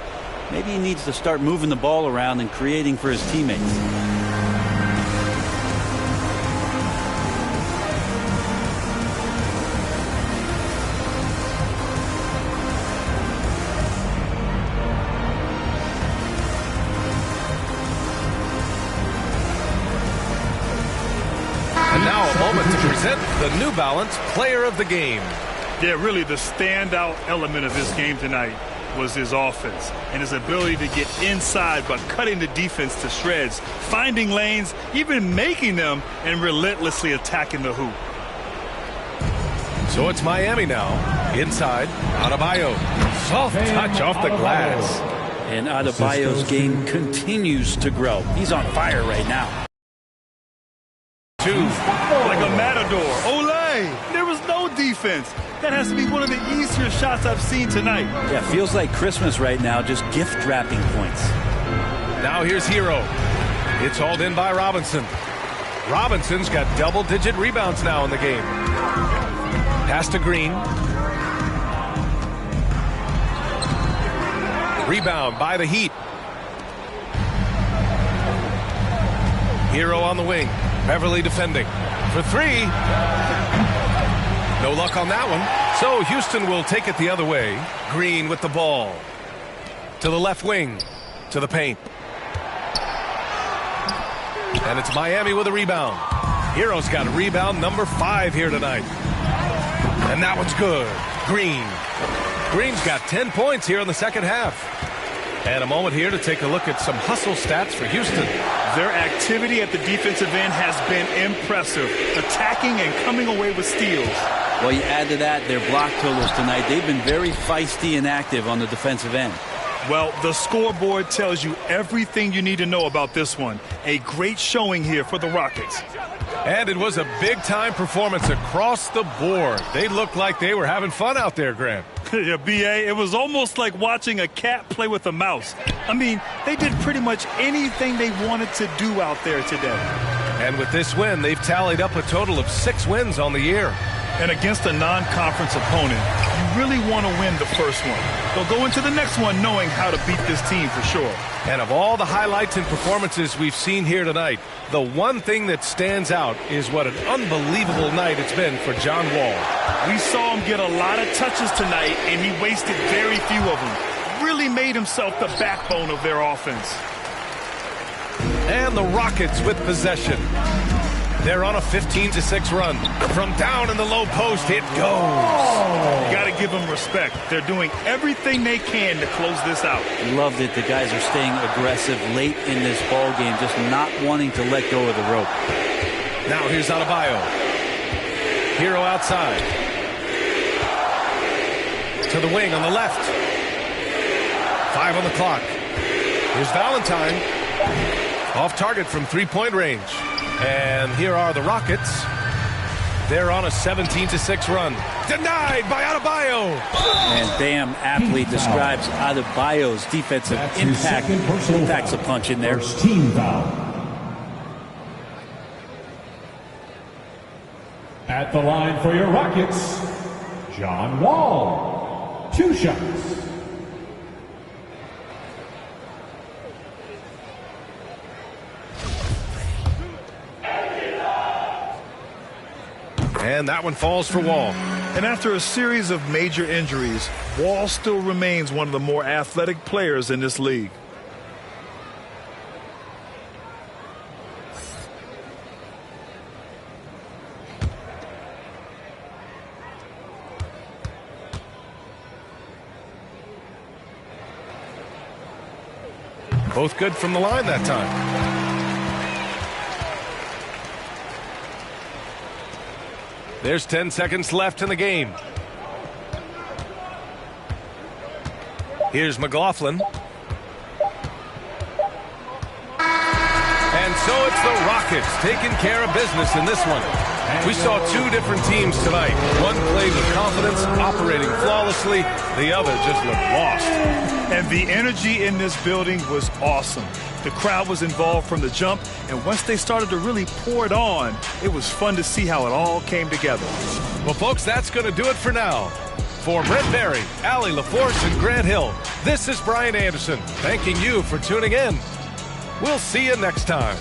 maybe he needs to start moving the ball around and creating for his teammates. And now a moment to present the New Balance Player of the Game. Yeah, really the standout element of this game tonight was his offense and his ability to get inside by cutting the defense to shreds, finding lanes, even making them, and relentlessly attacking the hoop. So it's Miami now. Inside, Adebayo. Soft touch off the glass. And Adebayo's game continues to grow. He's on fire right now. Like a matador. Olay! There was no defense. That has to be one of the easier shots I've seen tonight. Yeah, feels like Christmas right now, just gift wrapping points. Now here's Hero. It's hauled in by Robinson. Robinson's got double-digit rebounds now in the game. Pass to Green. Rebound by the Heat. Hero on the wing. Beverly defending. For three. No luck on that one. So Houston will take it the other way. Green with the ball. To the left wing. To the paint. And it's Miami with a rebound. Hero's got a rebound number 5 here tonight. And that one's good. Green. Green's got 10 points here in the second half. And a moment here to take a look at some hustle stats for Houston. Their activity at the defensive end has been impressive, attacking and coming away with steals. Well, you add to that their block totals tonight. They've been very feisty and active on the defensive end. Well, the scoreboard tells you everything you need to know about this one. A great showing here for the Rockets. And it was a big-time performance across the board. They looked like they were having fun out there, Grant. Yeah, B.A., it was almost like watching a cat play with a mouse. I mean, they did pretty much anything they wanted to do out there today. And with this win, they've tallied up a total of 6 wins on the year. And against a non-conference opponent, you really want to win the first one. They'll go into the next one knowing how to beat this team for sure. And of all the highlights and performances we've seen here tonight, the one thing that stands out is what an unbelievable night it's been for John Wall. We saw him get a lot of touches tonight, and he wasted very few of them. Really made himself the backbone of their offense. And the Rockets with possession. They're on a 15-6 run. From down in the low post, it goes. You got to give them respect. They're doing everything they can to close this out. Loved it. The guys are staying aggressive late in this ball game, just not wanting to let go of the rope. Now here's Adebayo. Hero outside. To the wing on the left. 5 on the clock. Here's Valentine. Off target from three-point range. And here are the Rockets. They're on a 17-6 run. Denied by Adebayo. And Bam aptly describes Adebayo's defensive impact. Impacts a punch in there. First team foul. At the line for your Rockets, John Wall. 2 shots. And that one falls for Wall. And after a series of major injuries, Wall still remains one of the more athletic players in this league. Both good from the line that time. There's 10 seconds left in the game. Here's McLaughlin. And so it's the Rockets taking care of business in this one. We saw 2 different teams tonight. One played with confidence, operating flawlessly. The other just looked lost. And the energy in this building was awesome. The crowd was involved from the jump, and once they started to really pour it on, it was fun to see how it all came together. Well, folks, that's going to do it for now. For Brent Berry, Allie LaForce, and Grant Hill, this is Brian Anderson, thanking you for tuning in. We'll see you next time.